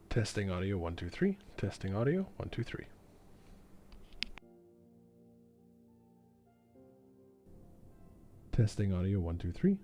Testing audio 1 2 3. Testing audio 1 2 3. Testing audio 1 2 3.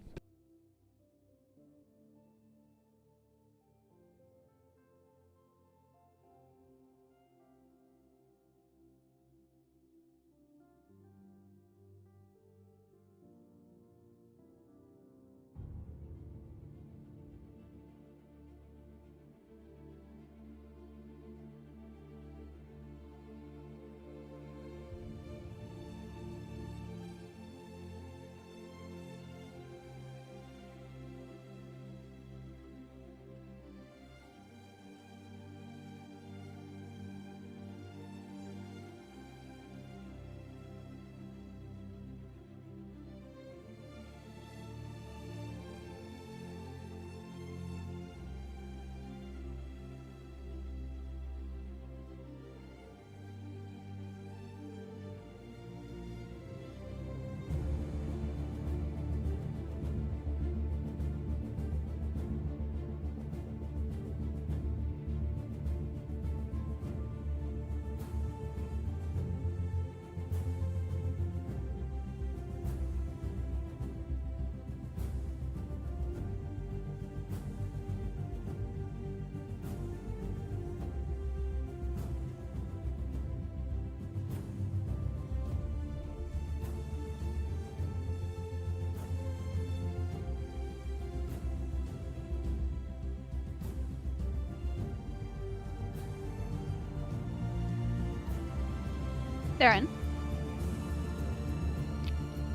Darren.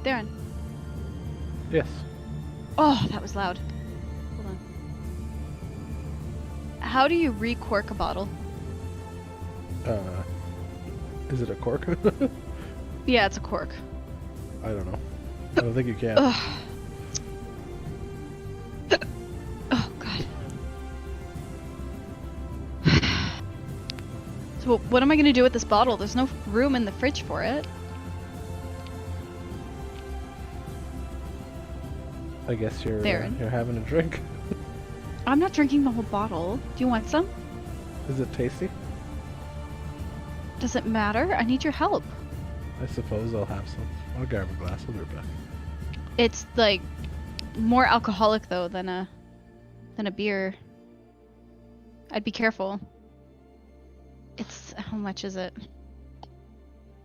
Darren. Yes. Oh, that was loud. Hold on. How do you re-cork a bottle? Is it a cork? Yeah, it's a cork. I don't know. I don't think you can. Ugh. Oh, God. So what am I going to do with this bottle? There's no room in the fridge for it. I guess you're Darren. you're having a drink. I'm not drinking the whole bottle. Do you want some? Is it tasty? Does it matter? I need your help. I suppose I'll have some. I'll grab a glass. I'll be right back. It's like more alcoholic though than a beer. I'd be careful. It's how much is it?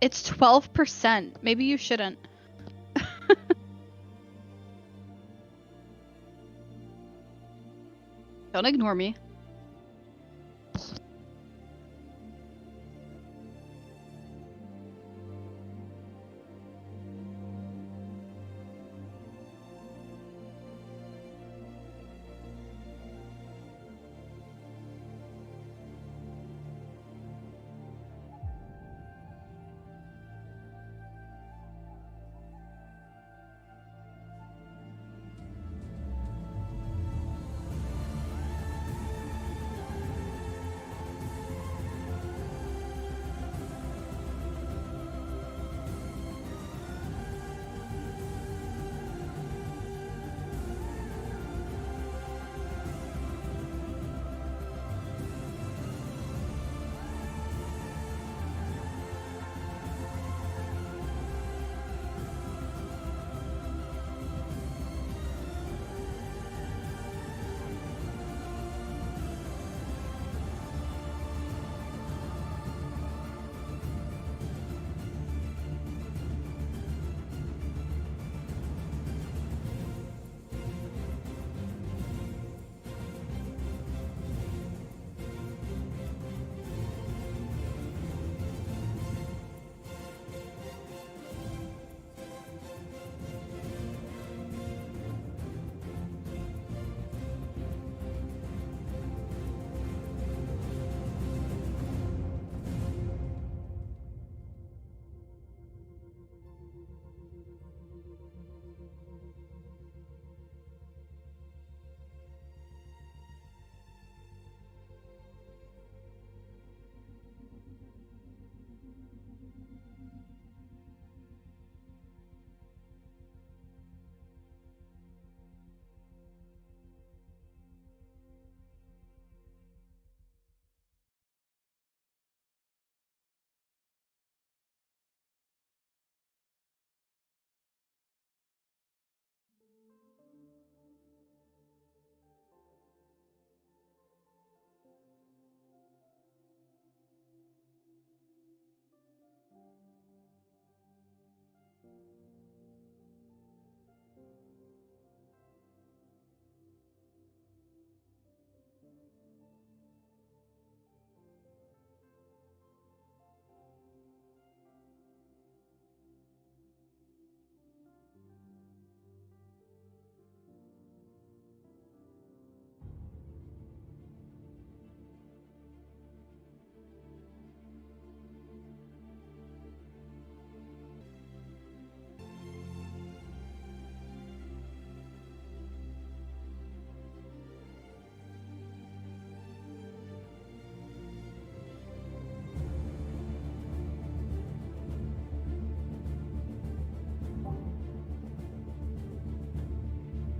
It's 12%. Maybe you shouldn't. Don't ignore me.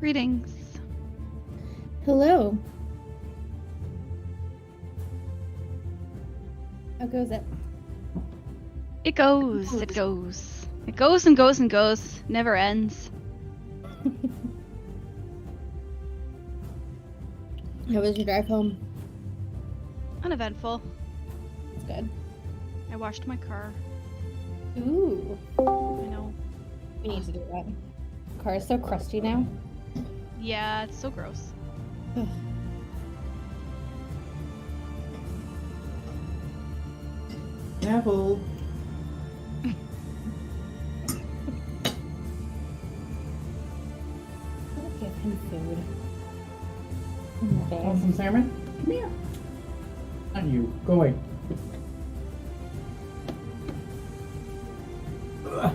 Greetings. Hello. How goes it? It goes. It goes. It goes and goes and goes. Never ends. How was your drive home? Uneventful. It's good. I washed my car. Ooh. I know. We need to do that. Car is so crusty now. Yeah, it's so gross. Ugh. Apple. Give him food. Want some salmon? Come here. Not you. Go away. Ugh.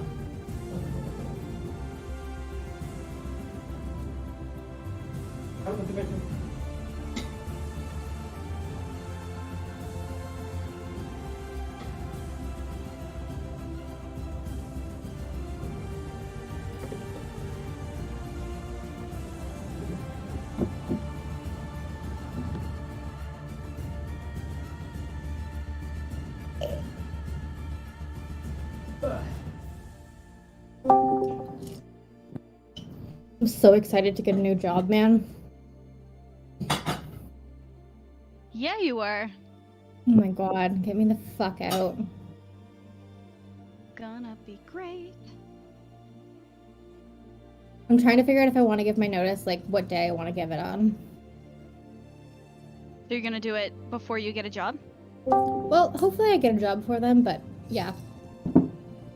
I'm so excited to get a new job, man. Yeah, you are. Oh my god, get me the fuck out. Gonna be great. I'm trying to figure out if I want to give my notice, like what day I want to give it on. So you're gonna do it before you get a job? Well, hopefully I get a job for them, but yeah.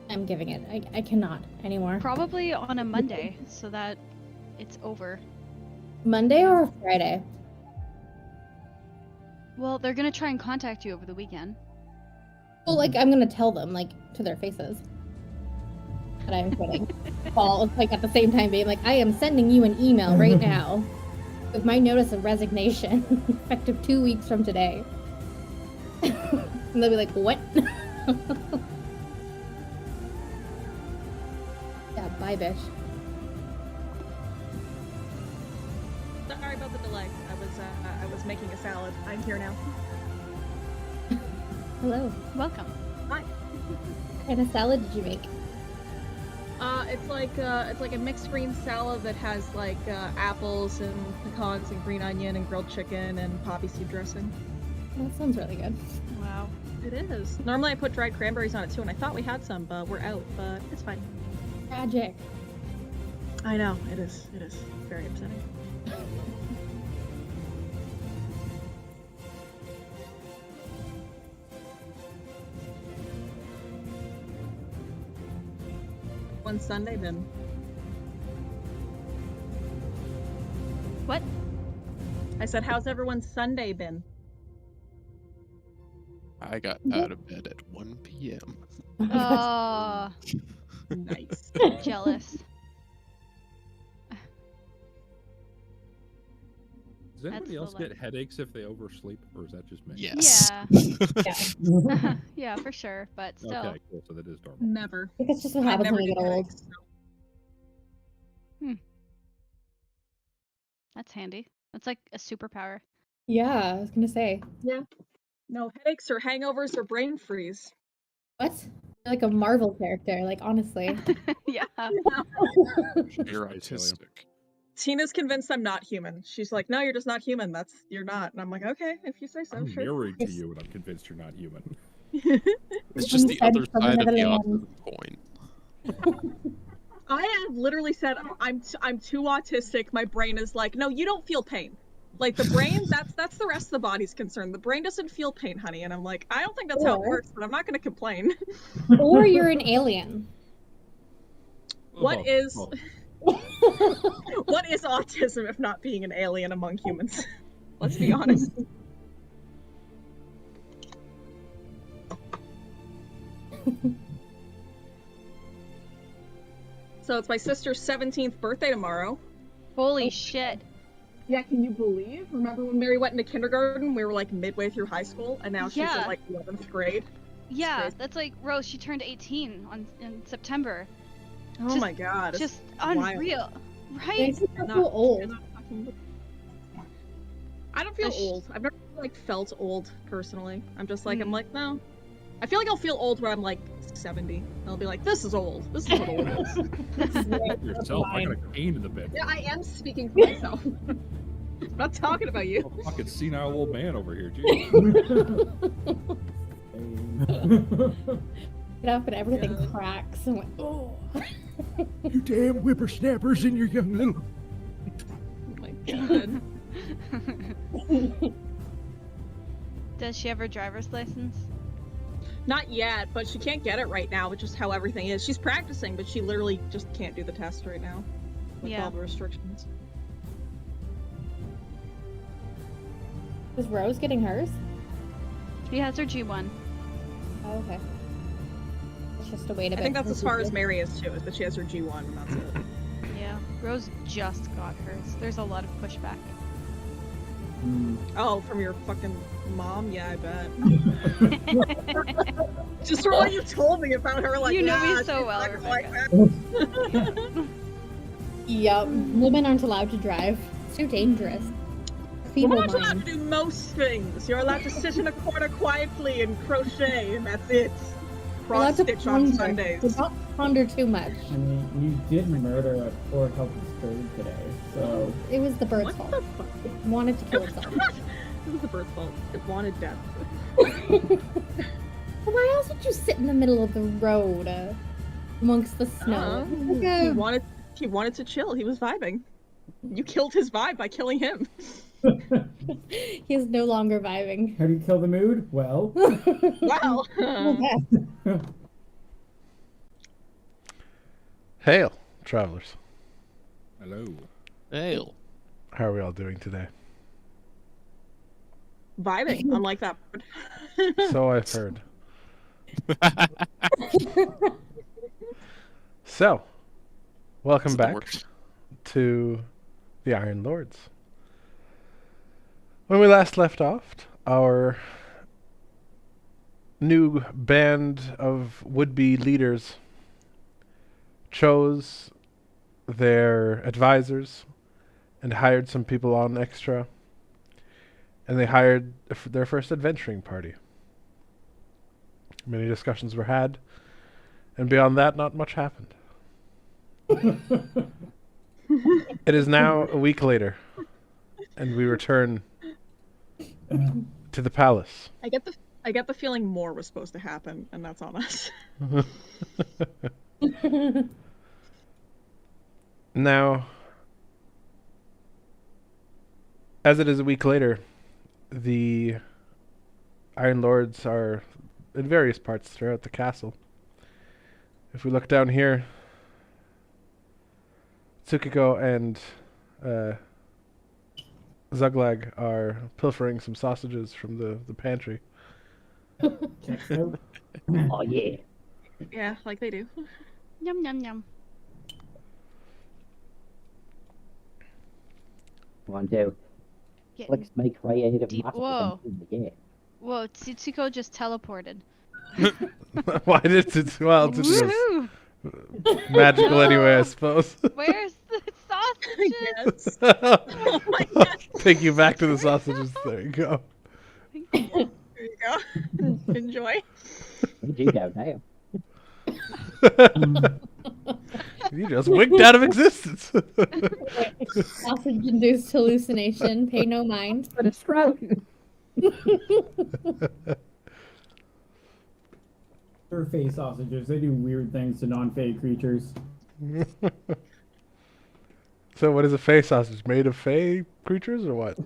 I'm giving it. I cannot anymore. Probably on a Monday, so that it's over. Monday or Friday? Well, they're gonna try and contact you over the weekend. Well, like, I'm gonna tell them, like, to their faces that I'm quitting. Well, like, at the same time being like, I am sending you an email right now with my notice of resignation, effective 2 weeks from today. And they'll be like, what? Yeah, bye, bitch. Sorry about the delay. I was making a salad. I'm here now. Hello. Welcome. Hi. What kind of salad did you make? It's like a mixed green salad that has like apples and pecans and green onion and grilled chicken and poppy seed dressing. That sounds really good. Wow. It is. Normally I put dried cranberries on it too, and I thought we had some, but we're out. But it's fine. Tragic. I know it is. It is very upsetting. One Sunday then. What? I said, how's everyone's Sunday been? I got out of bed at 1 p.m. Oh, Nice. jealous. Does That's anybody the else life. get headaches if they oversleep, or is that just me? Yes. Yeah. Yeah, for sure. But still. Okay, cool. So that is normal. Never. I think it's just what I happens never when you get get old. headaches, so- That's handy. That's like a superpower. Yeah, I was gonna say. Yeah. No headaches or hangovers or brain freeze. What? You're like a Marvel character, like, honestly. Yeah. You're autistic. Tina's convinced I'm not human. She's like, no, you're just not human. You're not. And I'm like, okay, if you say so, I'm sure. married to you, and I'm convinced you're not human. It's just the Fed other from side of the another autism coin. I have literally said I'm too autistic. My brain is like, no, you don't feel pain. Like the brain, that's the rest of the body's concern. The brain doesn't feel pain, honey. And I'm like, I don't think that's how it Or- works, but I'm not gonna complain. Or you're an alien. What Both, is- both. What is autism if not being an alien among humans? Let's be honest. So it's my sister's 17th birthday tomorrow. Holy shit. Yeah, can you believe? Remember when Mary went into kindergarten? We were like midway through high school, and now she's Yeah. in like 11th grade. Yeah, crazy. that's like Rose. She turned 18 in September. Oh Just- my god. it's Just wild. unreal. Makes Right? me feel so old. I don't feel Does old. I've never like felt old personally. I'm just like I'm Mm. like no. I feel like I'll feel old when I'm like 70. I'll be like, this is old. This is what old is. For yourself, I got a cane in the bed. Yeah, I am speaking for myself. I'm not talking about you. Oh, fucking senile old man over here, jeez. Get up and everything Yeah. cracks. And like, oh. You damn whippersnappers in your young little. Oh my god. Does she have her driver's license? Not yet, but she can't get it right now, which is how everything is. She's practicing, but she literally just can't do the test right now. With Yeah. all the restrictions. Is Rose getting hers? She has her G1. Oh, okay. It's just a wait a bit. I think that's as far as Mary. Mary is too, is that she has her G1 and that's it. Yeah. Rose just got hers. There's a lot of pushback. Oh, from your fucking mom? Yeah, I bet. Just from what you told me about her, like, You know me yeah, so she's well, not gonna like Rebecca. that. Yup. Women aren't allowed to drive. It's too dangerous. Feeble Women aren't allowed mind. to do most things. You're allowed to sit in a corner quietly and crochet, and that's it. You're allowed Cross to stitch on ponder, Sundays. but not ponder too much. I mean, you did murder a poor helpless bird today, so It was the bird's What fault. the fuck? It wanted to kill itself. It was the bird's fault. It wanted death. Why else would you sit in the middle of the road amongst the snow? Like He a- wanted to chill. He was vibing. You killed his vibe by killing him. he is no longer vibing. how do you kill the mood? Well, Wow. Hail, travelers. Hello. Ale. How are we all doing today? Vibing, unlike that bird. So I've heard. So, welcome That back works. to the Iron Lords. When we last left off, our new band of would-be leaders chose their advisors and hired some people on extra, and they hired their first adventuring party. Many discussions were had, and beyond that, not much happened. It is now a week later, and we return to the palace. I get the feeling more was supposed to happen, and that's on us. Now, as it is a week later, the Iron Lords are in various parts throughout the castle. If we look down here, Tsukiko and Zuglag are pilfering some sausages from the pantry. checks out. Oh yeah. Yeah, like they do. Yum yum yum. One, two. Getting... Let's make creative Deep- master whoa. Yeah. Whoa, Tsutsuko just teleported. Why did it? Well, it's just Woohoo! magical anyway, I suppose. Where's the sausages? Yes. Oh my god. Take you back to the sausages. There you go. There you go. Enjoy. Where'd you go now? You just winked out of existence. Sausage-induced hallucination. Pay no mind. But a stroke. They're fey sausages. They do weird things to non-fey creatures. So what is a fey sausage? Made of fey creatures or what?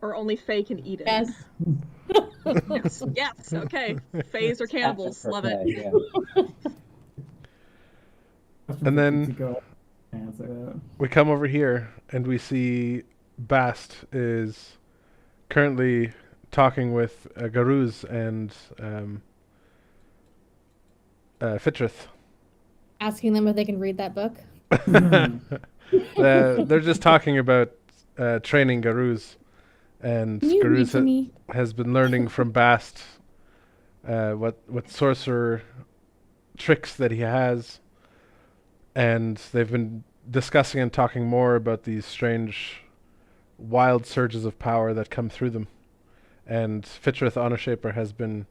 Or only Faye can eat it. Yes. Yes. Yes. Okay. Fays are cannibals. Love it. Yeah. And then- Go. Answer that. We come over here and we see Bast is currently talking with Garuz and Fitrith. Asking them if they can read that book. They're just talking about training Garuz, and Can you read Garuz to me? has been learning from Bast what sorcerer tricks that he has, and they've been discussing and talking more about these strange, wild surges of power that come through them. And Fitrith Honorshaper has been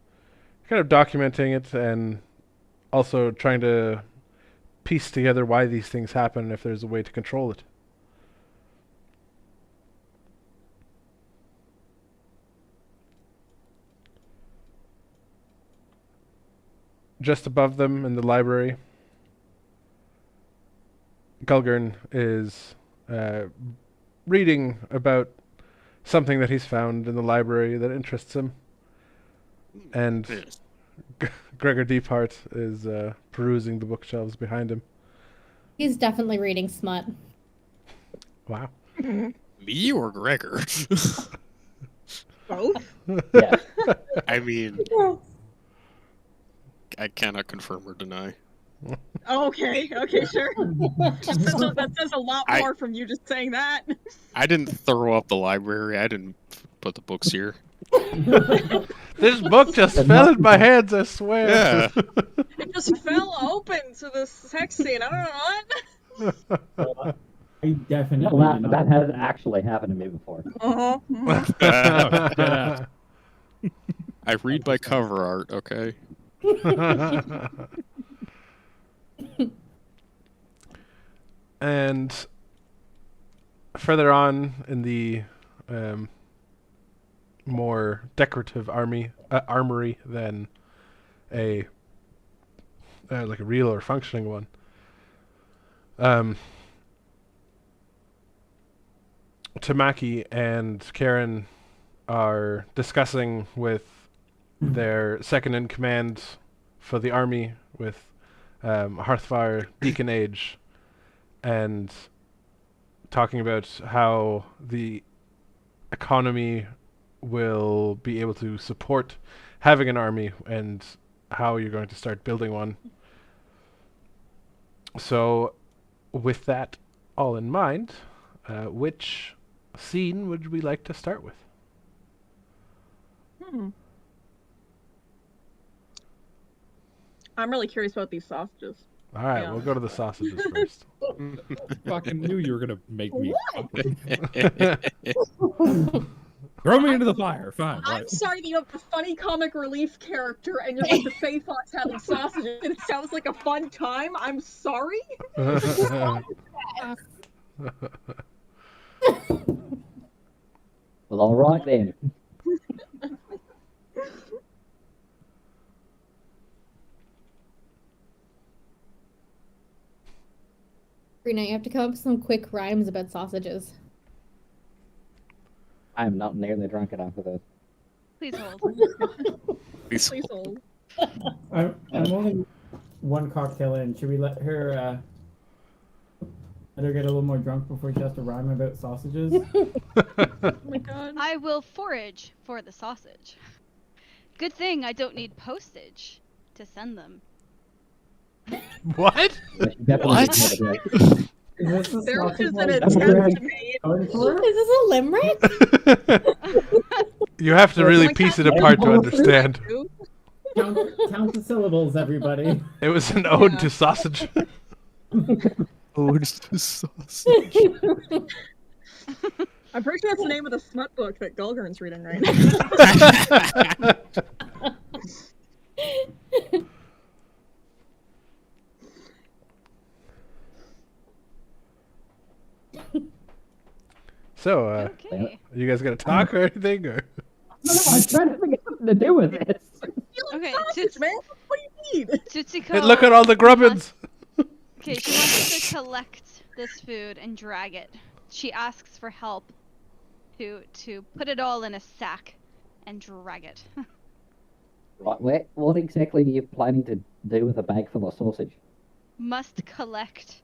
kind of documenting it and also trying to piece together why these things happen and if there's a way to control it. Just above them in the library, Gulgurn is reading about something that he's found in the library that interests him. And Yes. Gregor Deephart is perusing the bookshelves behind him. He's definitely reading smut. Wow. Me or Gregor? Both? Yeah. I mean, I cannot confirm or deny. Okay, sure. That says a lot more from you just saying that. I didn't throw up the library. I didn't put the books here. This book just fell in my hands, I swear. Yeah. It just fell open to the sex scene. I don't know what. I definitely No, did not. that has actually happened to me before. Uh-huh. I read by cover art, okay? And further on in the more decorative armory than a like a real or functioning one. Tamaki and Karen are discussing with their second in command for the army, with Hearthfire Deacon Age, and talking about how the economy will be able to support having an army and how you're going to start building one. So, with that all in mind, which scene would we like to start with? I'm really curious about these sausages. All right, Yeah. we'll go to the sausages first. Fucking knew you were gonna make me. Throw me into the fire. Fine. I'm right. sorry that you have the funny comic relief character and you're like the Fae Fox having sausages and it sounds like a fun time. I'm sorry. Well, all right then. Rena, you have to come up with some quick rhymes about sausages. I am not nearly drunk enough for this. Please hold. Please Please hold. hold. I'm only one cocktail in. Should we let her get a little more drunk before she has to rhyme about sausages? Oh my god. I will forage for the sausage. Good thing I don't need postage to send them. What? But she definitely What? didn't have a drink. Is this a There sausage is an like attempt made. going for it? Is this a limerick? You have to really Like piece it that- apart to understand. Count the syllables, everybody. It was an ode Yeah. to sausage. Oh, it's the sausage. I'm pretty sure that's the name of the smut book that Gulgurn's reading right now. So, Okay. you guys gonna talk or anything? Or? No, I'm trying to figure out something to do with this. Okay, Sausage, man. What do you need? Tutsuko. Hey, look at all the grubbins! Okay, she wants to collect this food and drag it. She asks for help to put it all in a sack and drag it. Right, what exactly are you planning to do with a bag full of sausage? Must collect.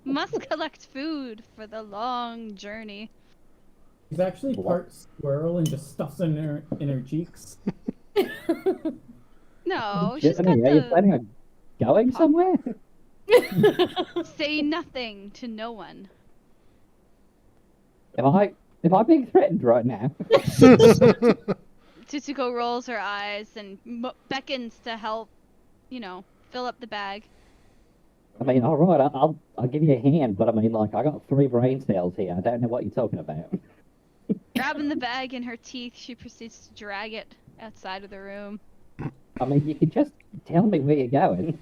Must collect food for the long journey. She's actually part squirrel and just stuffs in her cheeks. No, she's got Tiffany, are you the planning on going somewhere? say nothing to no one. Am I being threatened right now? Tutsuko rolls her eyes and beckons to help, fill up the bag. I mean, all right, I'll give you a hand, but I mean, like, I got 3 brain cells here. I don't know what you're talking about. Grabbing the bag in her teeth, she proceeds to drag it outside of the room. I mean, you can just tell me where you're going.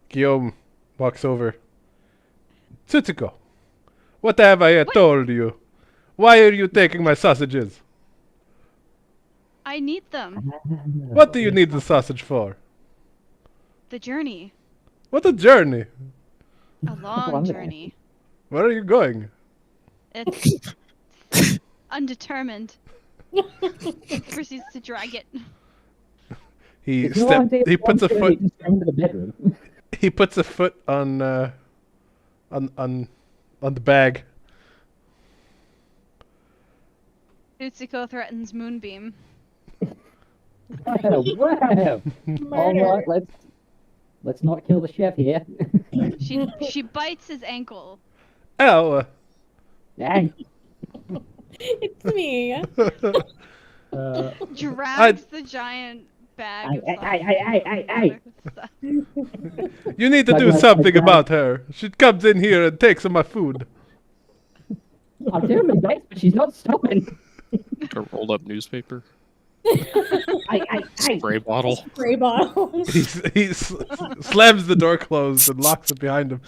Guillaume walks over. Tsutsiko, what have I told you? Why are you taking my sausages? I need them. What do you need the sausage for? The journey. What a journey! A long journey. Where are you going? It's undetermined. Proceeds to drag it. He It's your idea he of puts a one foot journey, just go into the bedroom. he puts a foot on the bag. Utsuko threatens Moonbeam. Wow. All right, let's not kill the chef here. She bites his ankle. Ow! Hey, It's me. Drags the giant bag of hey. You need to do something about her. She comes in here and takes my food. I'm doing my best, but she's not stopping. A rolled up newspaper. Hey. Spray bottle. Spray bottle. He slams the door closed and locks it behind him.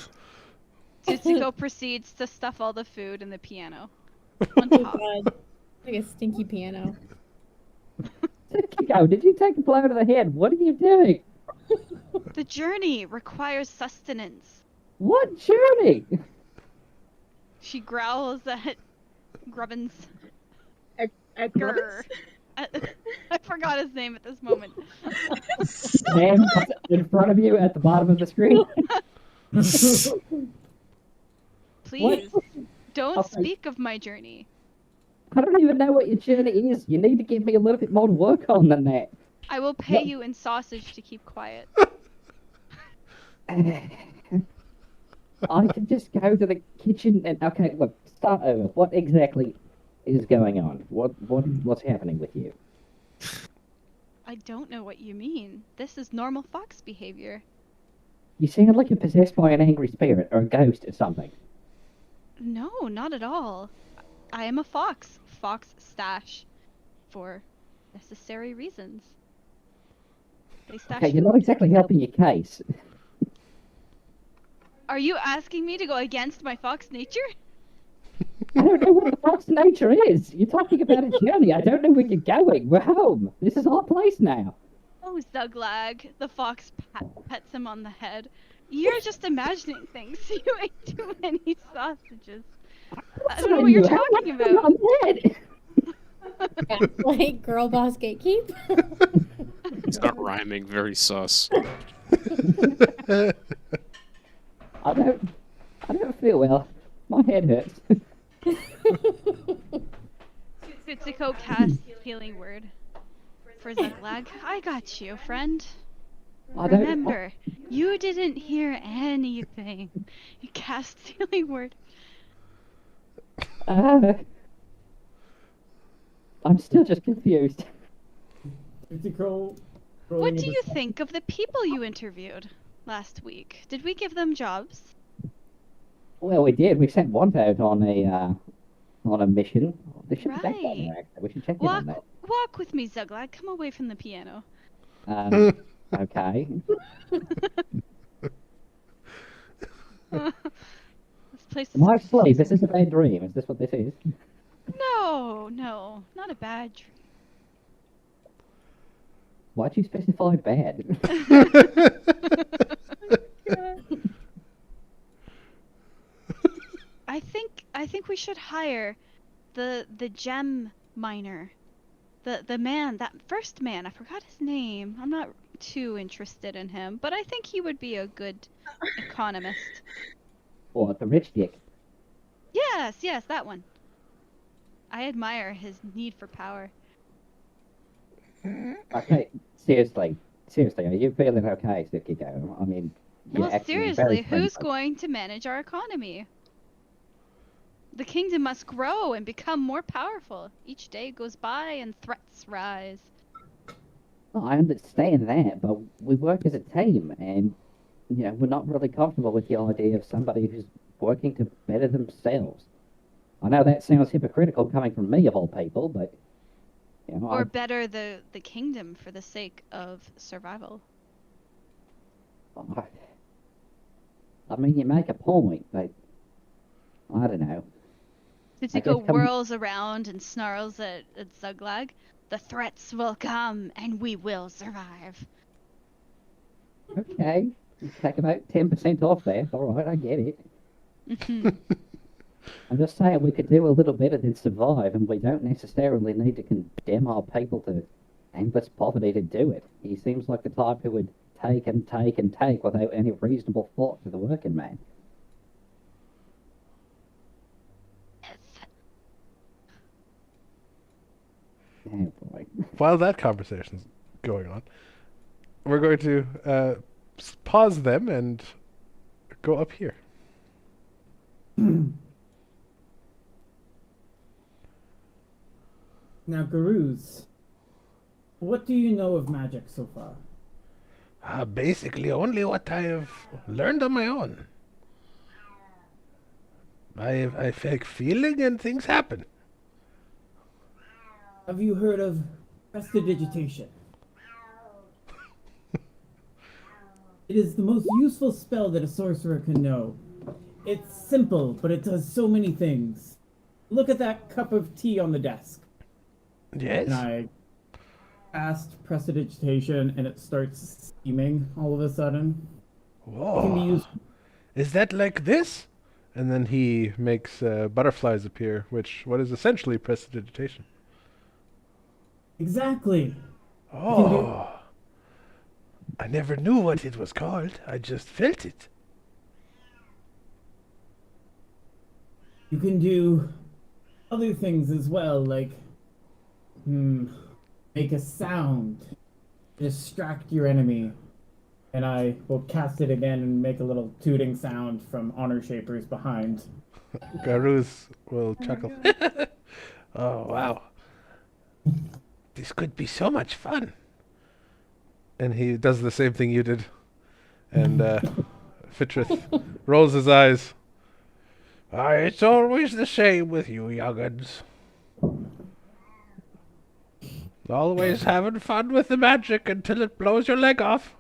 Utsuko proceeds to stuff all the food in the piano. On Oh top. god. Like a stinky piano. Kiko, did you take a blow to the head? What are you doing? The journey requires sustenance. What journey? She growls at Grubbins. At Grr. I forgot his name at this moment. Man in front of you at the bottom of the screen. Please, don't Okay. speak of my journey. I don't even know what your journey is. You need to give me a little bit more to work on than that. I will pay you in sausage to keep quiet. I can just go to the kitchen and okay, look, start over. What exactly is going on? What's happening with you? I don't know what you mean. This is normal fox behavior. You sound like you're possessed by an angry spirit or a ghost or something. No, not at all. I am a fox. Fox stash. For necessary reasons. They stash Okay, you're not exactly helping your case. Are you asking me to go against my fox nature? I don't know what the fox nature is. You're talking about a journey. I don't know where you're going. We're home. This is our place now. Oh, Zuglag. The fox pets him on the head. You're just imagining things. You ate too many sausages. I don't know what you're talking about. I'm dead. Yeah, like girl boss gatekeep. It's not rhyming. Very sus. I don't feel well. My head hurts. Tsutsiko casts healing word for Zuglag. I got you, friend. I don't. Remember, you didn't hear anything. You cast healing word. I'm still just confused. What do you think of the people you interviewed last week? Did we give them jobs? Well, we did. We sent one out on a mission. They should be back by Right. now, actually. We should check in on that. Walk with me, Zuglag. Come away from the piano. Okay. This place is Am I asleep? Is this a bad dream? Is this what this is? No, not a bad dream. Why'd you specify bad? I think we should hire the gem miner. The man, that first man, I forgot his name. I'm not too interested in him, but I think he would be a good economist. What, the rich dick? Yes, that one. I admire his need for power. Okay, seriously, are you feeling okay, Tsukiko? I mean, you're Well, acting very seriously, who's friendly. going to manage our economy? The kingdom must grow and become more powerful. Each day goes by and threats rise. Oh, I understand that, but we work as a team, and we're not really comfortable with the idea of somebody who's working to better themselves. I know that sounds hypocritical coming from me of all people, but Or better the kingdom for the sake of survival. I mean, you make a point, but I don't know. Tsuko whirls around and snarls at Zuglag. The threats will come, and we will survive. Okay, take about 10% off there. All right, I get it. I'm just saying we could do a little better than survive, and we don't necessarily need to condemn our people to endless poverty to do it. He seems like the type who would take and take and take without any reasonable thought to the working man. Oh boy. While that conversation's going on, we're going to pause them and go up here. Now, Garuz, what do you know of magic so far? Basically, only what I have learned on my own. I fake feeling and things happen. Have you heard of prestidigitation? It is the most useful spell that a sorcerer can know. It's simple, but it does so many things. Look at that cup of tea on the desk. Yes? And I cast prestidigitation, and it starts steaming all of a sudden. It can be Whoa. used. Is that like this? And then he makes butterflies appear, what is essentially prestidigitation. Exactly. Oh. I never knew what it was called. I just felt it. You can do other things as well, like make a sound, distract your enemy, and I will cast it again and make a little tooting sound from Honor Shapers behind. Garuz will chuckle. Oh, wow. This could be so much fun. And he does the same thing you did. And Fitrith rolls his eyes. It's always the same with you young'uns. Always having fun with the magic until it blows your leg off.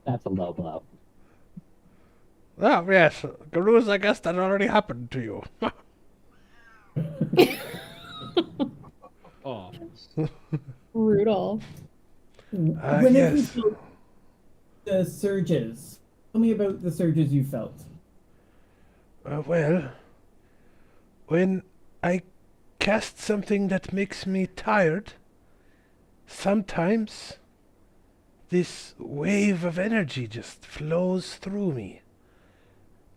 That's a low blow. Oh, yes. Garuz, I guess that already happened to you. Oh. Brutal. Whenever you yes. feel the surges, tell me about the surges you felt. Well, when I cast something that makes me tired, sometimes this wave of energy just flows through me.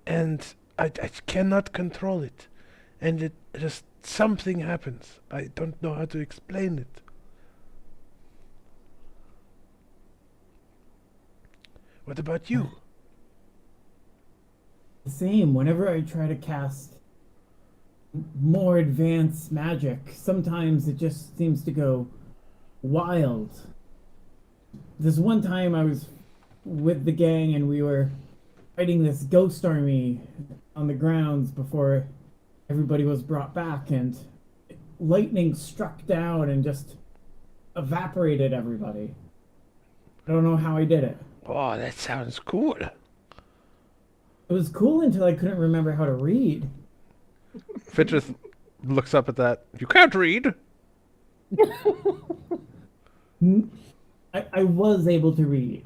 And I cannot control it. And it just, something happens. I don't know how to explain it. What about you? The same. Whenever I try to cast more advanced magic, sometimes it just seems to go wild. This one time I was with the gang and we were fighting this ghost army on the grounds before everybody was brought back, and lightning struck down and just evaporated everybody. I don't know how I did it. Oh, that sounds cool. It was cool until I couldn't remember how to read. Fitrith looks up at that. You can't read. I was able to read,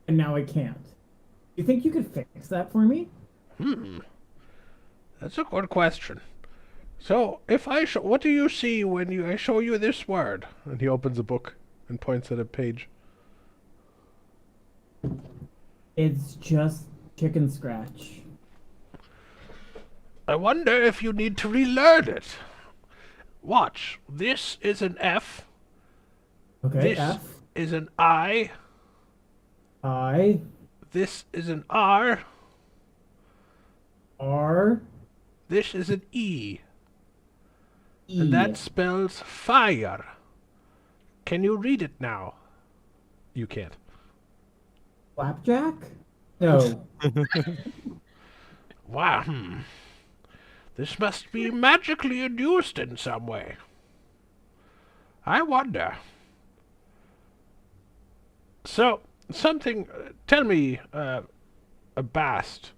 and now I can't. You think you could fix that for me? That's a good question. So, if I what do you see when I show you this word? And he opens a book and points at a page. It's just chicken scratch. I wonder if you need to relearn it. Watch. This is an F. Okay, This F. is an I. I. This is an R. R. This is an E. E. And that spells fire. Can you read it now? You can't. Flapjack? No. Wow. This must be magically induced in some way. I wonder. So, something... tell me, Bast,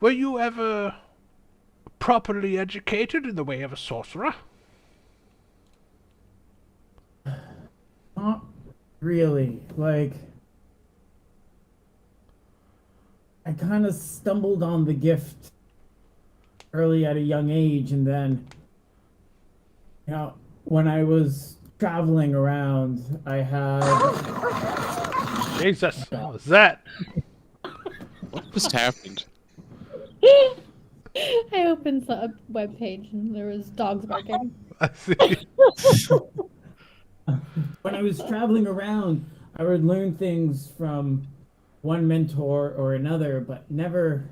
were you ever properly educated in the way of a sorcerer? Not really. Like, I kind of stumbled on the gift early at a young age, and then, when I was traveling around, I had... Jesus, what was that? What just happened? I opened a web page and there was dogs barking. I see. When I was traveling around, I would learn things from one mentor or another, but never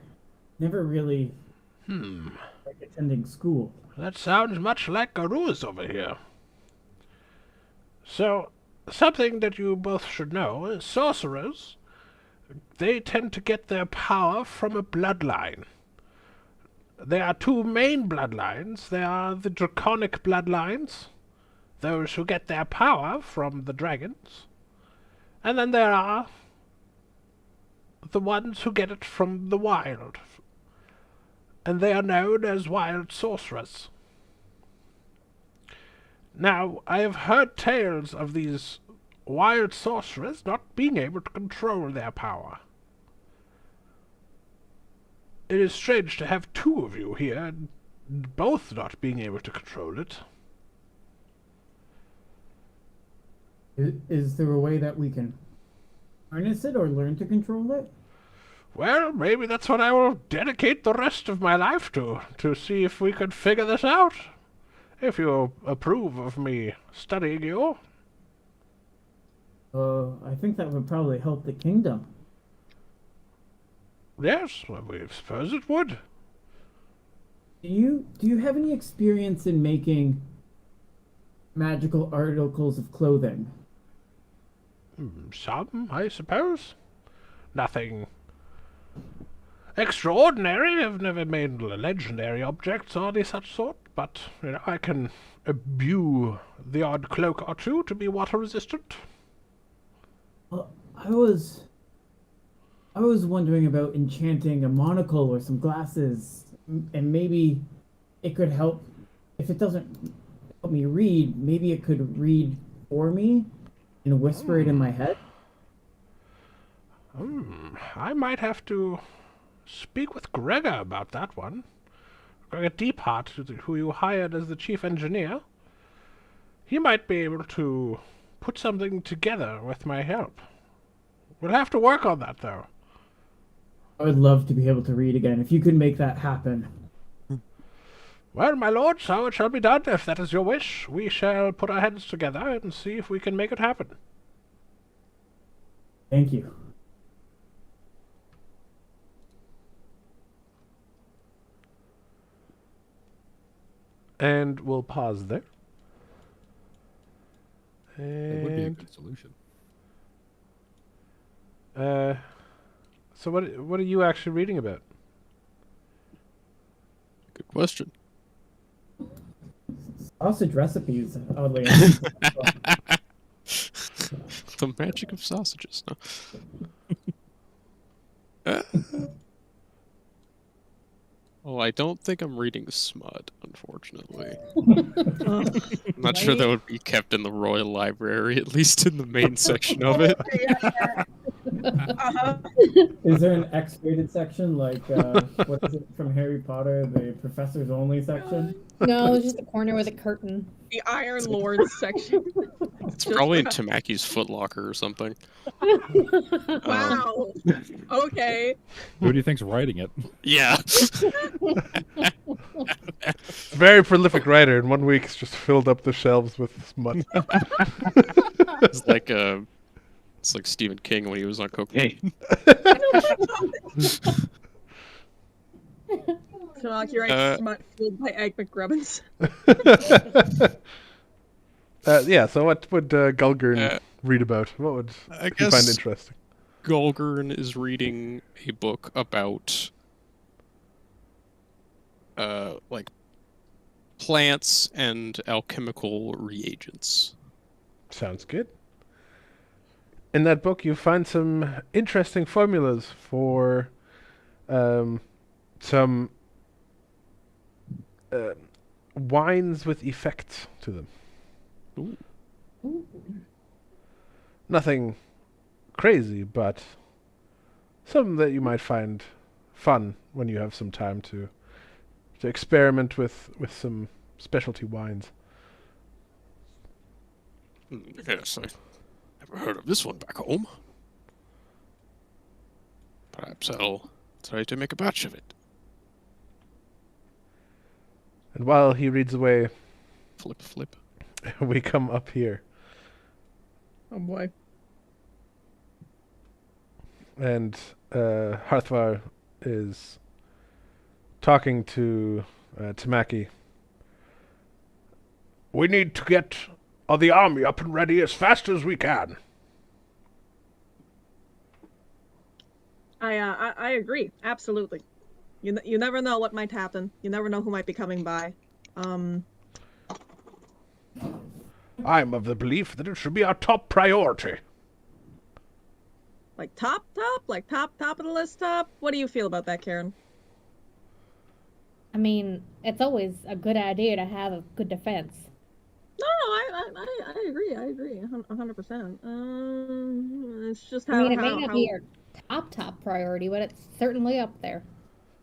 really like attending school. That sounds much like Garuz over here. So, something that you both should know is sorcerers, they tend to get their power from a bloodline. There are two main bloodlines. There are the draconic bloodlines, those who get their power from the dragons. And then there are the ones who get it from the wild. And they are known as wild sorcerers. Now, I have heard tales of these wild sorcerers not being able to control their power. It is strange to have two of you here, and both not being able to control it. Is there a way that we can harness it or learn to control it? Well, maybe that's what I will dedicate the rest of my life to see if we could figure this out. If you approve of me studying you. I think that would probably help the kingdom. Yes, well, I suppose it would. Do you have any experience in making magical articles of clothing? Some, I suppose. Nothing extraordinary. I've never made legendary objects or any such sort, but I can imbue the odd cloak or two to be water resistant. Well, I was wondering about enchanting a monocle or some glasses, and maybe it could help. If it doesn't help me read, maybe it could read for me and whisper it in my head. I might have to speak with Gregor about that one. Gregor Deepheart, who you hired as the chief engineer. He might be able to put something together with my help. We'll have to work on that, though. I would love to be able to read again. If you could make that happen. Well, my lord, so it shall be done. If that is your wish, we shall put our heads together and see if we can make it happen. Thank you. And we'll pause there. That would be a And good solution. so what are you actually reading about? Good question. Sausage recipes, oddly enough. The magic of sausages. No. Well, I don't think I'm reading Smut, unfortunately. I'm not sure that would be kept in the Royal Library, at least in the main section of it. Is there an X-rated section like what is it from Harry Potter, the Professor's Only section? No, it's just a corner with a curtain. The Iron Lords section. It's probably in Tamaki's Footlocker or something. Wow. Okay. Who do you think's writing it? Yeah. Very prolific writer. In 1 week, he's just filled up the shelves with smut. It's like Stephen King when he was on cocaine. So, like, you're right, Smut fueled by Egg McGrubbins. Yeah, so what would Gulgurn read about? What would I you find guess interesting? Golgurn is reading a book about like plants and alchemical reagents. Sounds good. In that book, you find some interesting formulas for some wines with effects to them. Ooh. Nothing crazy, but some that you might find fun when you have some time to experiment with some specialty wines. Yes, I never heard of this one back home. Perhaps I'll try to make a batch of it. And while he reads away, Flip. we come up here. Oh boy. And Harthvar is talking to Tamaki. We need to get the army up and ready as fast as we can. I agree. Absolutely. You never know what might happen. You never know who might be coming by. I'm of the belief that it should be our top priority. Like top, top of the list, top. What do you feel about that, Karen? I mean, it's always a good idea to have a good defense. No, I agree. I agree, 100%. It's just how. I mean, it may not be your top priority, but it's certainly up there.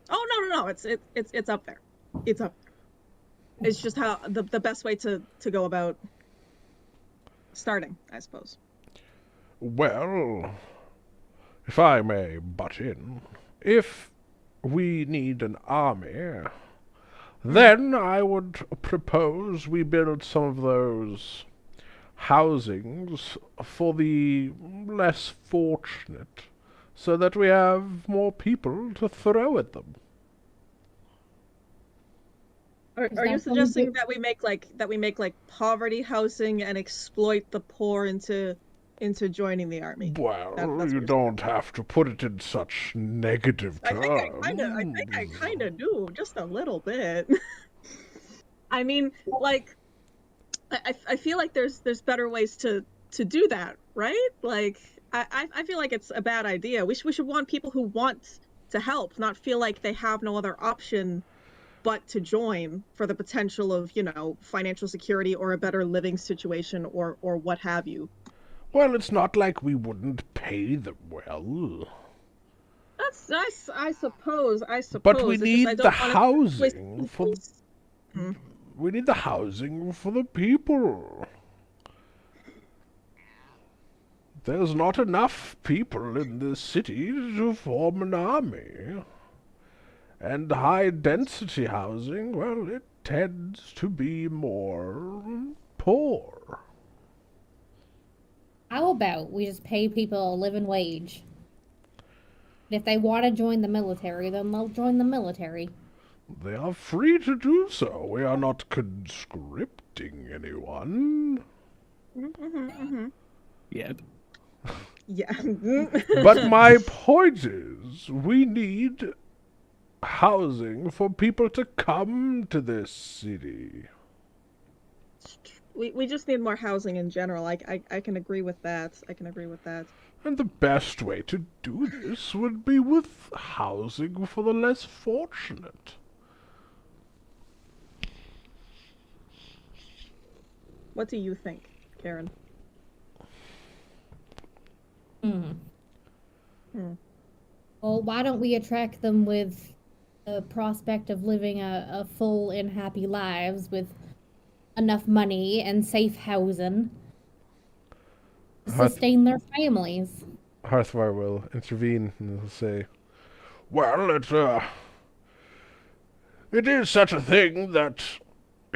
Oh no! It's up there. It's up there. It's just how the best way to go about starting, I suppose. Well, if I may butt in, if we need an army, then I would propose we build some of those housings for the less fortunate, so that we have more people to throw at them. Are you suggesting that we make like poverty housing and exploit the poor into joining the army? Well, that's you don't have to put it in such negative terms. I think I kind of do, just a little bit. I mean, like, I feel like there's better ways to do that, right? Like, I feel like it's a bad idea. We should want people who want to help, not feel like they have no other option but to join for the potential of, financial security or a better living situation or what have you. Well, it's not like we wouldn't pay them well. That's I suppose. But we It's just need I don't the wanna housing for. Hmm. We need the housing for the people. There's not enough people in the city to form an army. And high-density housing, well, it tends to be more poor. How about we just pay people a living wage? If they want to join the military, then they'll join the military. They are free to do so. We are not conscripting anyone. Yeah. Yeah. But my point is, we need housing for people to come to this city. We just need more housing in general. I can agree with that. And the best way to do this would be with housing for the less fortunate. What do you think, Karen? Well, why don't we attract them with the prospect of living a full and happy lives with enough money and safe housing to sustain their families? Harthvar will intervene and will say, well, it is such a thing that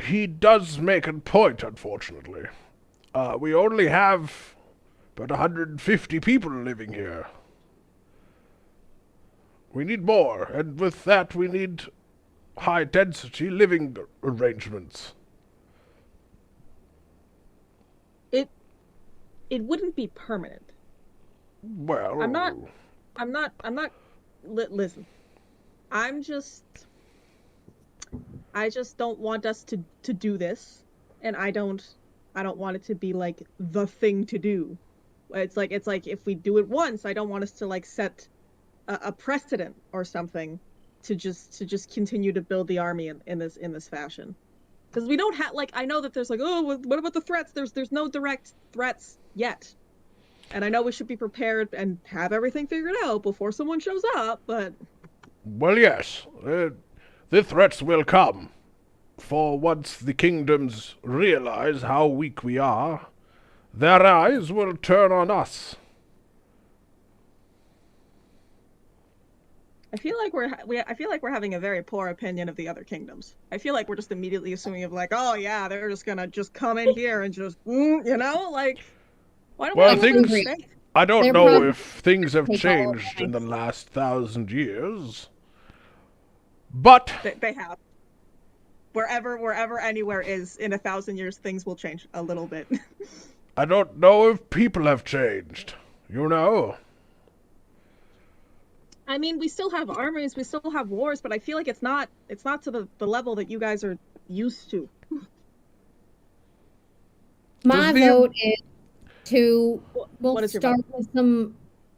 he does make a point, unfortunately. We only have about 150 people living here. We need more, and with that we need high-density living it wouldn't be permanent. Well, I'm not. Listen, I just don't want us to do this, and I don't want it to be like the thing to do. It's like if we do it once, I don't want us to like set a precedent or something to just continue to build the army in this fashion. Because we don't have, like, I know that there's like, oh, what about the threats? There's no direct threats yet. And I know we should be prepared and have everything figured out before someone shows up, but... Well, yes. The threats will come. For once the kingdoms realize how weak we are, their eyes will turn on us. I feel like we're having a very poor opinion of the other kingdoms. I feel like we're just immediately assuming of like, oh yeah, they're just gonna come in here and just, you know, like, why don't Well, we things... I don't They're know probably- if things have Take all of changed them. in the last 1,000 years. But They have. Wherever anywhere is in 1,000 years, things will change a little bit. I don't know if people have changed. You know? I mean, we still have armies, we still have wars, but I feel like it's not to the level that you guys are used to. My Does the- vote is to we'll What is your start vote? with some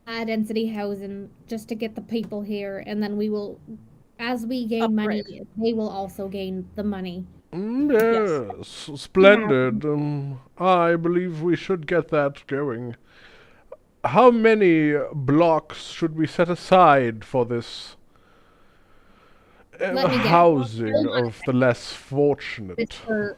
high density housing just to get the people here, and then we will, as we gain money, Upgrade. they will also gain the money. Yes, splendid. I believe we should get that going. How many blocks should we set aside for this Let me guess. housing Hold on a of the less fortunate? Mr.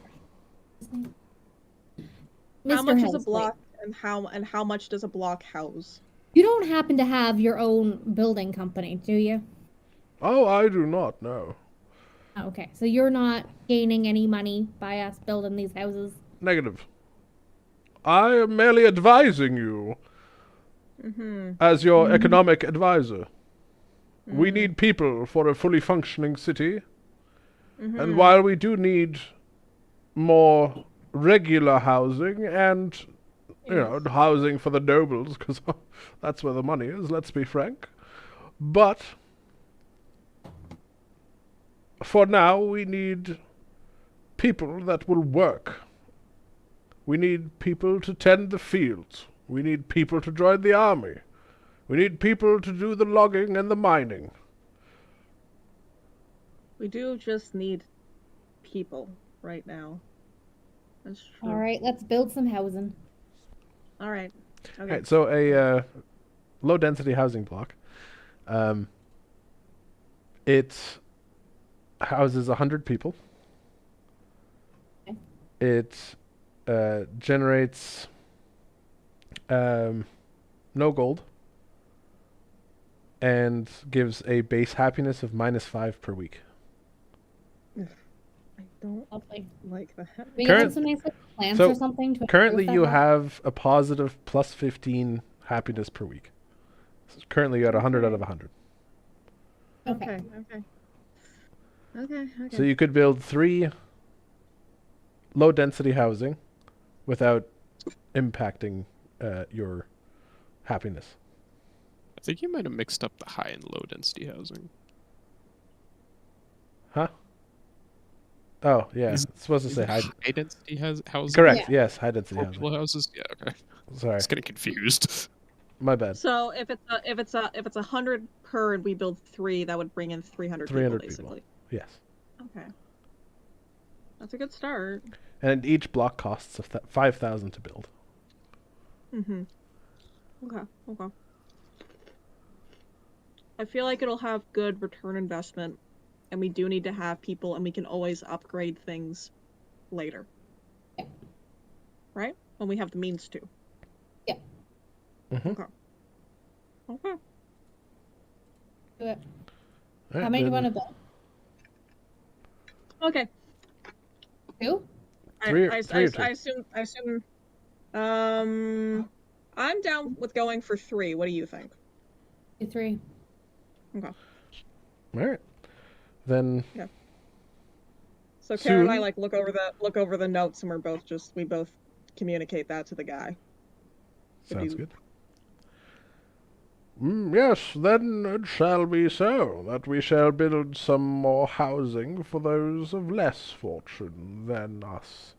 How much is a Helsley, block, and how much does a block house? you don't happen to have your own building company, do you? Oh, I do not know. Oh, okay, so you're not gaining any money by us building these houses. Negative. I am merely advising you as your economic advisor. We need people for a fully functioning city. And while we do need more regular housing and, you know, housing for the nobles, because that's where the money is, let's be frank. But for now, we need people that will work. We need people to tend the fields. We need people to join the army. We need people to do the logging and the mining. We do just need people right now. That's true. All right, let's build some housing. All right. Okay. Alright, so a low-density housing block. It houses 100 people. Okay. It generates no gold and gives a base happiness of -5 per week. I don't Lovely. like that. We Current- have some nice little plants so or something. To Currently, improve you that have a positive +15 happiness per week. So currently, you're at 100 out of 100. Okay. Okay. So you could build 3 low-density housing without impacting your happiness. I think you might have mixed up the high and low density housing. Huh? Oh, yeah. Is- It's supposed to Is say it high. high density housing? Correct. Yes, high-density For housing. people houses? Yeah, okay. Sorry, I was getting confused. my bad. So if it's 100 per and we build 3, that would bring in 300 300 people people. basically. Yes. Okay. That's a good start. And each block costs 5,000 to build. Okay. I feel like it'll have good return investment, and we do need to have people, and we can always upgrade things later. Yeah. Right? When we have the means to. Yeah. Mm-hmm. Okay. Do it. How many do you want to build? Okay. 2? Three or I assume I'm down with going for 3. What do you think? 2, 3. Okay. All right. Then So Karen and I Soon. like look over the notes, and we both communicate that to the guy. Sounds you- good. Yes, then it shall be so, that we shall build some more housing for those of less fortune than us.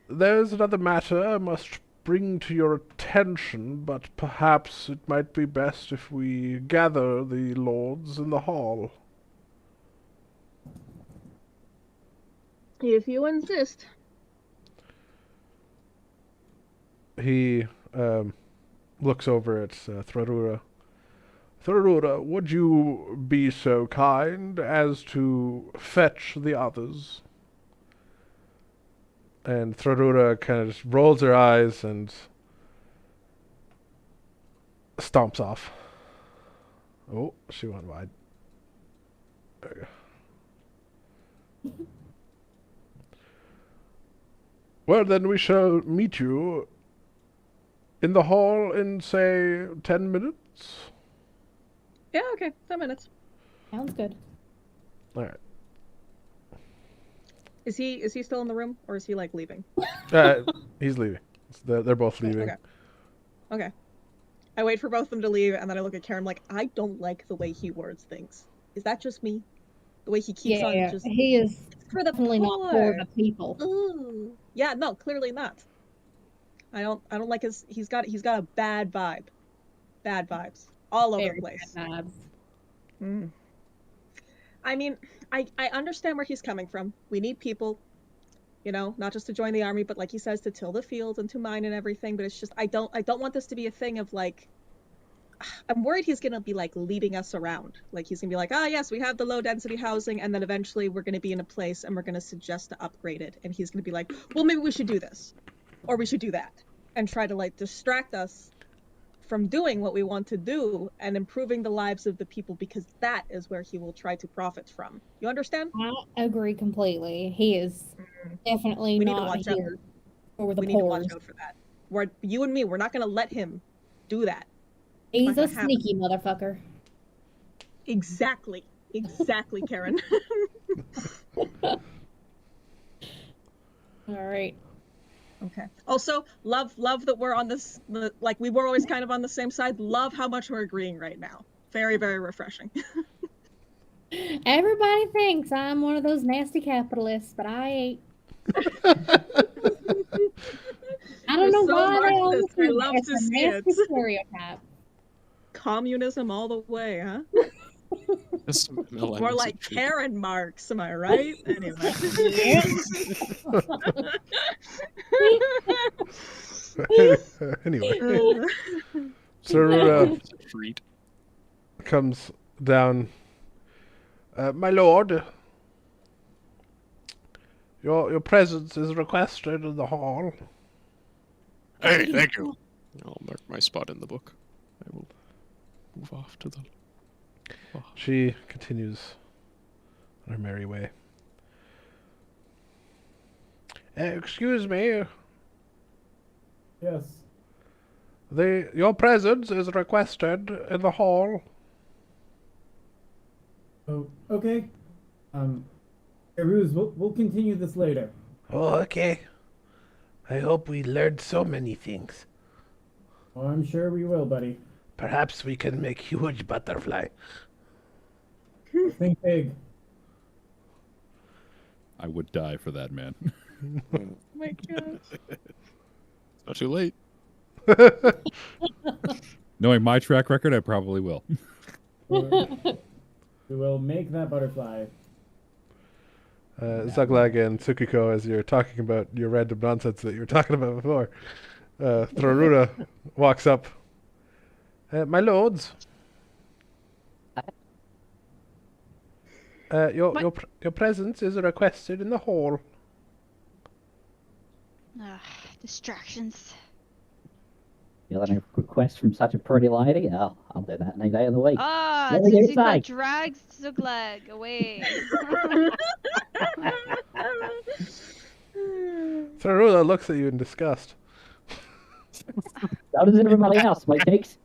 There's another matter I must bring to your attention, but perhaps it might be best if we gather the lords in the hall. If you insist. He looks over at Thrarura. Thrarura, would you be so kind as to fetch the others? And Thrarura kind of just rolls her eyes and stomps off. Oh, she went wide. There you go. Well, then we shall meet you in the hall in, say, 10 minutes? Yeah, okay, 10 minutes. Sounds good. All right. Is he still in the room, or is he like leaving? He's leaving. They're both leaving. Okay. Okay. I wait for both of them to leave, and then I look at Karen like, I don't like the way he words things. Is that just me? The way he keeps on just he is for the definitely not for poor. the people. Ooh. Yeah, no, clearly not. I don't like he's got a bad vibe. Bad vibes. All over Very the place. bad vibes. Mm. I mean, I understand where he's coming from. We need people, you know, not just to join the army, but like he says, to till the fields and to mine and everything. But it's just I don't want this to be a thing of like, I'm worried he's gonna be like leading us around. Like he's gonna be like, yes, we have the low density housing, and then eventually we're gonna be in a place and we're gonna suggest to upgrade it, and he's gonna be like, well, maybe we should do this, or we should do that, and try to like distract us from doing what we want to do and improving the lives of the people, because that is where he will try to profit from. You understand? I agree completely. He is definitely We need to not watch out. here for the We need to poor. watch out for that. You and me, we're not gonna let him do that. He's Not a gonna happen. sneaky motherfucker. Exactly, Karen. All right. Okay. Also, love that we're on this, like we were always kind of on the same side. Love how much we're agreeing right now. Very, very refreshing. Everybody thinks I'm one of those nasty capitalists, but I ain't. I don't know so why they always Marxist. I do love that. It's to a see it. nasty stereotype. Communism all the way, huh? Just millennials More and like shit. Karen Marx, am I right? Anyway. Anyway, Thrarura It's a treat. comes down. My lord, your presence is requested in the hall. Hey, thank you. I'll mark my spot in the book. I will move off to the. Oh. She continues on her merry way. Excuse me, Yes. your presence is requested in the hall. Oh, okay. Ruse, we'll continue this later. Oh, okay. I hope we learned so many things. Oh, I'm sure we will, buddy. Perhaps we can make huge butterfly. Think big. I would die for that, man. Oh my gosh. Not too late. Knowing my track record, I probably will. We will make that butterfly. Zuglag and Tsukiko, as you're talking about your random nonsense that you were talking about before, Thrarura walks up. My lords, your presence is requested in the hall. Distractions. You'll have a request from such a pretty lady? Oh, I'll do that any day of the week. Ah, What do you say? Tsuchiko drags Zuglag away. Thrarura looks at you in disgust. So does everybody else, my cheeks.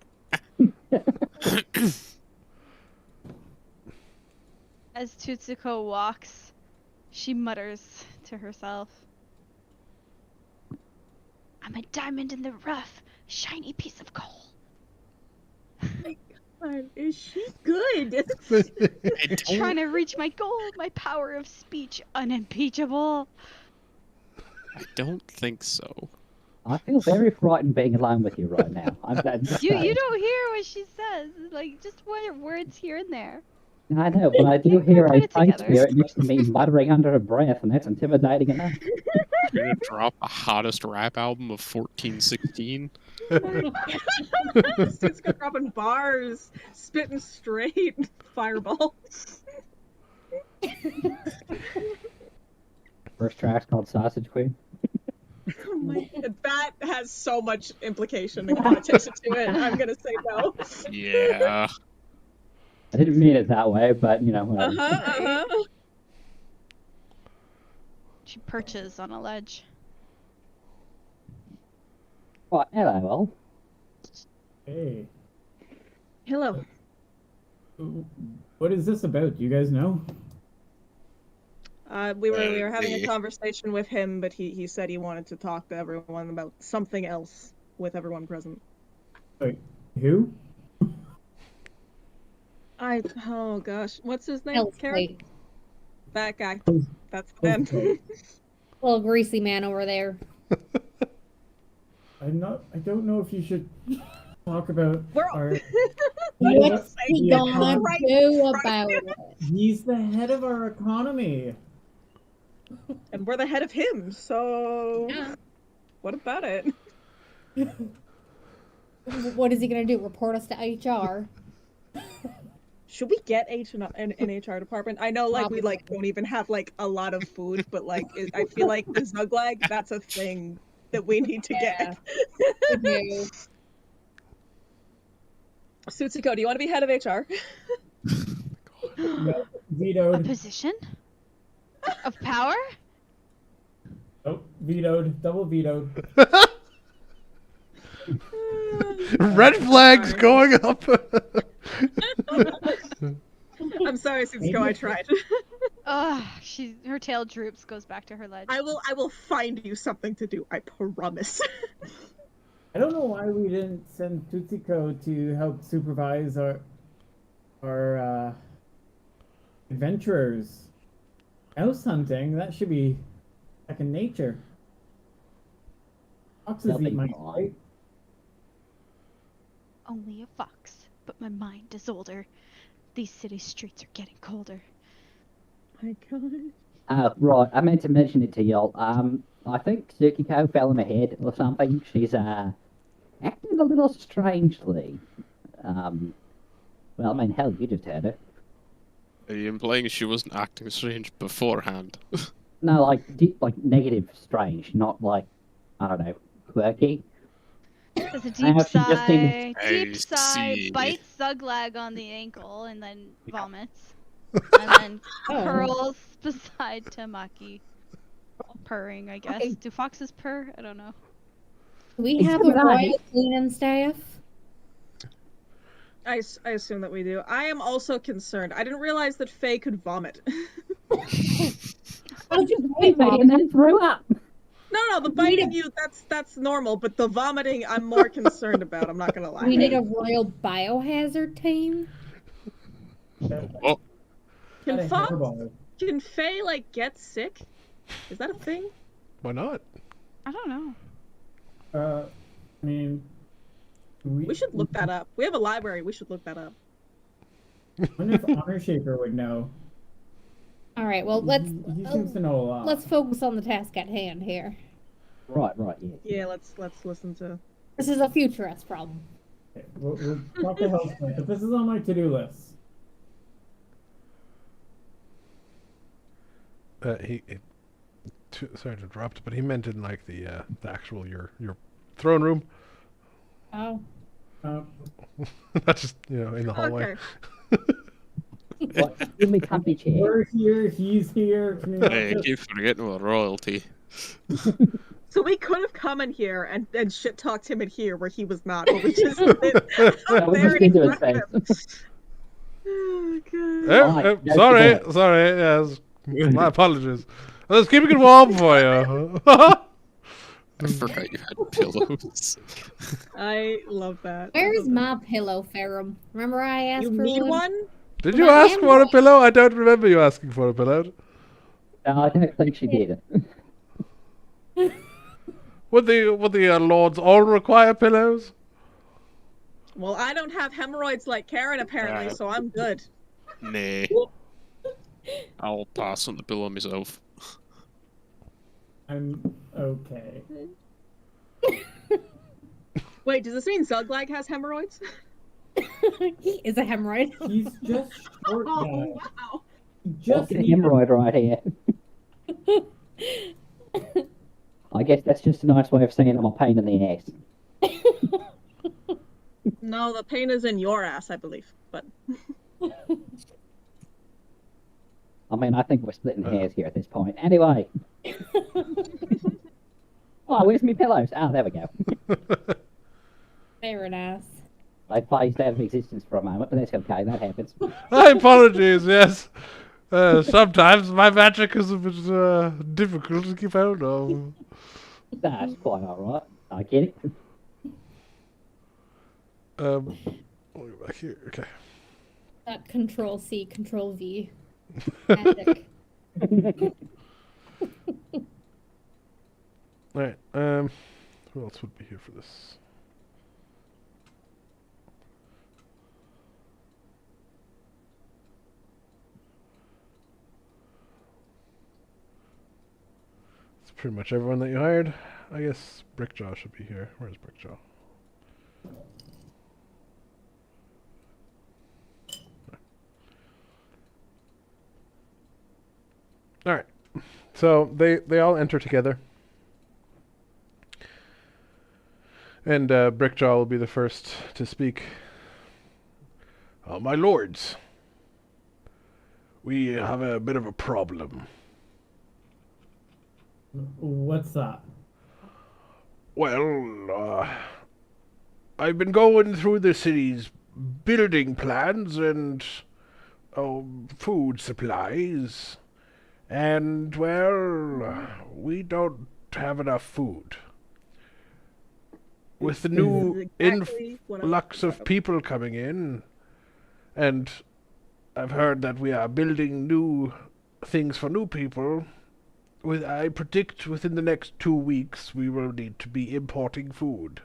As Tutsuko walks, she mutters to herself, I'm a diamond in the rough, shiny piece of coal. God, is she good? Trying to reach my goal, my power of speech unimpeachable. I don't think so. I feel very frightened being alone with you right now. I'm just You saying. don't hear what she says. Like just words here and there. I know, but I do hear Put a it face together. spirit next to me muttering under her breath, and that's intimidating enough. You're gonna drop the hottest rap album of 1416? Suitsuko dropping bars, spitting straight, fireball. First track's called Sausage Queen. Oh my god, that has so much implication and connotation to it. I'm gonna say no. Yeah. I didn't mean it that way, but you know. Uh-huh. She perches on a ledge. Right, hello, all. Hey, Hello. what is this about? Do you guys know? We were having a conversation with him, but he said he wanted to talk to everyone about something else with everyone present. Wait, who? Oh gosh, what's his name? Hell's Karen? Plate. That guy. That's the man. Little greasy man over there. I don't know if you should talk about We're our. What's he Yeah. gonna Right. do about it? He's the head of our economy. And we're the head of him, so Yeah. what about it? What is he gonna do? Report us to HR? Should we get an HR department? I know, like, we don't even have like a lot of food, but like, I feel like the Zuglag, that's a thing that we need to get. No. Suitsuko, do you want to be head of HR? No, A vetoed. position of power? Oh, vetoed. Double vetoed. Red flags going up. I'm sorry, Suitsuko, I tried. Ugh, her tail droops, goes back to her ledge. I will find you something to do, I promise. I don't know why we didn't send Tutsuko to help supervise our adventurers. Mouse hunting, that should be second nature. Foxes They'll be eat mice, fine. right? Only a fox, but my mind is older. These city streets are getting colder. My god. Right, I meant to mention it to y'all. I think Tsukiko fell in her head or something. She's acting a little strangely. Well, I mean, hell, you just heard her. Are you implying she wasn't acting strange beforehand? No, like deep, like negative strange, not like, I don't know, quirky. There's a I deep actually just seen sigh, deep I sigh, see. bites Zuglag on the ankle, and then vomits. And then curls beside Tamaki. Purring, I guess. Okay. Do foxes purr? I don't know. Do we It's have a good royal eye. cleaning staff? I assume that we do. I am also concerned. I didn't realize that Faye could vomit. How did you Hey, mate, and then threw up. No, the biting you, that's normal, but the vomiting, I'm more concerned about, I'm not gonna lie. We need a royal biohazard team? Oh, Can Got a Fox, hairball. can Faye, like, get sick? Is that a thing? Why not? I don't know. I mean, We should look that up. We have a library, we should look that up. I wonder if Honor Shaper would know. All right, well, He seems to know a lot. let's focus on the task at hand here. Right, yeah. Yeah, let's listen to... This is a futurist problem. Okay, we'll talk to health plan, but this is on my to-do list. Sorry to interrupt, but he meant in like the actual your throne room, Oh. not just in the hallway. Okay. What? Give me comfy chair. We're here, he's here. Can you hey, I keep forgetting we're royalty. So we could have come in here and shit talked him in here where he was not, but we just did Yeah, we just into his face. Oh, God. Alright, no, Sorry, go yes. My apologies. I was keeping it warm for you. I forgot you had pillows. I love that. I Where's love that. my pillow, Ferrum? Remember I asked You for need one? one? Did For you my ask for a hemorrhoids. pillow? I don't remember you asking for a pillow. No, I don't think she did. Would the lords all require pillows? Well, I don't have hemorrhoids like Karen apparently, so I'm good. Nay. I'll pass on the pillow myself. I'm okay. Wait, does this mean Zuglag has hemorrhoids? He is a hemorrhoid. He's just short, Oh, guy. wow. He just What's a needs hemorrhoid right here? I guess that's just a nice way of saying I'm a pain in the ass. No, the pain is in your ass, I believe. But I mean, I think we're splitting hairs here at this point. Anyway. Oh, where's my pillows? Oh, there we go. Fair enough. They phased out of existence for a moment, but that's okay. That happens. My apologies, yes. Sometimes my magic is a bit difficult to keep hold of. That's quite alright. I get it. I'll go back here. Okay. That Control C, Control V. Magic. Alright, who else would be here for this? It's pretty much everyone that you hired. I guess Brickjaw should be here. Where's Brickjaw? Alright, so they all enter together. And Brickjaw will be the first to speak. My lords, we have a bit of a problem. What's that? Well, I've been going through the city's building plans and food supplies, and, well, we don't have enough food. With the new exactly what I was influx of people coming in, and I've heard that we are building new things for new people, I predict within the next 2 weeks we will need to be importing food.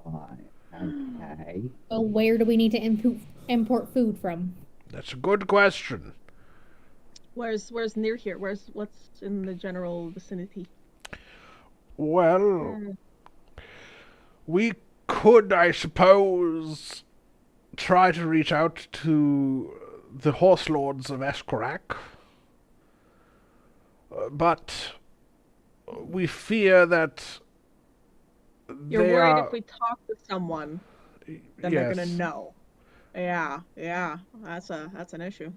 Right. Okay. Well, where do we need to import food from? That's a good question. Where's near here? What's in the general vicinity? Well, we could, I suppose, try to reach out to the Horse Lords of Escorak, but we fear that You're they worried are, if we talk to someone, then they're gonna know. Yeah, that's an issue.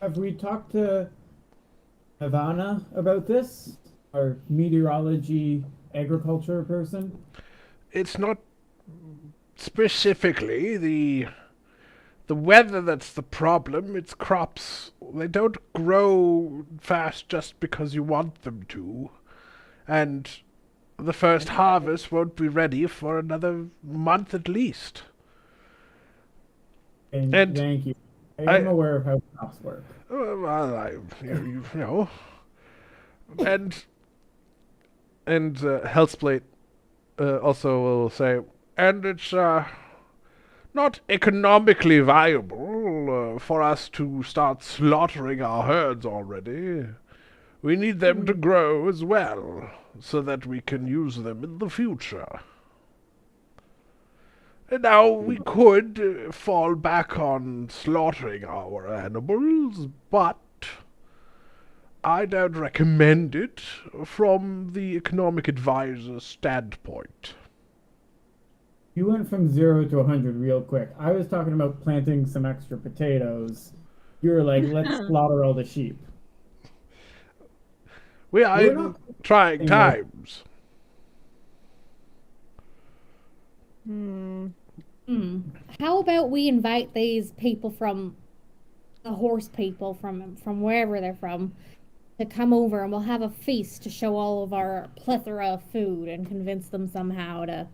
Have we talked to Havana about this? Our meteorology agriculture person? It's not specifically the weather that's the problem. It's crops. They don't grow fast just because you want them to. And the first harvest won't be ready for another month at least. And And thank you. I am aware of how crops work. Well, you know. And Hellsplate also will say, and it's not economically viable for us to start slaughtering our herds already. We need them to grow as well, so that we can use them in the future. And now we could fall back on slaughtering our animals, but I don't recommend it from the economic advisor's standpoint. You went from 0 to 100 real quick. I was talking about planting some extra potatoes. You were like, let's slaughter all the sheep. We are We're in not- trying times. How about we invite these people from the horse people from wherever they're from to come over and we'll have a feast to show all of our plethora of food and convince them somehow to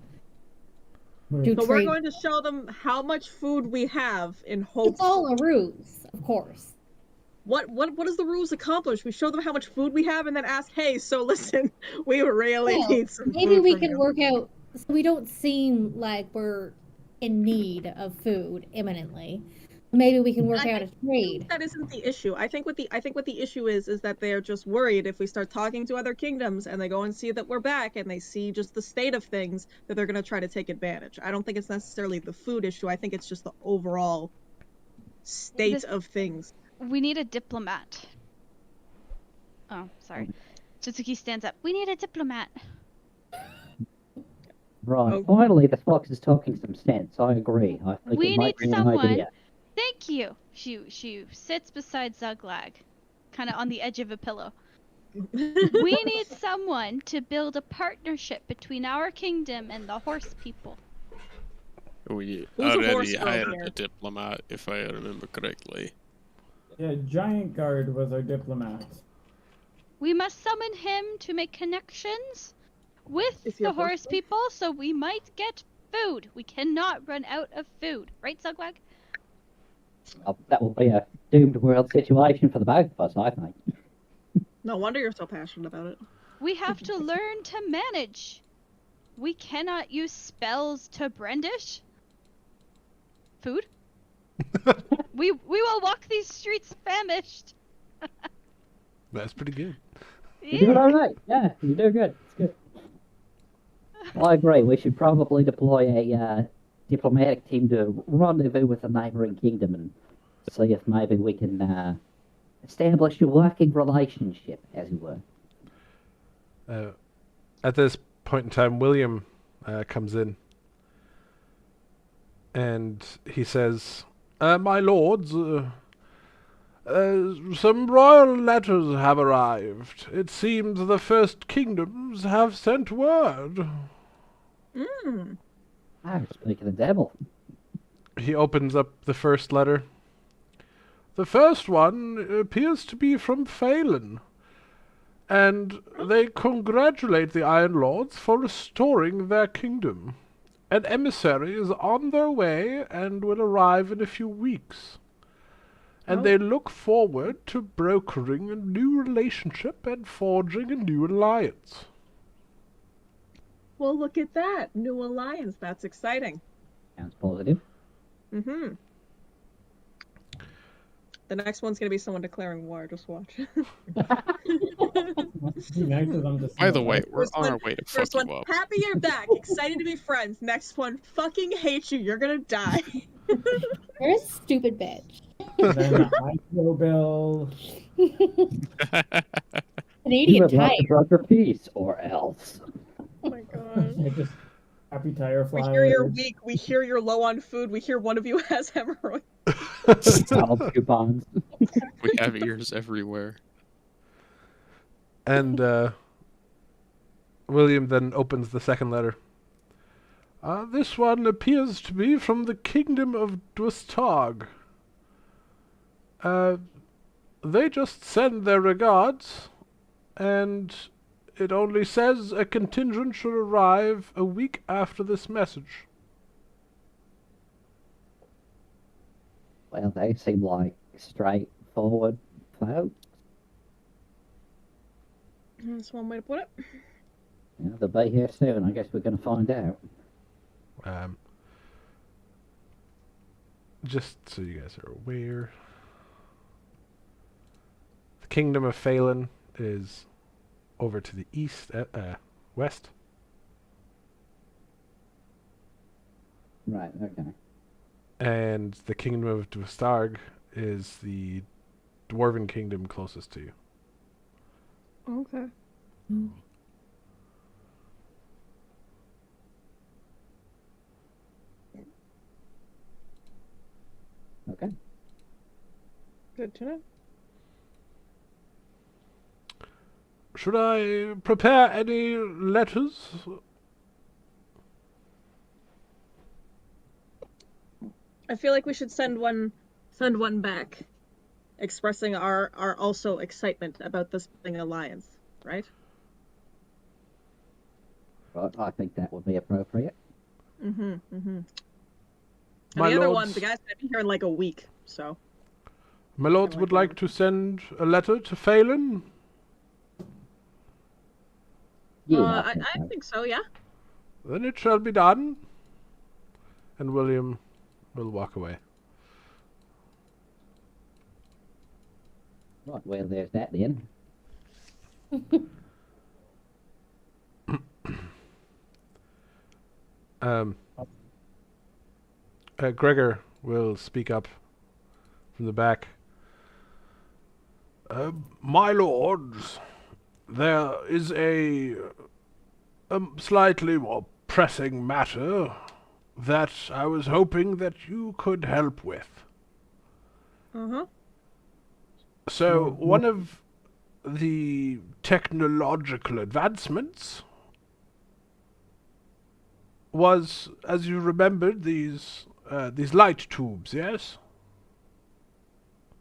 do So we're trade. going to show them how much food we have in hopes. It's all a ruse, of course. What does the ruse accomplish? We show them how much food we have and then ask, hey, so listen, we really Well, need some maybe food we from can you. work out so we don't seem like we're in need of food imminently. Maybe we can work out a trade. That isn't the issue. I think what the issue is that they're just worried if we start talking to other kingdoms and they go and see that we're back and they see just the state of things, that they're going to try to take advantage. I don't think it's necessarily the food issue. I think it's just the overall state of things. We need a diplomat. Oh, sorry. Suzuki stands up. We need a diplomat. Right. Oh. Finally, the fox is talking some sense. I agree. I think We it might need be an someone. idea. Thank you. She sits beside Zuglag, kind of on the edge of a pillow. We need someone to build a partnership between our kingdom and the horse people. We Who's a horse already girl hired here? a diplomat, if I remember correctly. Yeah, Giant Guard was our diplomat. We must summon him to make connections with Is he the a horse horse girl? people so we might get food. We cannot run out of food. Right, Zuglag? Well, that will be a doomed world situation for the both of us, I think. No wonder you're so passionate about it. We have to learn to manage. We cannot use spells to brandish food. we will walk these streets famished. That's pretty good. You're doing all right. Yeah, you're doing good. It's good. I agree. We should probably deploy a diplomatic team to rendezvous with a neighboring kingdom and see if maybe we can establish a working relationship, as it were. At this point in time, William comes in, and he says, "My lords, some royal letters have arrived. It seems the First Kingdoms have sent word." Mm. Oh, speak of the devil. He opens up the first letter. The first one appears to be from Phelan, and they congratulate the Iron Lords for restoring their kingdom. An emissary is on their way and will arrive in a few weeks. And they look forward to brokering a new relationship and forging a new alliance. Well, look at that. New alliance. That's exciting. Sounds positive. Mm-hmm. The next one's going to be someone declaring war. Just watch. Next is I'm just By the way, we're First on one- our way to fuck First one, you up. happy you're back. Excited to be friends. Next one, fucking hate you. You're going to die. You're a stupid bitch. then the hydro bill. We Canadian would like type. to drug your peace, or else. Oh my god. I just happy tire We flyer. hear you're weak. We hear you're low on food. We hear one of you has hemorrhoids. Donald coupons. We have ears everywhere. And William then opens the second letter. This one appears to be from the Kingdom of Dwastag. They just send their regards, and it only says a contingent should arrive a week after this message. Well, they seem like straightforward folks. That's one way to put it. Yeah, they'll be here soon. I guess we're going to find out. Just so you guys are aware, the Kingdom of Phelan is over to the east, west. Right, okay. And the Kingdom of Dwastarg is the Dwarven Kingdom closest to you. Okay. Okay. Good to know. Should I prepare any letters? I feel like we should send one back. expressing our also excitement about this being an alliance, right? Right, I think that would be appropriate. Mm-hmm. Mm-hmm. And My the other one, lords, the guy's gonna be here in like a week, so. my lords would like to send a letter to Phelan. Yeah, I think so, yeah. Then it shall be done. And William will walk away. Right, well, there's that then. Gregor will speak up from the back. My lords, there is a slightly more pressing matter that I was hoping that you could help with. Uh-huh. So, one of the technological advancements was, as you remembered, these light tubes, yes?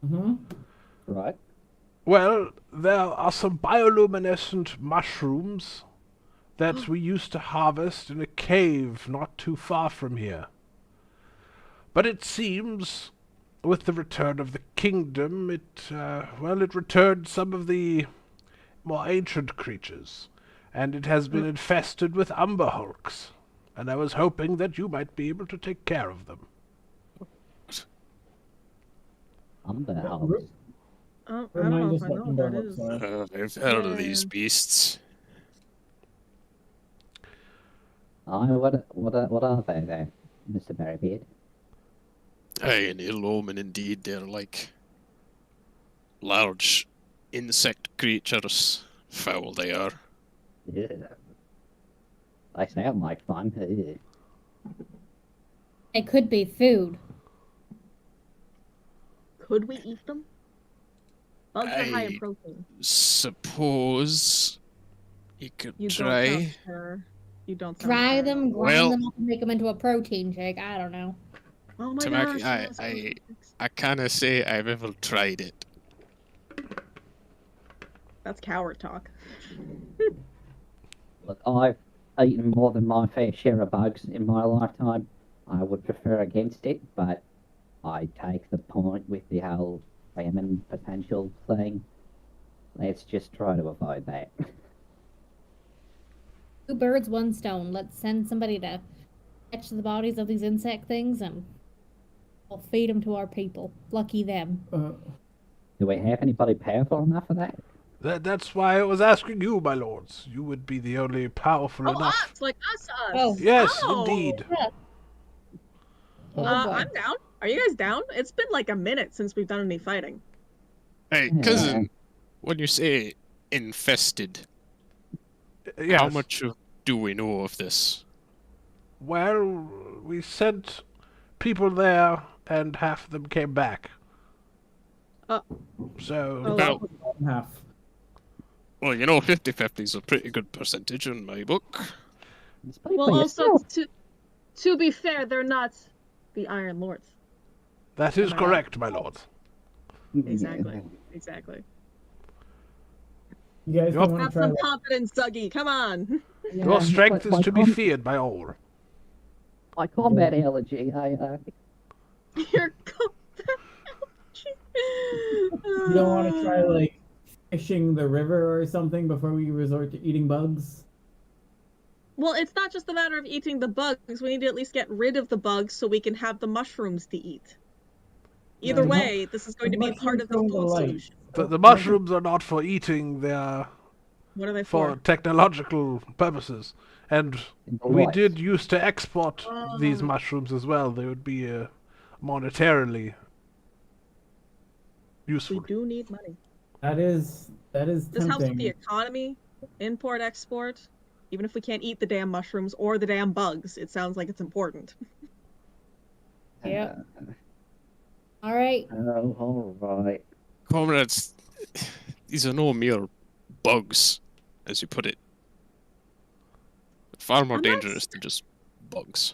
Mm-hmm. Right. Well, there are some bioluminescent mushrooms that we used to harvest in a cave not too far from here. But it seems, with the return of the kingdom, it returned some of the more ancient creatures, and it has been infested with umber hulks, and I was hoping that you might be able to take care of them. Umber hulks. Oh, I don't know if I know what that is. I've heard of these beasts. What are they there, Mr. Berrybeard? Aye, an ill omen indeed. They're like large insect creatures. Foul they are. Yeah. They sound like fun. Ew. It could be food. Could we eat them? Bugs are high in I- protein. Suppose you could You try. don't sound sure. You don't sound Dry sure. them, grind Well- them up, and make them into a protein shake. I don't know. Oh my Tamaki, gosh. I can't say I've ever tried it. That's coward talk. Look, I've eaten more than my fair share of bugs in my lifetime. I would prefer against it, but I take the point with the whole famine potential thing. Let's just try to avoid that. 2 birds, 1 stone. Let's send somebody to catch the bodies of these insect things and we'll feed them to our people. Lucky them. Do we have anybody powerful enough for that? That's why I was asking you, my lords. You would be the only powerful Oh, enough. us! Like us! Oh. Yes, Oh. indeed. Oh, boy. I'm down. Are you guys down? It's been like a minute since we've done any fighting. Hey, Yeah. cousin, when you say infested, Yes. how much do we know of this? Well, we sent people there, and half of them came back. Oh. So, Oh. Well, Half. well, you know, 50-50 is a pretty good percentage in my book. Speak Well, for also yourself. to be fair, they're not the Iron Lords. that is Am I right? correct, my lord. Exactly. Exactly. You guys Yup. don't want Have to try some like, confidence, Dougie. Come on. Your strength but is to be feared by all. My combat allergy, Your you don't want to try like fishing the river or something before we resort to eating bugs? Well, it's not just a matter of eating the bugs. We need to at least get rid of the bugs so we can have the mushrooms to eat. Either the mu- way, this is going to be part of the mushrooms food don't like- solution. The mushrooms are not for eating, they are What are they for for? technological purposes. And we Right. did used to export these Oh. mushrooms as well. They would be monetarily We useful. do need money. That is This helps with the tempting. economy, import, export. Even if we can't eat the damn mushrooms or the damn bugs, it sounds like it's important. Yep. All right. Oh, all right. Comrades, these are no mere bugs, as you put it. Far more I'm not dangerous than just bugs.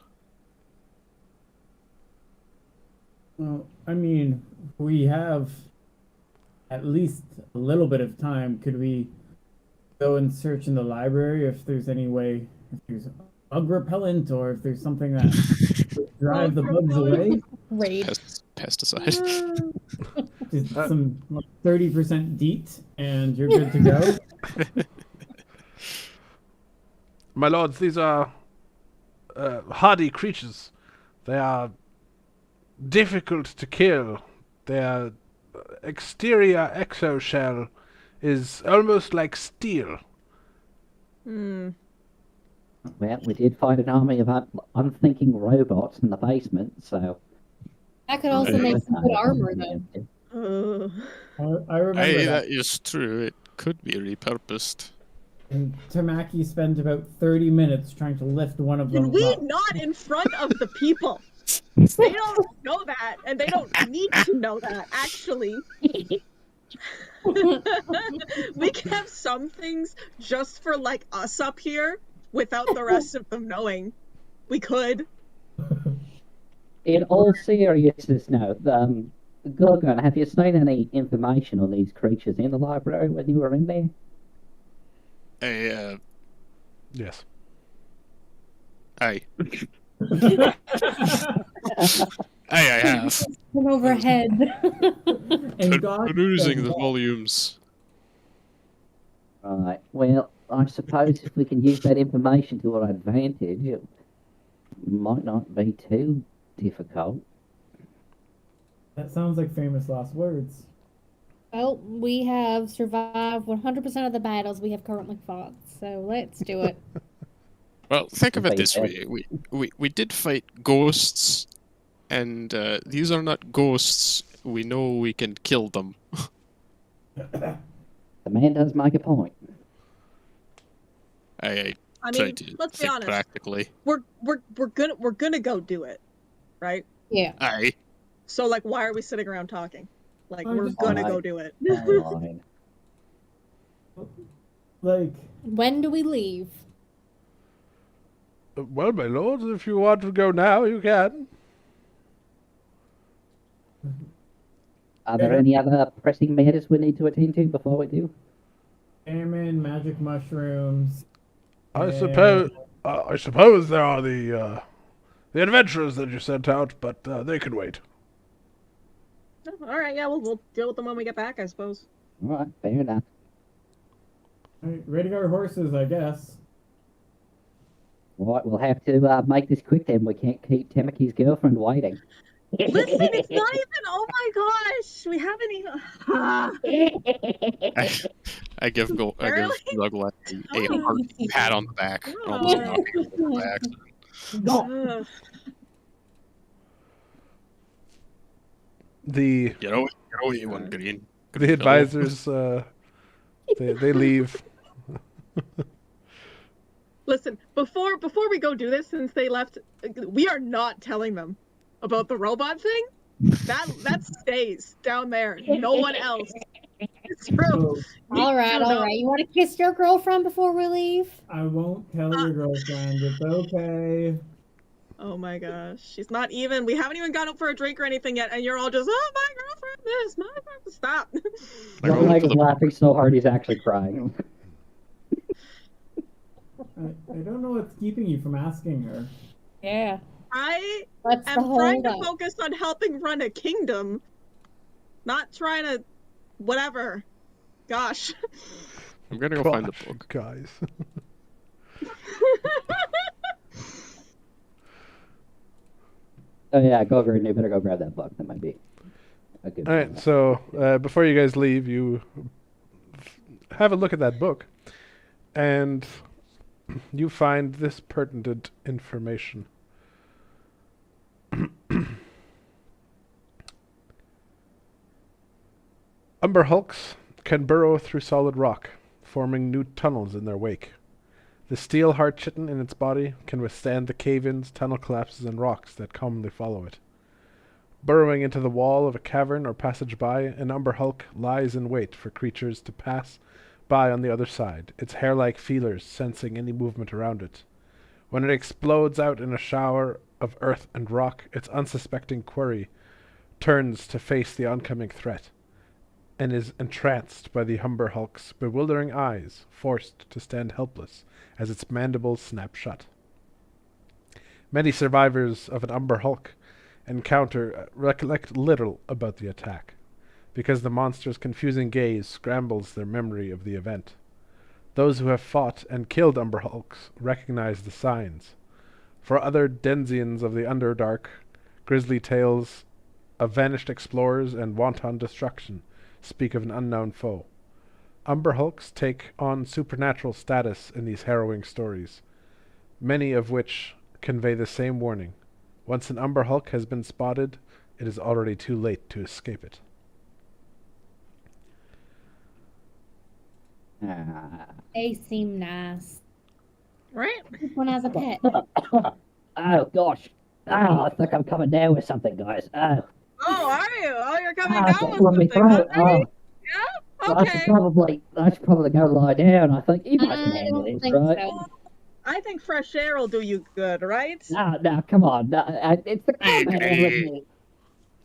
Well, I mean, we have at least a little bit of time, could we go and search in the library if there's any way, if there's bug repellent or if there's something that would drive the bugs away? Raid. Pesticide. Just some 30% DEET and you're good to go. My lords, these are hardy creatures. They are difficult to kill. Their exterior exoshell is almost like steel. Well, we did find an army of unthinking robots in the basement, so... That could also make some good armor, though. I remember Hey, that. that is true. It could be repurposed. And Tamaki spent about 30 minutes trying to lift one of them Can we up. not in front of the people? They don't know that, and they don't need to know that, actually. We can have some things just for, like, us up here without the rest of them knowing. We could. In all seriousness now, Gorgon, have you seen any information on these creatures in the library when you were in there? Yes. I have. From overhead. And God Perusing said the that. volumes. Right. Well, I suppose if we can use that information to our advantage, it might not be too difficult. That sounds like famous last words. Well, we have survived 100% of the battles we have currently fought, so let's do it. Well, think of it Wait, this way: we did fight ghosts, and these are not ghosts. We know we can kill them. The man does make a point. I I try mean, to let's be think honest. practically. We're gonna go do it, right? Yeah. Aye. So, like, why are we sitting around talking? Like, I'm we're just- gonna Fine. go do it. Fine. Like, When do we leave? Well, my lords, if you want to go now, you can. Are there any other pressing matters we need to attend to before we do? salmon, magic mushrooms. I and- suppose there are the adventurers that you sent out, but they can wait. All right, yeah, we'll deal with them when we get back, I suppose. All right, fair enough. Alright, ready our horses, I guess. Right, we'll have to make this quick then. We can't keep Tamaki's girlfriend waiting. Listen, it's not even. Oh my gosh, we haven't even. I give Really? Douglas a hearty pat on the back. Oh. Almost knocking him over by accident. Ugh. The You know you want green. the advisors they leave. Listen, before we go do this, since they left, we are not telling them about the robot thing. That stays down there. No one else. It's true. So, All right. You want to kiss your girlfriend before we leave? I won't tell your girlfriend. It's okay. Oh my gosh, she's not even. We haven't even gone out for a drink or anything yet, and you're all just, oh, my girlfriend, this, my girlfriend. Stop. John Lake is laughing so hard he's actually crying. I don't know what's keeping you from asking her. Yeah. I That's the am trying hold to up. focus on helping run a kingdom, not trying to, whatever. Gosh. I'm gonna go find the book. Guys. Oh yeah, go over and you better go grab that book. That might be a good All right, plan. so before you guys leave, you have a look at that book, and you find this pertinent information. Umber hulks can burrow through solid rock, forming new tunnels in their wake. The steel heart chitin in its body can withstand the cave-ins, tunnel collapses, and rocks that commonly follow it. Burrowing into the wall of a cavern or passage by, an umber hulk lies in wait for creatures to pass by on the other side, its hair-like feelers sensing any movement around it. When it explodes out in a shower of earth and rock, its unsuspecting quarry turns to face the oncoming threat. and is entranced by the Humber Hulk's bewildering eyes, forced to stand helpless as its mandibles snap shut. Many survivors of an Umber Hulk encounter recollect little about the attack, because the monster's confusing gaze scrambles their memory of the event. Those who have fought and killed Umber Hulks recognize the signs. For other denizens of the Underdark, grisly tales of vanished explorers and wanton destruction speak of an unknown foe. Umber Hulks take on supernatural status in these harrowing stories, many of which convey the same warning. Once an Umber Hulk has been spotted, it is already too late to escape it. They seem nice. Right? This one has a pet. Oh gosh. I think I'm coming down with something, guys. Oh, are you? Oh, you're coming Ah, down it's with from my something, throat. huh? Oh, Yeah? Okay. I should probably go lie down. I think you guys can I handle don't this, think right? so. I think fresh air will do you good, right? No, come on. No, it's the combat element.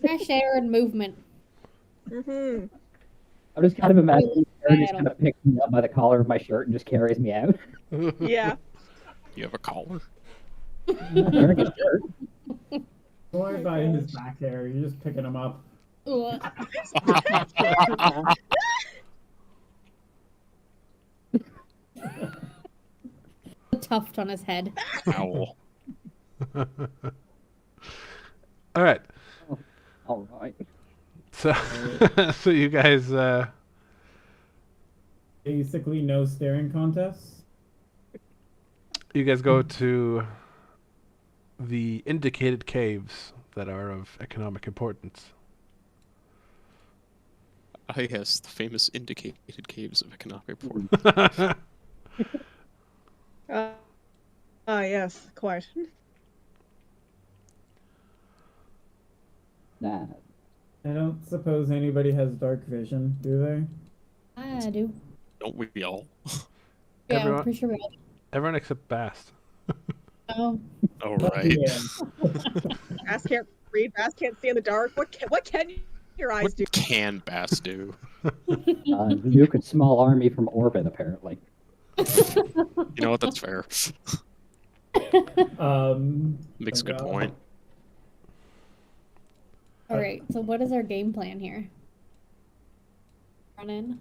Fresh air and movement. Mm-hmm. I'm just kind of imagining her just Battle. kind of picks me up by the collar of my shirt and just carries me out. Yeah. You have a collar? Wearing a shirt. Don't worry about his back hair. You're just picking him up. Ugh. A tuft on his head. Owl. All right. All right. So, so you guys, Basically, no staring contests. you guys go to the indicated caves that are of economic importance. Ah, yes, the famous indicated caves of economic importance. Yes, quite. Nah. I don't suppose anybody has dark vision, do they? I do. Don't we all? Yeah, Everyone- I'm pretty sure we all Everyone except Bast. know. Oh, Oh, right. yeah. Bass can't read. Bass can't see in the dark. What can your eyes do? What can Bass do? Nuke a small army from orbit, apparently. You know what? That's fair. Makes a good point. All right. So what is our game plan here? Run in.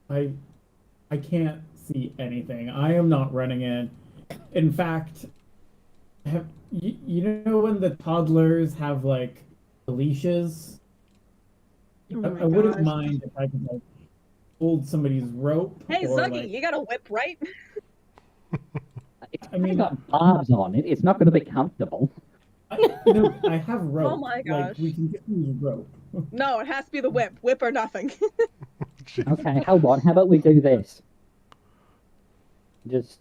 I can't see anything. I am not running in. In fact, you know when the toddlers have like leashes? Oh I my wouldn't gosh. mind if I could like hold somebody's rope. Hey, or, Zuggy, like, you got a whip, right? It's I mean- got barbs on it. It's not going to be comfortable. no, I have rope. Oh my Like gosh. we can just use rope. No, it has to be the whip. Whip or nothing. Okay, hold on. How about we do this? Just,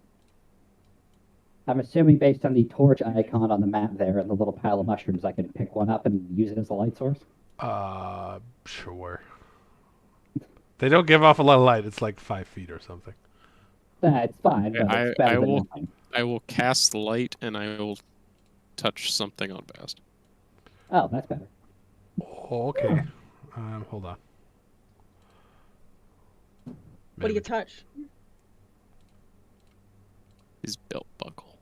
I'm assuming based on the torch icon on the map there and the little pile of mushrooms, I can pick one up and use it as a light source. Sure. They don't give off a lot of light. It's like 5 feet or something. It's fine. Yeah, But it's better I than will- nothing. I will cast light and I will touch something on Bast. Oh, that's better. Oh, okay. Hold on. What do you touch? His belt buckle.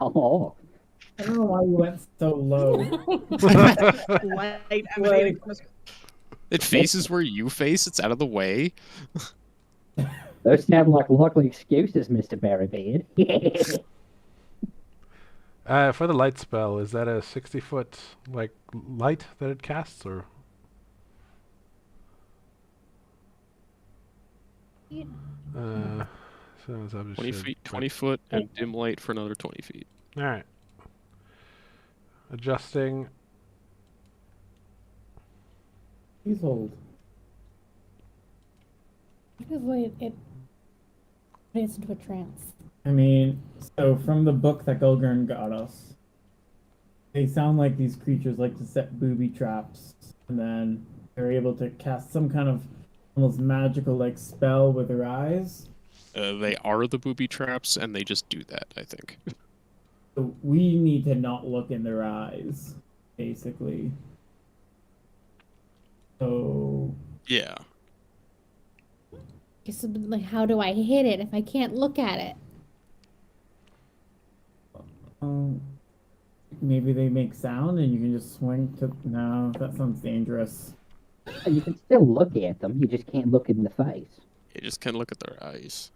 Oh, I don't know why you went so low. Light emanating from his. It faces where you face. It's out of the way. those sound like likely excuses, Mr. Berrybeard. For the light spell, is that a 60-foot like light that it casts, or? So it's up to 20 shit. feet, 20 foot, and dim light for another 20 feet. All right. Adjusting. Please hold. Because wait, it gets into a trance. I mean, so from the book that Gulgurn got us, they sound like these creatures like to set booby traps, and then they're able to cast some kind of almost magical like spell with their eyes. They are the booby traps, and they just do that, I think. So we need to not look in their eyes, basically. So Yeah. So, like, how do I hit it if I can't look at it? Maybe they make sound and you can just swing to. No, that sounds dangerous. You can still look at them, you just can't look in the face. You just can't look at their eyes.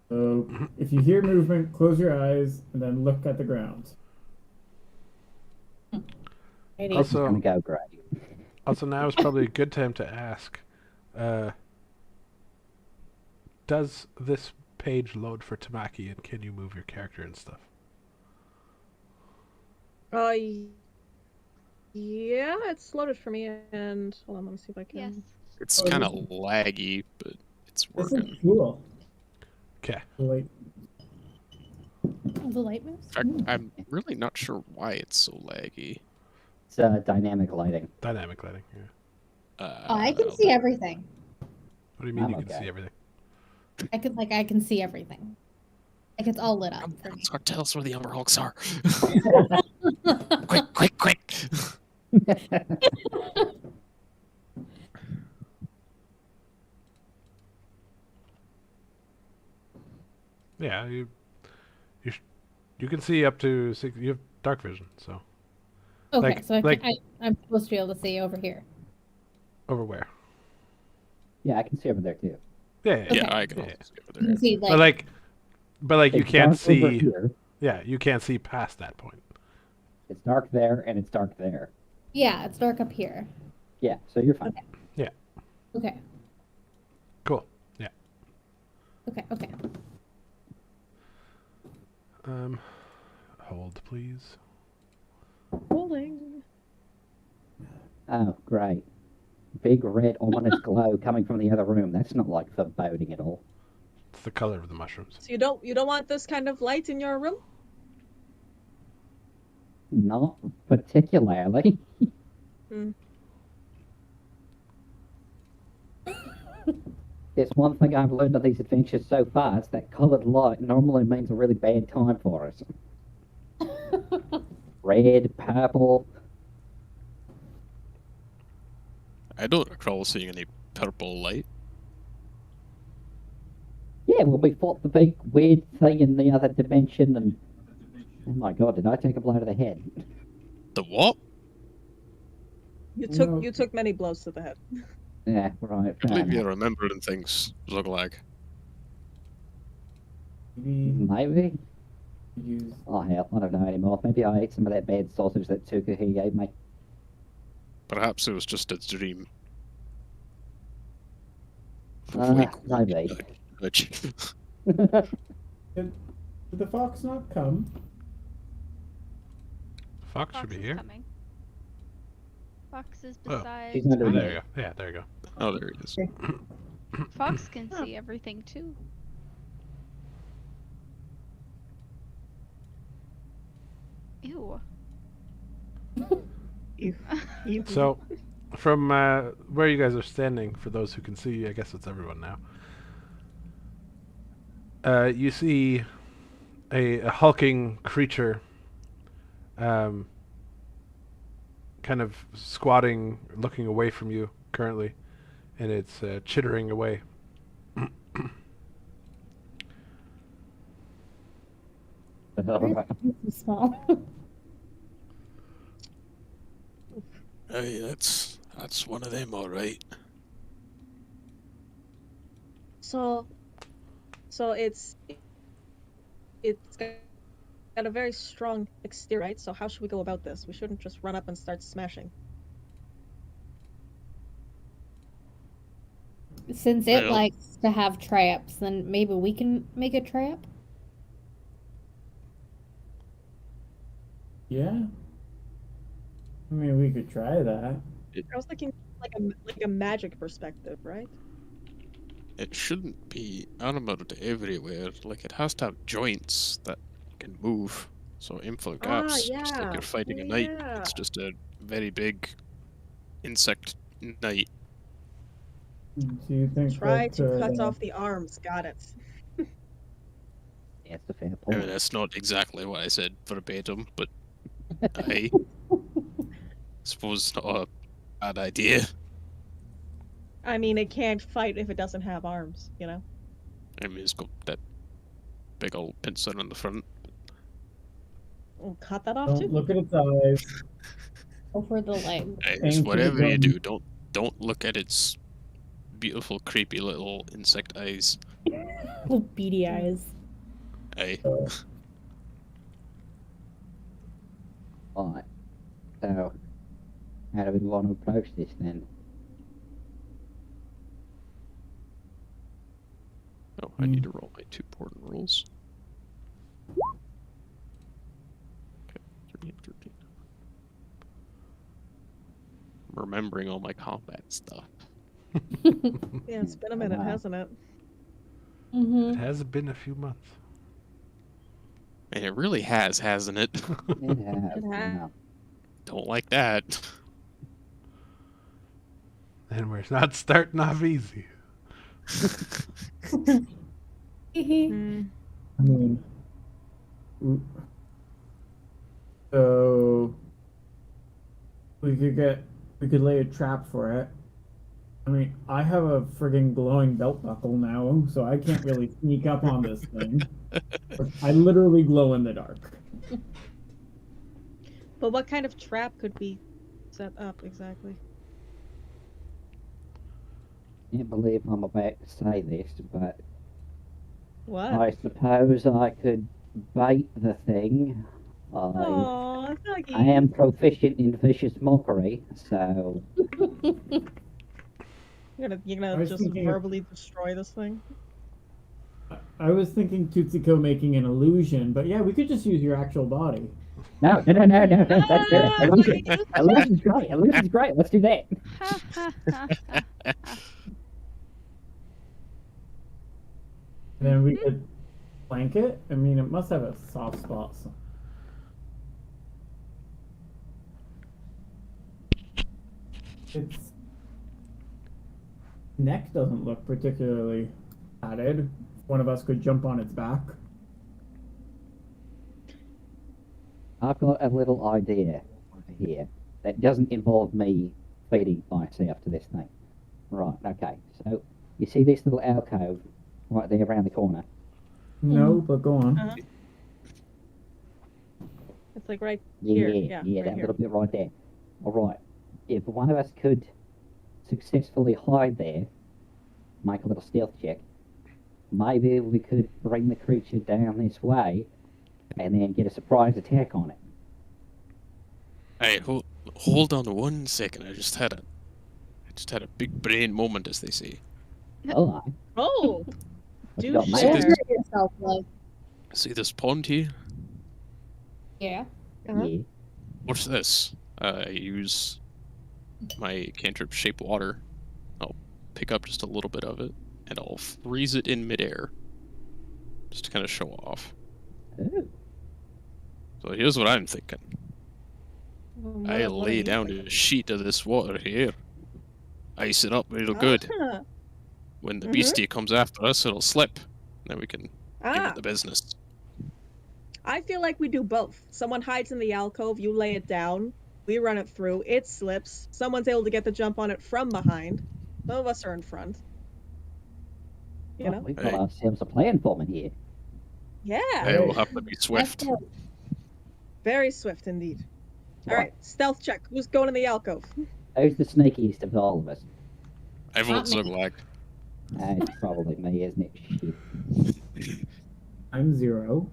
So if you hear movement, close your eyes and then look at the ground. Maybe. It's gonna Also, go great. now is probably a good time to ask, does this page load for Tamaki, and can you move your character and stuff? Yeah, it's loaded for me, and hold on, let me see if I can. Yes. It's Oh, kind of this laggy, but it's This working. is cool. Okay. Like, Oh, the light moves? In fact, I'm really not sure why it's so laggy. It's dynamic lighting. Dynamic lighting. Yeah. Oh, I can see everything. What do you mean I'm you can okay. see everything? I can see everything. Like it's all lit up for me. Sorry, tell us where the Umber Hulks are. Quick, quick, quick! Yeah, you can see up to 6. You have dark vision, so Okay, Like- so like- I'm supposed to be able to see over here. over where? Yeah, I can see over there too. Yeah, Yeah, Okay. I can Yeah. also see over You there. can see but like you It's can't dark over see. here, Yeah, you can't see past that point. it's dark there, and it's dark there. yeah, it's dark up here. Yeah, so you're fine. Okay, Cool. Yeah. okay. Hold please. Holding. Oh, great. Big red ominous glow coming from the other room. That's not like foreboding at all. It's the color of the mushrooms. So you don't want this kind of light in your room? Not particularly. There's one thing I've learned on these adventures so far, it's that coloured light normally means a really bad time for us. Red, purple. I don't recall seeing any purple light. Yeah, well, we fought the big weird thing in the other dimension, and oh my god, did I take a blow to the head? The what? You took many blows to the head. Yeah, right. I fair believe you're enough. remembering things, Zuglag. maybe Maybe. use. Oh hell, I don't know anymore. Maybe I ate some of that bad sausage that Tukuhi gave me. Perhaps it was just a dream. Maybe. Nudge. Did the fox not come? Fox Fox should be is here. coming. Fox is Oh. beside. She's under Oh, me. there you go. Yeah, there you go. Oh, there he is. Fox can see everything too. Ew. So, from where you guys are standing, for those who can see, I guess it's everyone now. You see a hulking creature, kind of squatting, looking away from you currently, and it's chittering away. So small. Hey, that's one of them, all right. So it's got a very strong exterior, right? So how should we go about this? We shouldn't just run up and start smashing. Since it Well- likes to have traps, then maybe we can make a trap. Yeah. I mean, we could try that. I was thinking like a magic perspective, right? It shouldn't be animated everywhere. Like, it has to have joints that can move. So aim for the gaps, just like yeah. you're fighting a knight. Yeah. It's just a very big insect knight. Do you think Try that, to cut off the arms. Got it. Yeah, it's a fair I mean, point. that's not exactly what I said verbatim, but I suppose it's not a bad idea. I mean, it can't fight if it doesn't have arms, you know? I mean, it's got that big old pincer on the front. We'll cut that off Don't too. look at its eyes. Go for the leg. It's Thank you, whatever you Gordon. do, don't look at its beautiful, creepy little insect eyes. Little beady eyes. Aye. Right. So, how do we want to approach this then? Oh, I need to roll my 2 important rolls. Okay, 13, 13. I'm remembering all my combat stuff. Yeah, it's been a minute, Wow. hasn't it? It Mm-hmm. has been a few months. And it really has, hasn't it? It has. It has. Yeah. Don't like that. And we're not starting off easy. Mm. I mean, so we could lay a trap for it. I mean, I have a friggin' glowing belt buckle now, so I can't really sneak up on this thing. I literally glow in the dark. But what kind of trap could be set up exactly? Can't believe I'm about to say this, but What? I suppose I could bait the thing. Aww, Thuggy. I am proficient in vicious mockery, so You're I gonna was just thinking of- verbally destroy this thing? I was thinking Tootsiko making an illusion, but yeah, we could just use your actual body. no, that's it. Illusion's great. Illusion's great. Let's do that. Ha, ha, ha, ha, ha. And then we could flank it. I mean, it must have a soft spot. So. Its neck doesn't look particularly padded. One of us could jump on its back. I've got a little idea here that doesn't involve me feeding myself to this thing. Right, okay. So, you see this little alcove right there around the corner? No, but go on. Uh-huh. It's like right Yeah, here. yeah, Yeah, right that here. little bit right there. Alright. If one of us could successfully hide there, make a little stealth check, maybe we could bring the creature down this way and then get a surprise attack on it. Hey, hold on 1 second. I just had a big brain moment, as they say. Alright. Oh! What you Do got, mate? share. Hurt yourself, love. See this pond here? Yeah. Uh-huh. Yeah. What's this? I use my cantrip Shape Water. I'll pick up just a little bit of it, and I'll freeze it in midair. Just to kind of show off. Oh. So here's what I'm thinking. Well, I what are lay you down thinking? a sheet of this water here. Ice it up real good. Ah, When the Mhm. beastie comes after us, it'll slip. Then we can give ah. it the business. I feel like we do both. Someone hides in the alcove, you lay it down, we run it through, it slips, someone's able to get the jump on it from behind. Some of us are in front. You know? We've got Hey. ourselves a plan forming here. Yeah. I will have to be swift. Let's go. Very swift indeed. Alright, stealth check. Who's going in the alcove? Who's the sneakiest of all of us? I vote Not me. Zuglag. It's probably me, isn't it? Shit. I'm 0.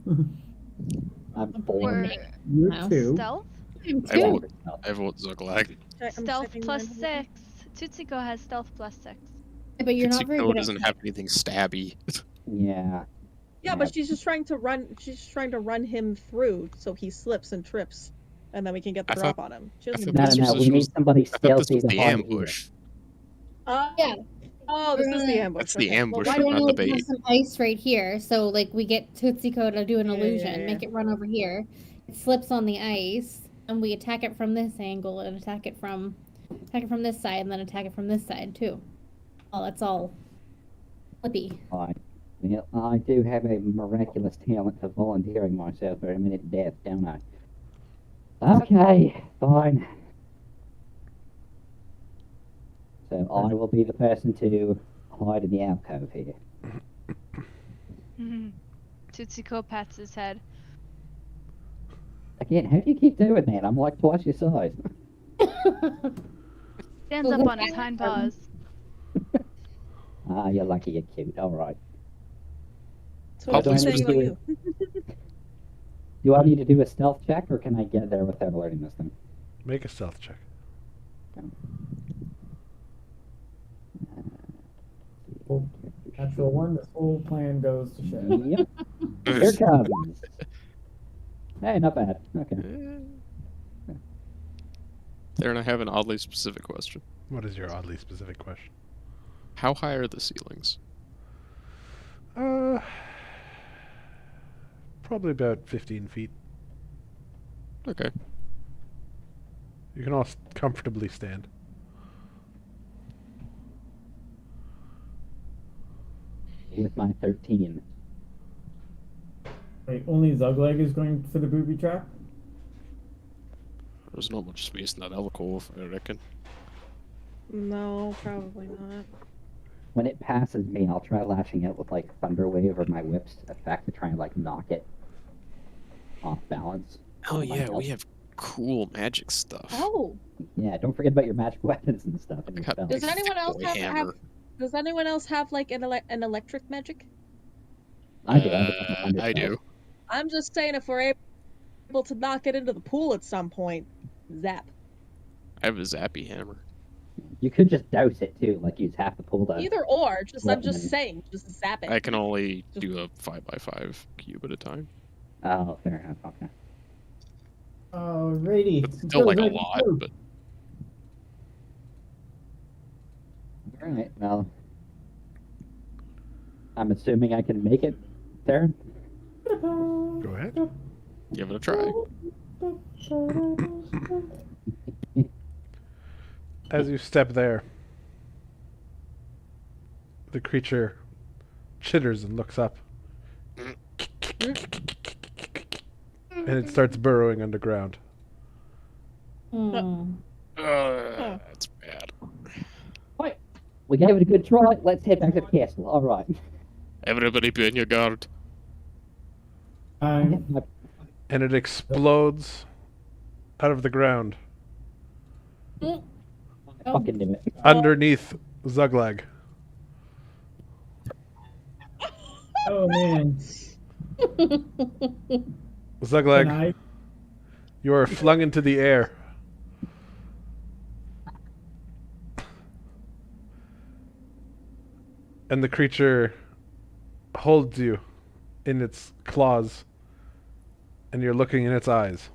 I'm Or 4. You're Wow. 2. stealth? I'm I too. vote, I vote Zuglag. I'm Stealth checking plus mine. 6. Tutsiko has stealth plus 6. But you're not very Kitsuko good at doesn't have anything stabby. Yeah. Yeah, but she's just trying to run him through so he slips and trips. And then we can get the I drop thought- on him. She I doesn't thought No, this no, no. was- We need somebody I thought this stealthy was to the hide here. ambush. Yeah. Oh, this is the ambush. That's the okay. ambush, Why but don't not we the have bait. some ice right here? So like we get Tootsiko to do an Yeah, illusion, yeah, make it run over here. It slips on the ice, and we attack it from this angle and attack it from this side, and then attack it from this side too. Oh, that's all flippy. Right. Well, I do have a miraculous talent for volunteering myself for a minute death, don't I? Okay, fine. So I will be the person to hide in the alcove here. Tutsuko pats his head. Again, how do you keep doing that? I'm like twice your size. Stands up on his hind paws. Ah, you're lucky you're cute. Alright. So what do I I'm need saying to about do? you. Do I need to do a stealth check, or can I get there without alerting this thing? Make a stealth check. Well, natural one, this whole plan goes to shit. Yep. Here it comes. Hey, not bad. Okay. Darren, I have an oddly specific question. What is your oddly specific question? How high are the ceilings? Probably about 15 feet. Okay. You can all comfortably stand. With my 13. Wait, only Zugleg is going for the booby trap? There's not much space in that alcove, I reckon. No, probably not. When it passes me, I'll try lashing out with like Thunder Wave or my whip's effect to try and like knock it off balance. Oh yeah, we have cool magic stuff. Oh, Yeah, don't forget about your magic weapons and stuff. And your got spells. does anyone else Boy have hammer. does anyone else have like an electric magic? I do. I have a couple thunder I spells. do. I'm just saying if we're able to knock it into the pool at some point, zap. I have a zappy hammer. You could just douse it too, like use half the pool to. Either or, just I'm just Weapon. saying, just zap it. I can only do a 5x5 cube at a time. Oh, fair enough. Okay. Alrighty. It's still like a Zugleg, lot, go. but All right. Well, I'm assuming I can make it, Darren. Go ahead. give it a try. As you step there, the creature chitters and looks up. And it starts burrowing underground. Hmm. That's bad. We gave it a good try. Let's head back to the castle. All right. Everybody be on your guard. I'm And it explodes out of the ground Fucking do it. underneath Zuglag. oh man. Zuglag, Can I you are flung into the air. And the creature holds you in its claws, and you're looking in its eyes.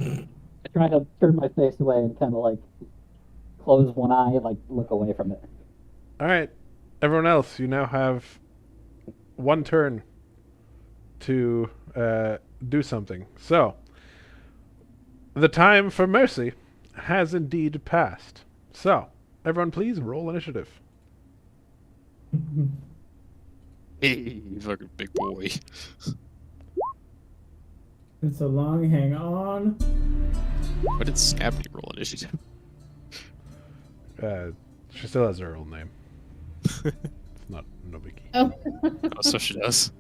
I try to turn my face away and kind of like close one eye, like look away from it. All right, everyone else, you now have one turn to do something. So, the time for mercy has indeed passed. So, everyone, please roll initiative. Hey, fucking big boy. Been so long, hang on. Why did Snappy roll initiative? She still has her own name. It's not no biggie. Oh. Oh, so she does.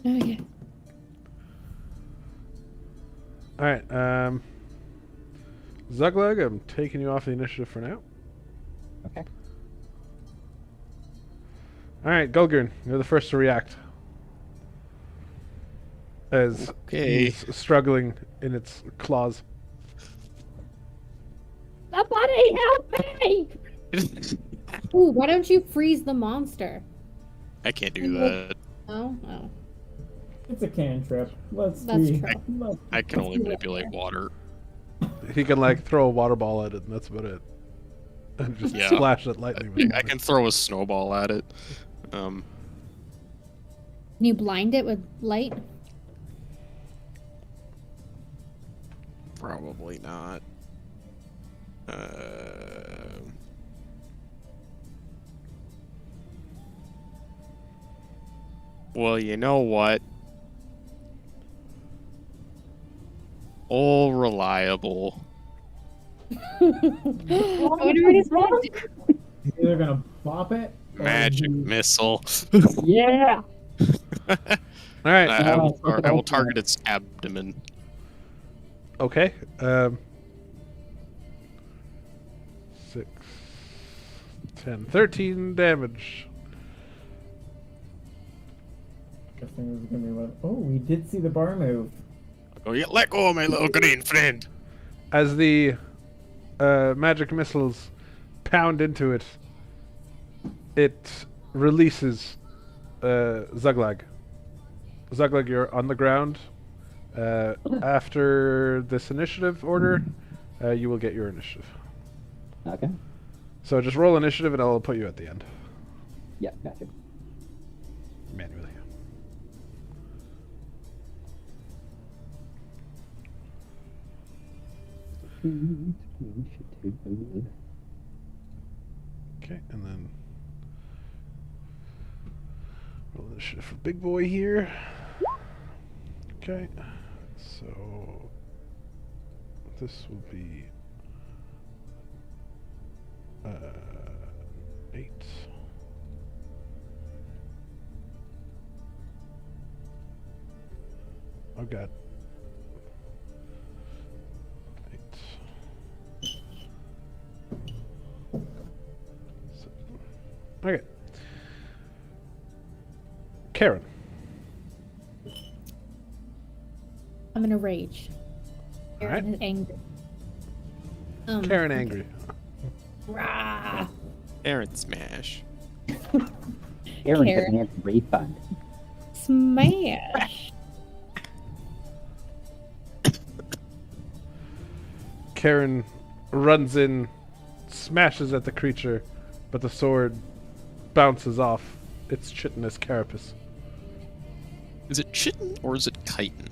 Okay. All right, Zuglag, I'm taking you off the initiative for now. Okay. All right, Gulgurn, you're the first to react. As Okay. he's struggling in its claws. Somebody help me! Ooh, why don't you freeze the monster? I can't do that. Oh, oh. It's a cantrip. Let's That's see. true. Let's- I can only manipulate water. He can like throw a water ball at it, and that's about it. And just Yeah. splash it lightly with I water. can throw a snowball at it. Can you blind it with light? Probably not. Well, you know what? All reliable. I wonder what he's gonna do. He's either gonna pop it. or Magic he's- missile. Yeah! All right. I will target its abdomen. Okay. 6, 10, 13 damage. Guessing this is gonna be what? Oh, we did see the bar move. Oh, yeah, let go, my little green friend. As the magic missiles pound into it, it releases Zuglag. Zuglag, you're on the ground. After this initiative order, you will get your initiative. Okay. So just roll initiative and I'll put you at the end. Yeah, gotcha. Manually. Okay, and then roll initiative for big boy here. Okay, so this will be 8. Oh god. 8. 7. Okay. Karen. I'm gonna rage. Alright. Karen is angry. Karen angry. Rah! Aaron smash. Aaron Karen. demands a refund. Smash! Karen runs in, smashes at the creature, but the sword bounces off its chitinous carapace. Is it chitin or is it chitin?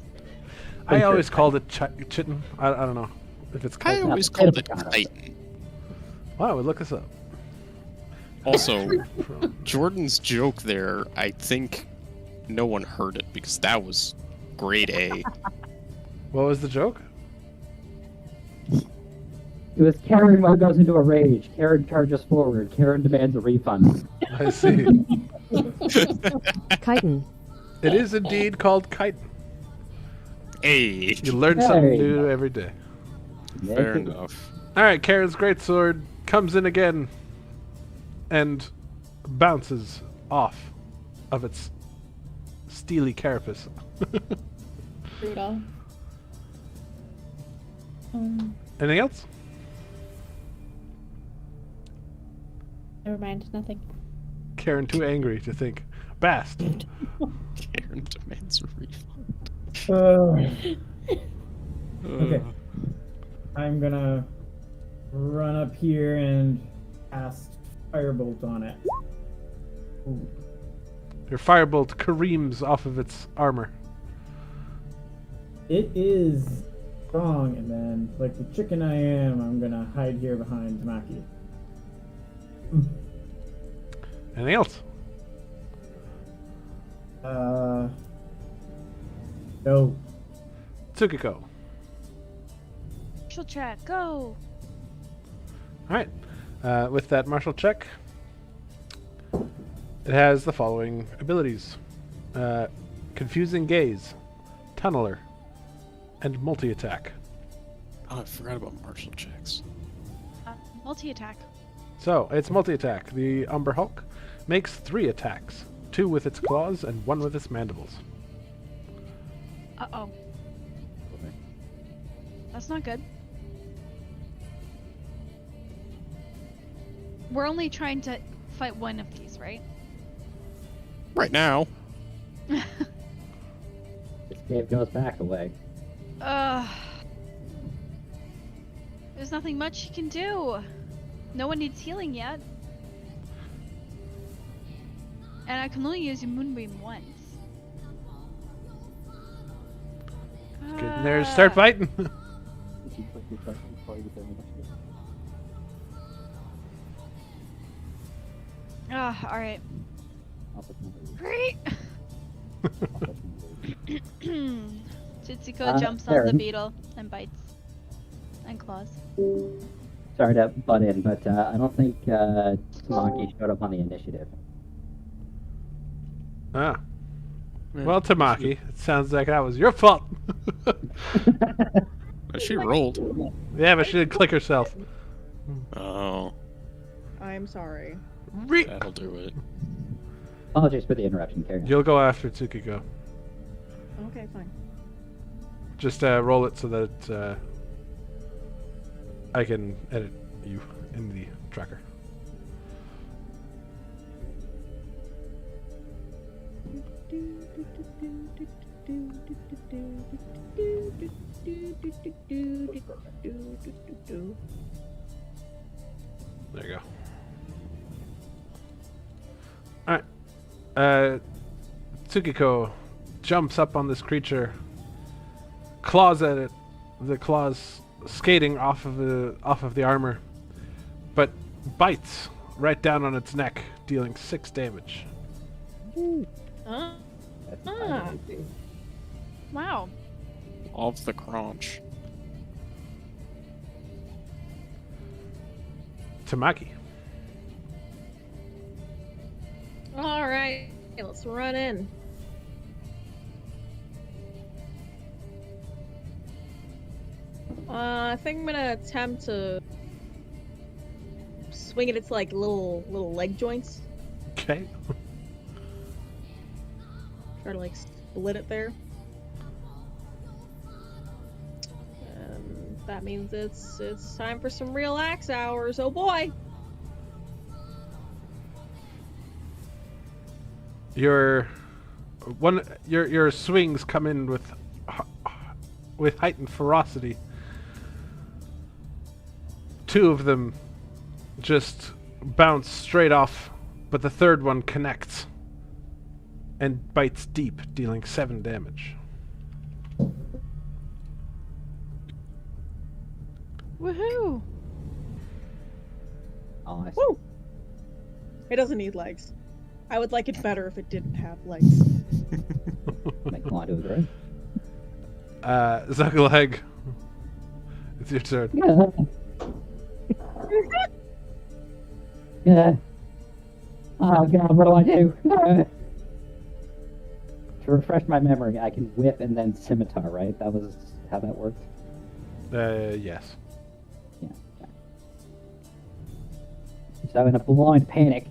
I always called it chitin. I don't know if it's I called. always That's called it kind of- chitin. Wow, we look this up. Also, Jordan's joke there, I think no one heard it because that was grade A. What was the joke? It was Karen goes into a rage. Karen charges forward. Karen demands a refund. I see. Chitin. It is indeed called chitin. A. You learn something Hey. new every day. Fair enough. All right, Karen's greatsword comes in again and bounces off of its steely carapace. Brutal. Anything else? Never mind, nothing. Karen too angry to think. Bast. Karen demands a refund. Okay. I'm gonna run up here and cast Firebolt on it. Ooh. Your firebolt careens off of its armor. It is strong, and then, like the chicken I am, I'm gonna hide here behind Tamaki. Anything else? No. Tsukiko. Martial check, go! Alright. With that martial check, it has the following abilities. Confusing Gaze, Tunneler, and Multi-Attack. Oh, I forgot about martial checks. Multi-attack. So, it's Multi-Attack. The Umber Hulk makes 3 attacks. 2 with its claws and 1 with its mandibles. Uh-oh. That's not good. We're only trying to fight one of these, right? Right now. This cave goes back away. There's nothing much you can do. No one needs healing yet. And I can only use your Moonbeam once. Get in there and start fighting. Alright. Great! Chitsuko jumps on the Karen. beetle and bites. and claws. Sorry to butt in, but I don't think Tamaki showed up on the initiative. Ah. Yeah, Well, Tamaki, it sounds like that was your fault. she rolled. Yeah, but she didn't click herself. Oh, I'm sorry. that'll do it. Apologies for the interruption, Carrie. You'll go after Tsukiko. Okay, fine. Just roll it so that I can edit you in the tracker. There you go. Alright. Tsukiko jumps up on this creature, claws at it, the claws skating off of the armor, but bites right down on its neck, dealing 6 damage. Huh? That's Ah. easy. Wow. Of the crunch. Tamaki. All right, let's run in. I think I'm gonna attempt to swing at its like little leg joints. Okay. Try to like split it there. That means it's time for some real axe hours. Oh boy! Your swings come in with heightened ferocity. 2 of them just bounce straight off, but the third one connects and bites deep, dealing 7 damage. Woohoo! Nice. Woo! It doesn't need legs. I would like it better if it didn't have legs. Inclined to agree. Zuckleeg, it's your turn. Yeah. Yeah. Oh god, what do I do? To refresh my memory, I can whip and then scimitar, right? That was how that worked? Yes. Yeah. Okay. So in a blind panic,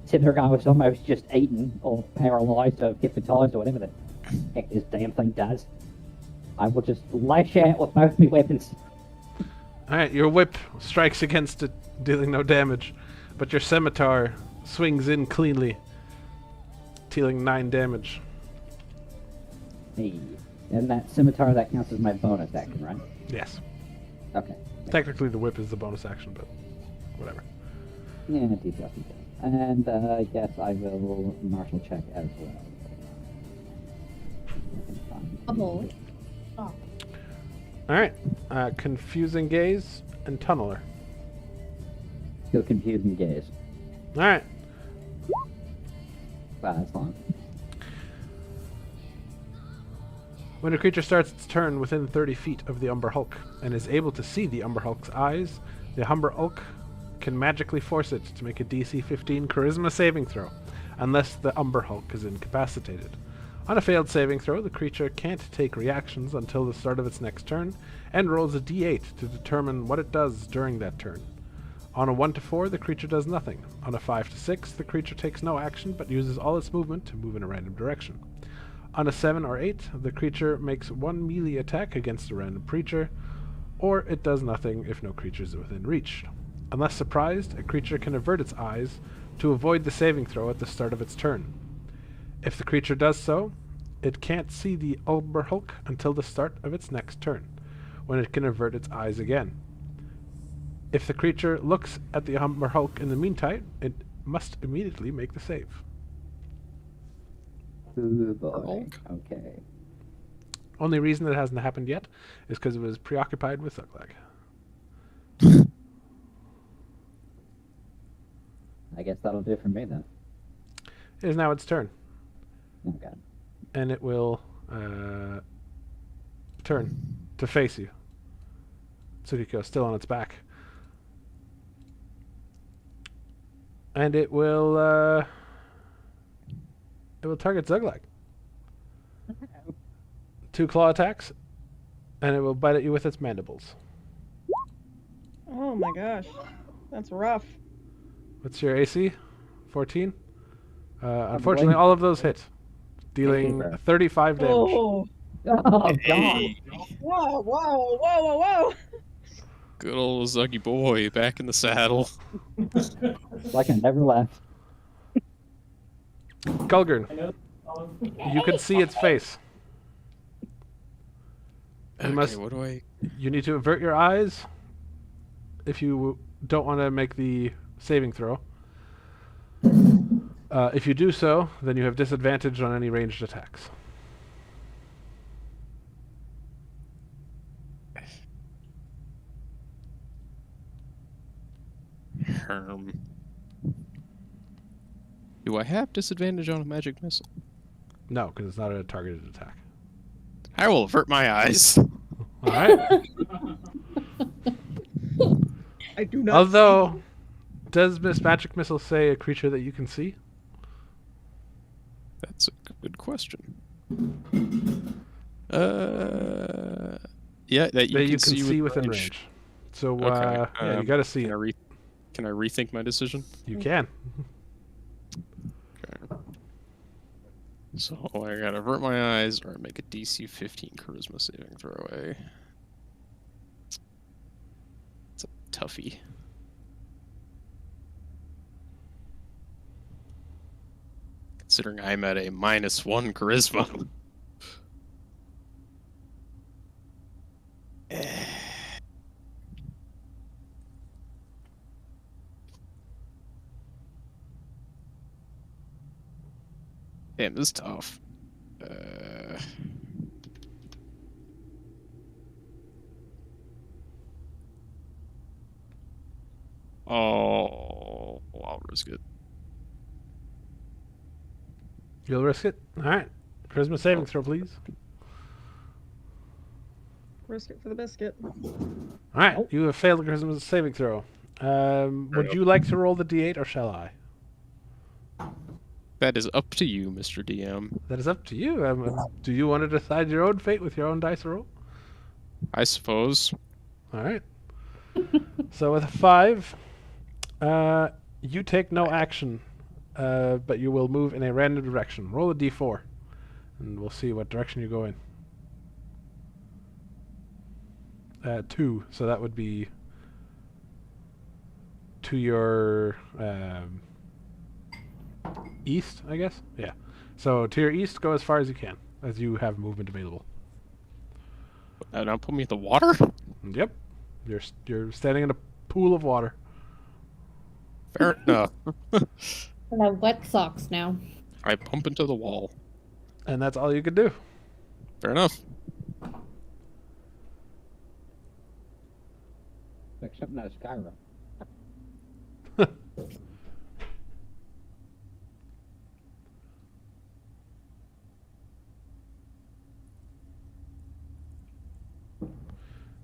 scimitar guy was almost just eaten or paralyzed or hypnotized or whatever the heck this damn thing does. I will just lash out with both my weapons. Alright, your whip strikes against it, dealing no damage, but your scimitar swings in cleanly, dealing 9 damage. Hey. And that scimitar, that counts as my bonus action, right? Yes. Okay. Technically, the whip is the bonus action, but whatever. Yeah, details. And I guess I will martial check as well. Bubble. Stop. Alright, Confusing Gaze and Tunneler. Still confusing gaze. Alright, Wow, that's long. when a creature starts its turn within 30 feet of the Umber Hulk and is able to see the Umber Hulk's eyes, the Umber Hulk can magically force it to make a DC 15 Charisma saving throw, unless the Umber Hulk is incapacitated. On a failed saving throw, the creature can't take reactions until the start of its next turn, and rolls a d8 to determine what it does during that turn. On a 1 to 4, the creature does nothing. On a 5 to 6, the creature takes no action but uses all its movement to move in a random direction. On a 7 or 8, the creature makes 1 melee attack against a random creature, or it does nothing if no creature is within reach. Unless surprised, a creature can avert its eyes to avoid the saving throw at the start of its turn. If the creature does so, it can't see the Umber Hulk until the start of its next turn, when it can avert its eyes again. If the creature looks at the Umber Hulk in the meantime, it must immediately make the save. Ooh boy. Hulk. Okay. Only reason it hasn't happened yet is because it was preoccupied with Zuckleeg. I guess that'll do it for me then. It is now its turn, Oh god. and it will turn to face you. Tsukiko still on its back. And it will target Zuglag. 2 claw attacks, and it will bite at you with its mandibles. Oh my gosh, that's rough. What's your AC? 14? Unfortunately, all of those hit, dealing 35 damage. Oh, Oh, God. whoa, whoa, whoa, whoa, whoa! Good old Zuggy boy back in the saddle. Like I never left. Gulgurn, you can see its face. Okay, must- what do I... You need to avert your eyes if you don't want to make the saving throw. If you do so, then you have disadvantage on any ranged attacks. Do I have disadvantage on a magic missile? No, because it's not a targeted attack. I will avert my eyes. All right. I do not. Although, does Miss Magic Missile say a creature that you can see? That's a good question. Yeah, that You can see with within range. So, Okay, yeah, you gotta see Can it. can I rethink my decision? You can. Okay. So I gotta avert my eyes or make a DC 15 charisma saving throw. It's a toughie. Considering I'm at a -1 charisma. Damn, this is tough. Oh, I'll risk it. You'll risk it? Alright. Charisma saving throw, please. Risk it for the biscuit. Alright, you have failed the charisma saving throw. Would you like to roll the d8 or shall I? That is up to you, Mr. DM. That is up to you. Do you want to decide your own fate with your own dice roll? I suppose. Alright. So with a 5, you take no action, but you will move in a random direction. Roll a d4, and we'll see what direction you go in. 2, so that would be to your east, I guess? Yeah. So to your east, go as far as you can, as you have movement available. Now put me in the water? Yep. You're standing in a pool of water. Fair enough. I have wet socks now. I bump into the wall. And that's all you can do. Fair enough. Like something out of Skyrim.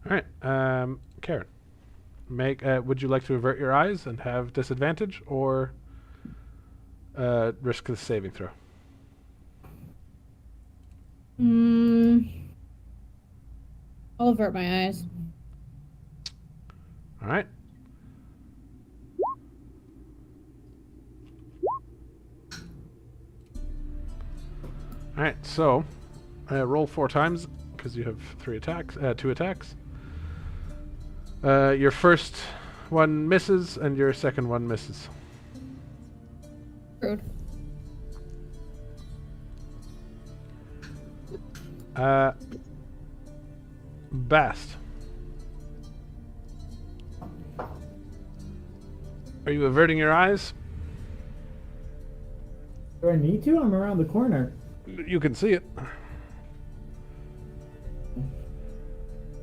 Alright, Karen. Would you like to avert your eyes and have disadvantage, or risk the saving throw? I'll avert my eyes. Alright. Alright, so roll 4 times, because you have 2 attacks. Your first one misses, and your second one misses. Rude. Bast. Are you averting your eyes? Do I need to? I'm around the corner. You can see it.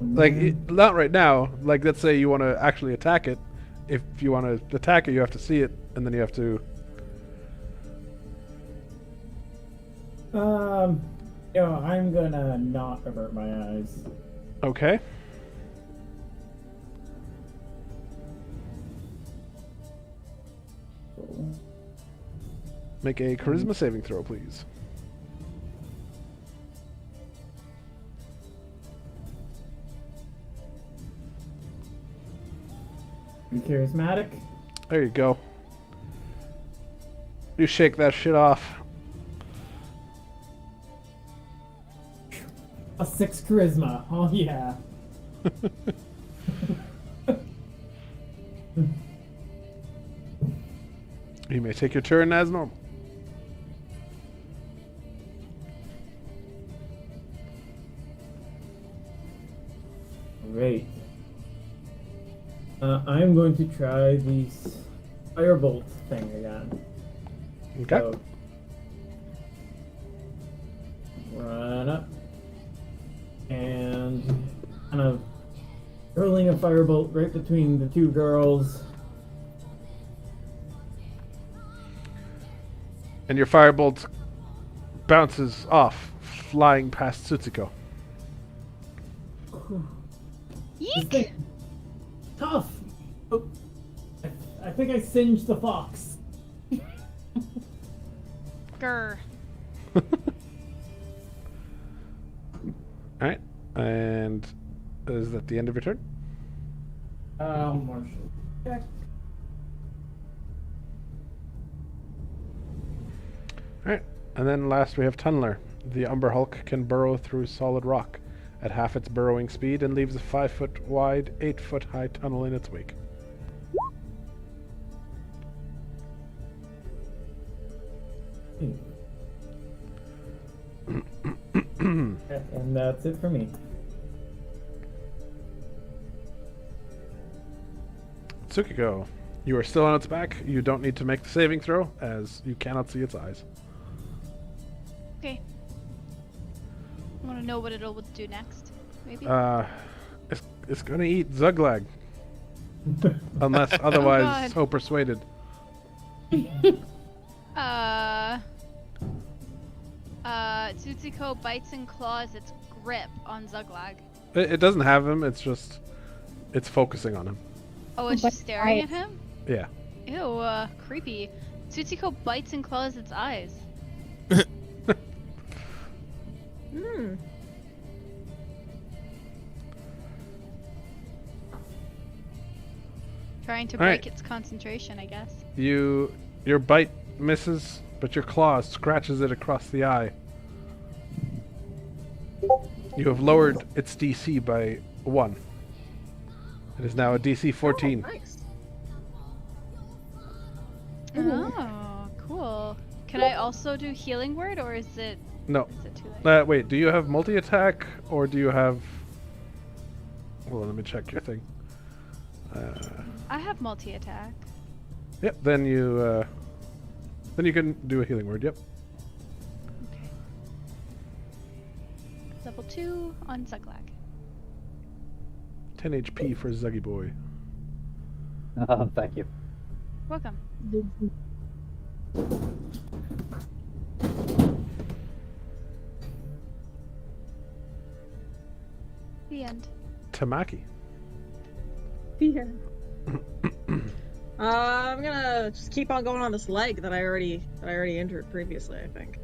Like, not right now. Like, let's say you want to actually attack it. If you want to attack it, you have to see it, and then you have to... I'm gonna not avert my eyes. Okay. Make a charisma saving throw, please. You charismatic? There you go. You shake that shit off. A 6 charisma. Oh yeah. You may take your turn as normal. Great. I'm going to try the firebolt thing again. Okay. So, run up and kind of hurling a firebolt right between the two girls. And your firebolt bounces off, flying past Tsutsiko. This Yeek! thing, tough. Oh, I think I singed the fox. Grr. Alright. And is that the end of your turn? Marshall. Check. Alright. And then last we have Tunneler. The Umber Hulk can burrow through solid rock at half its burrowing speed and leaves a 5-foot wide, 8-foot high tunnel in its wake. And that's it for me. Tsukiko, you are still on its back. You don't need to make the saving throw, as you cannot see its eyes. Okay. I want to know what it'll do next. Maybe. It's gonna eat Zuglag. Unless otherwise so persuaded. Tsutsiko bites and claws its grip on Zuglag. It doesn't have him, it's just... It's focusing on him. Oh, it's just staring at him? Yeah. Ew, creepy. Tsutsiko bites and claws its eyes. Hmm. Trying to All right. break its concentration, I guess. Your bite misses, but your claw scratches it across the eye. You have lowered its DC by 1. It is now a DC 14. Oh, nice. Oh, cool. Can I also do healing word, or is it No. too late? Wait, do you have multi-attack, or do you have... Hold on, let me check your thing. I have multi-attack. Yep, then you can do a healing word, yep. Okay. Level 2 on Zuglag. 10 HP for Zuggy Boy. Oh, thank you. Welcome. The end. Tamaki. Yeah. I'm gonna just keep on going on this leg that I already injured previously, I think.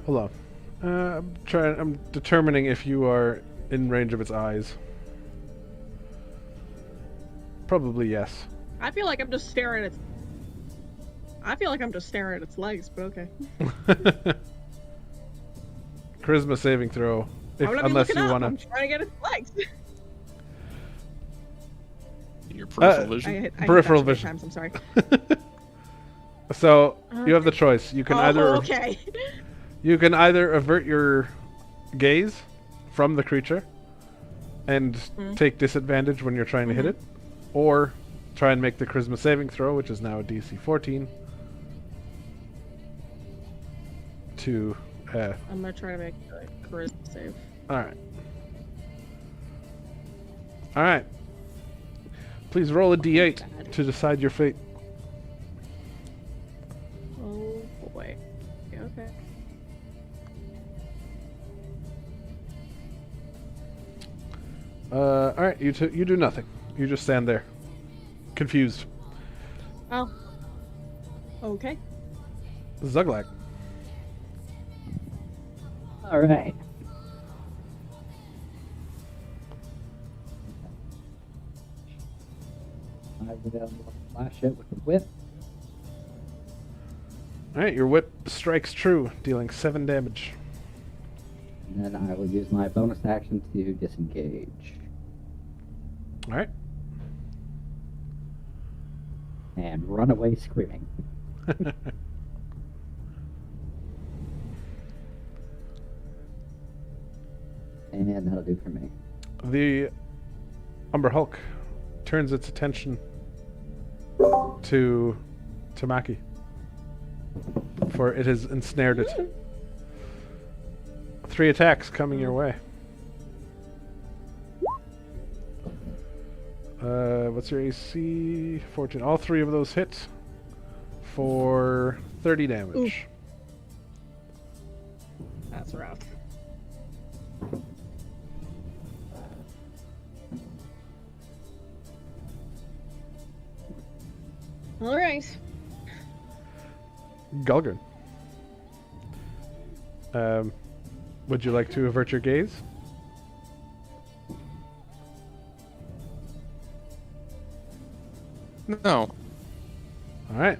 Hold on. I'm determining if you are in range of its eyes. Probably yes. I feel like I'm just staring at its legs, but okay. Charisma saving throw. I'm gonna be Unless looking you up. want I'm to. trying to get its legs. In your peripheral vision. I hit Peripheral that so many vision. times, I'm sorry. So you have the choice. You can okay. You can either avert your gaze from the creature and take disadvantage when you're trying to hit it, or try and make the charisma saving throw, which is now a DC 14. To I'm gonna try to make a charisma save. Alright. Alright. Please roll a d8 to decide your fate. Oh boy. Okay. Alright, you do nothing. You just stand there. Confused. Oh. Okay. Zuglag. All right. I will flash it with the whip. Alright, your whip strikes true, dealing 7 damage. And then I will use my bonus action to disengage. Alright. And run away screaming. And that'll do for me. The Umber Hulk turns its attention to Tamaki, for it has ensnared it. 3 attacks coming your way. What's your AC? 14. All 3 of those hit for 30 damage. Oof. That's rough. All right. Gulgrin. Would you like to avert your gaze? No, Alright.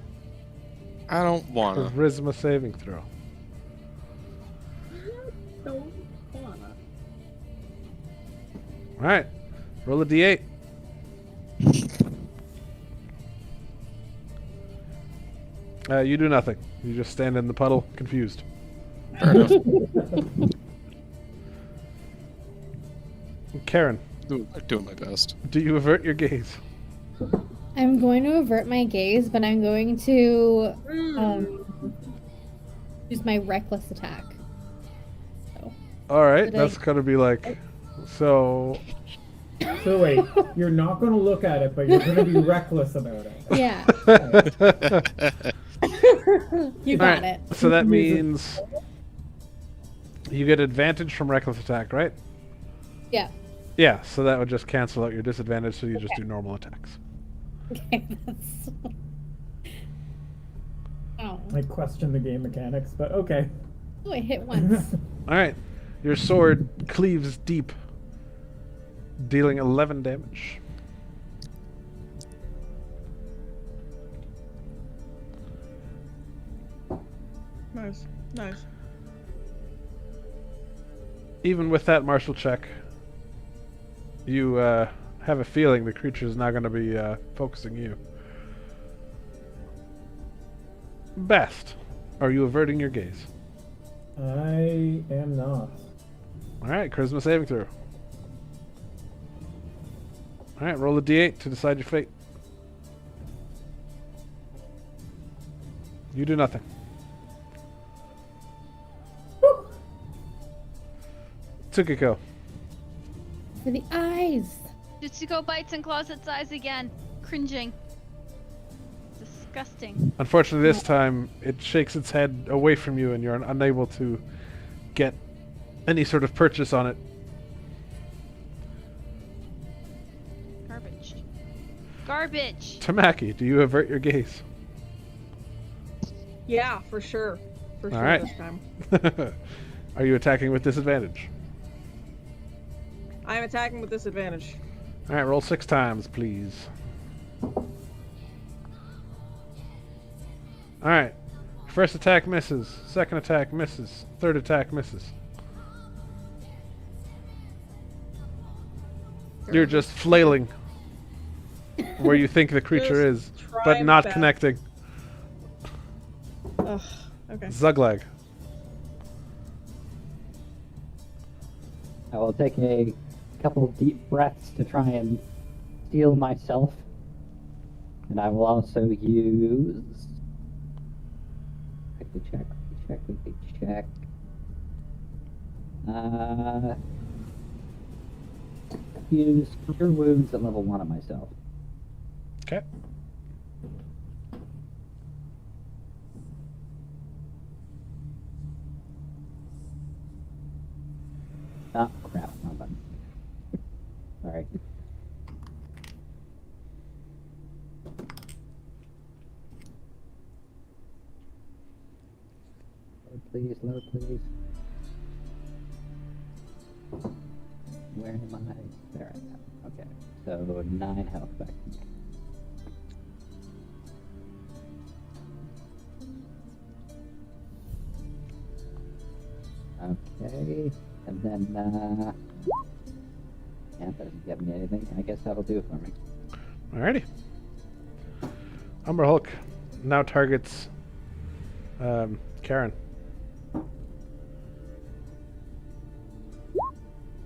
I don't wanna. Charisma saving throw. Don't wanna. Alright. Roll a d8. You do nothing. You just stand in the puddle, confused. Fair enough. Karen, Doing my best. do you avert your gaze? I'm going to avert my gaze, but I'm going to use my reckless attack. Alright, Did I- that's gonna be like... So... So wait, you're not going to look at it, but you're going to be reckless about it. Yeah, you got Alright, it. so that means... You get advantage from reckless attack, right? Yeah. Yeah, so that would just cancel out your disadvantage, so you just do normal attacks. Okay, that's... Oh. I question the game mechanics, but okay. Oh, I hit once. Alright, your sword cleaves deep, dealing 11 damage. Nice. Nice. Even with that martial check, you have a feeling the creature is not going to be focusing you. Best, are you averting your gaze? I am not. Alright, charisma saving throw. Alright, roll a d8 to decide your fate. You do nothing. Tsukiko. For the eyes. Jutsuko bites and claws its eyes again, cringing. Disgusting. Unfortunately, this time it shakes its head away from you, and you're unable to get any sort of purchase on it. Garbage. Garbage. Tamaki, do you avert your gaze? Yeah, for sure. For sure Alright. this time. Are you attacking with disadvantage? I'm attacking with disadvantage. Alright, roll 6 times, please. Alright. First attack misses. Second attack misses. Third attack misses. You're just flailing where you think the creature is, Just but trying not best. connecting. Ugh. Okay. Zuglag. I will take a couple deep breaths to try and steel myself. And I will also use... Quickly check. Use Cure Wounds at level 1 on myself. Okay. Ah, crap, wrong button. Sorry. please, load, please. Where am I? There I am. Okay, so 9 health back to me. Okay, and then, yeah, that doesn't give me anything. I guess that'll do it for me. Alrighty. Umber Hulk now targets Karen.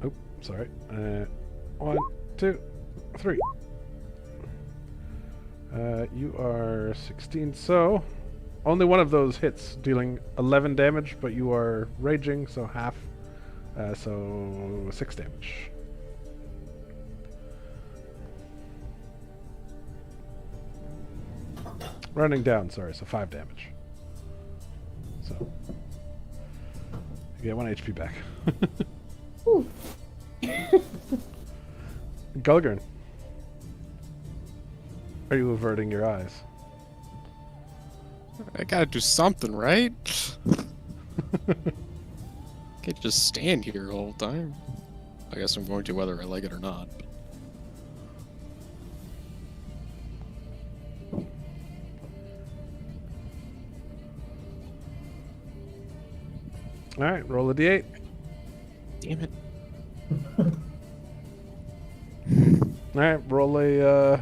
Oh, sorry. 1, 2, 3. You are 16, so only one of those hits, dealing 11 damage, but you are raging, so half. So 6 damage. Running down, sorry, so 5 damage. So you get 1 HP back. Gulgrin, are you averting your eyes? I gotta do something, right? Can't just stand here the whole time. I guess I'm going to whether I like it or not. Alright, roll a d8. Damn it. Alright, roll a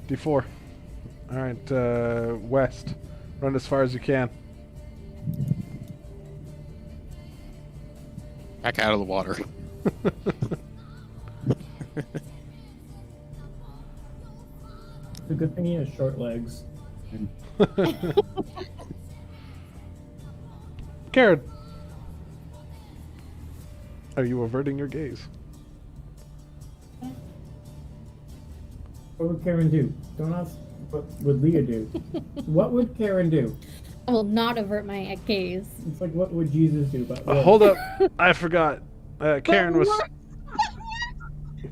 d4. Alright, west. Run as far as you can. Back out of the water. It's a good thing he has short legs. Karen, are you averting your gaze? What would Karen do? Don't ask what would Leah do. What would Karen do? I will not avert my gaze. It's like, what would Jesus do? But Hold up, I forgot. Karen was.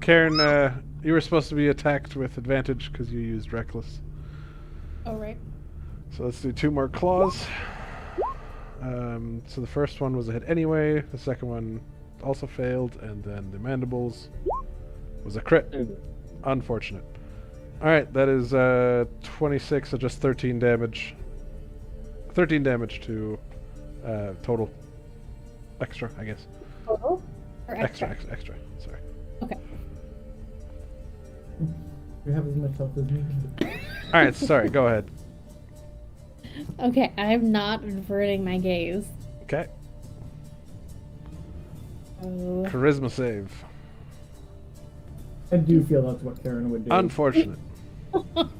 Karen, you were supposed to be attacked with advantage because you used reckless. Oh, right. So let's do 2 more claws. So the first one was a hit anyway. The second one also failed, and then the mandibles was a crit. Unfortunate. Alright, that is 26, so just 13 damage. 13 damage to total. Extra, I guess. Total? Or Extra, extra? extra. Sorry. Okay. you have as much health as me. Alright, sorry, go ahead. Okay, I'm not averting my gaze. Okay. Oh. Charisma save. I do feel that's what Karen would do. Unfortunate.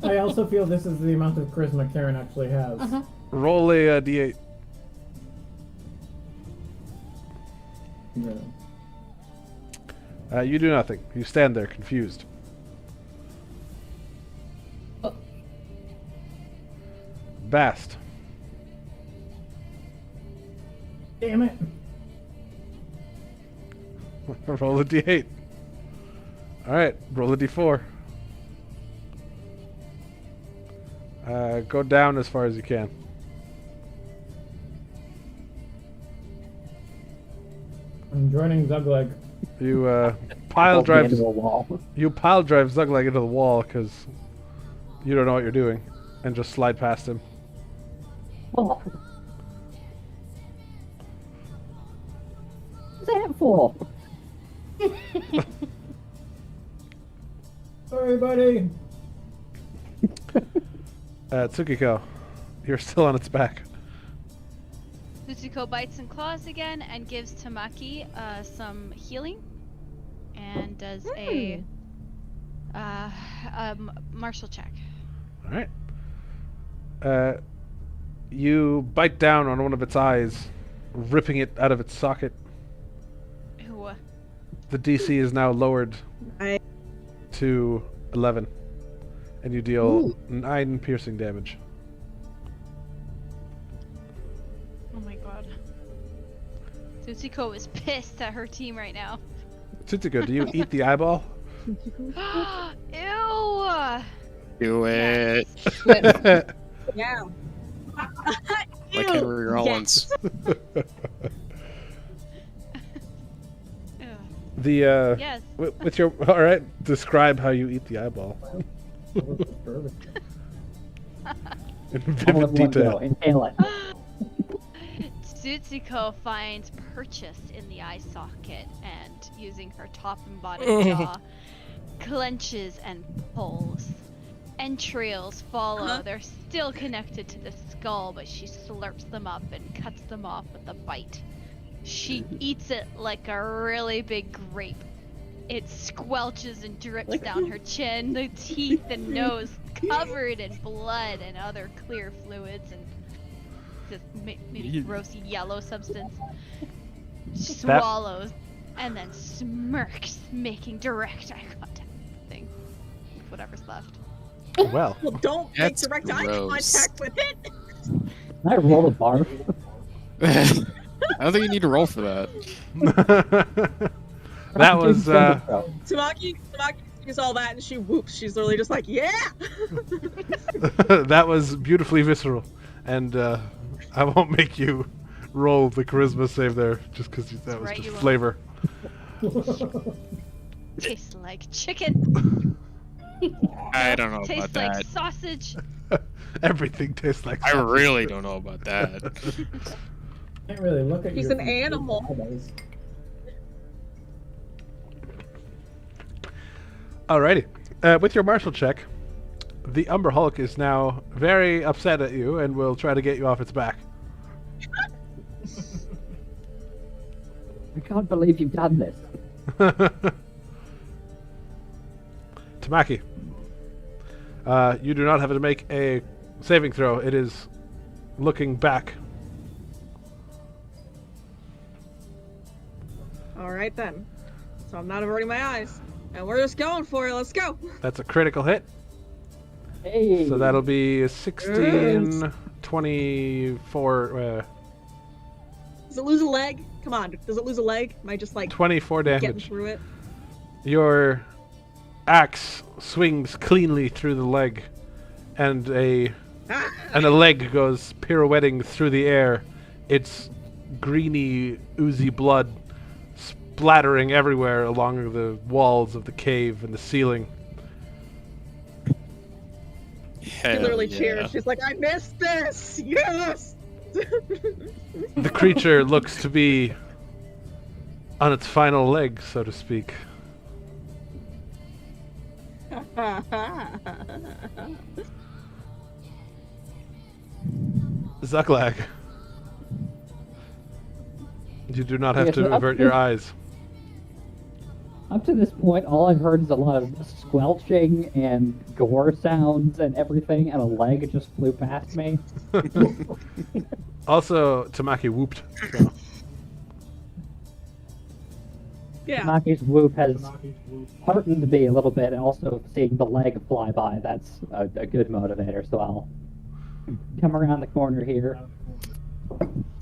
I also feel this is the amount of charisma Karen actually has. Uh-huh. Roll a d8. Yeah. You do nothing. You stand there, confused. Oh. Bast. Damn it! Roll a d8. Alright, roll a d4. Go down as far as you can. I'm joining Zugleg. You pile drive. Into a wall. You pile drive Zugleg into the wall because you don't know what you're doing, and just slide past him. Oh. What's that for? Sorry, buddy. Tsukiko, you're still on its back. Tsuko bites and claws again and gives Tamaki some healing and does a martial check. All right. You bite down on one of its eyes, ripping it out of its socket. Ooh. The DC is now lowered I- to 11, and you deal 9 piercing damage. Oh my god. Tsuko is pissed at her team right now. Tsutsuko, do you eat the eyeball? Ew! Do it. Yeah. Like Ew, Henry Rollins. Ugh. The Yes. with your all right. Describe how you eat the eyeball in All vivid in one detail. go. Inhale it. Tsutsuko finds purchase in the eye socket and, using her top and bottom jaw, clenches and pulls. Entrails follow. Huh? They're still connected to the skull, but she slurps them up and cuts them off with a bite. She eats it like a really big grape. It squelches and drips down her chin, the teeth and nose covered in blood and other clear fluids and this maybe grossy yellow substance. She That- swallows and then smirks, making direct eye contact with whatever's left. Well, Well, don't make That's direct eye gross. contact with it. Can I roll a barf? I don't think you need to roll for that. that was Tamaki sees all that and she whoops. She's literally just like, yeah. that was beautifully visceral, and I won't make you roll the charisma save there just because that was Right, just you won't. flavor. Tastes like chicken. I don't know Tastes about like that. sausage. Everything tastes like. I sausage. really don't know about that. Can't really look at He's you an from the animal. eyes. Alrighty. With your martial check, the Umber Hulk is now very upset at you and will try to get you off its back. I can't believe you've done this. Tamaki, you do not have to make a saving throw. It is looking back. All right then. So I'm not averting my eyes, and we're just going for it. Let's go. That's a critical hit. Hey. So that'll be 16, 24, Does it lose a leg? Come on. Does it lose a leg? Am I just like 24 getting damage. through it? Your axe swings cleanly through the leg, and a leg goes pirouetting through the air. Its greeny, oozy blood splattering everywhere along the walls of the cave and the ceiling. She Hell literally yeah. cheers. She's like, I missed this. Yes. The creature looks to be on its final leg, so to speak. Zucklag. You do not have Yes, to up avert your to- eyes. Up to this point, all I've heard is a lot of squelching and gore sounds and everything, and a leg just flew past me. Also, Tamaki whooped. So. Yeah. Maki's whoop has heartened me a little bit, and also seeing the leg fly by, that's a good motivator, so I'll come around the corner here,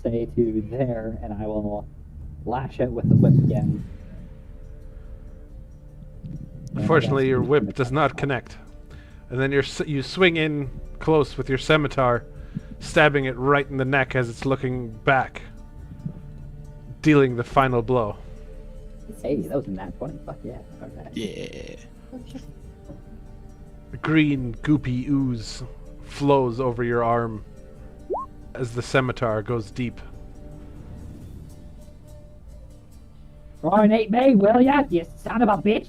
say to there, and I will lash it with the whip again. Unfortunately, your whip does not connect. And then you swing in close with your scimitar, stabbing it right in the neck as it's looking back, dealing the final blow. Hey, that was a nat 20. Fuck yeah. Okay. Yeah. Green, goopy ooze flows over your arm as the scimitar goes deep. Try and eat me, will ya? You son of a bitch!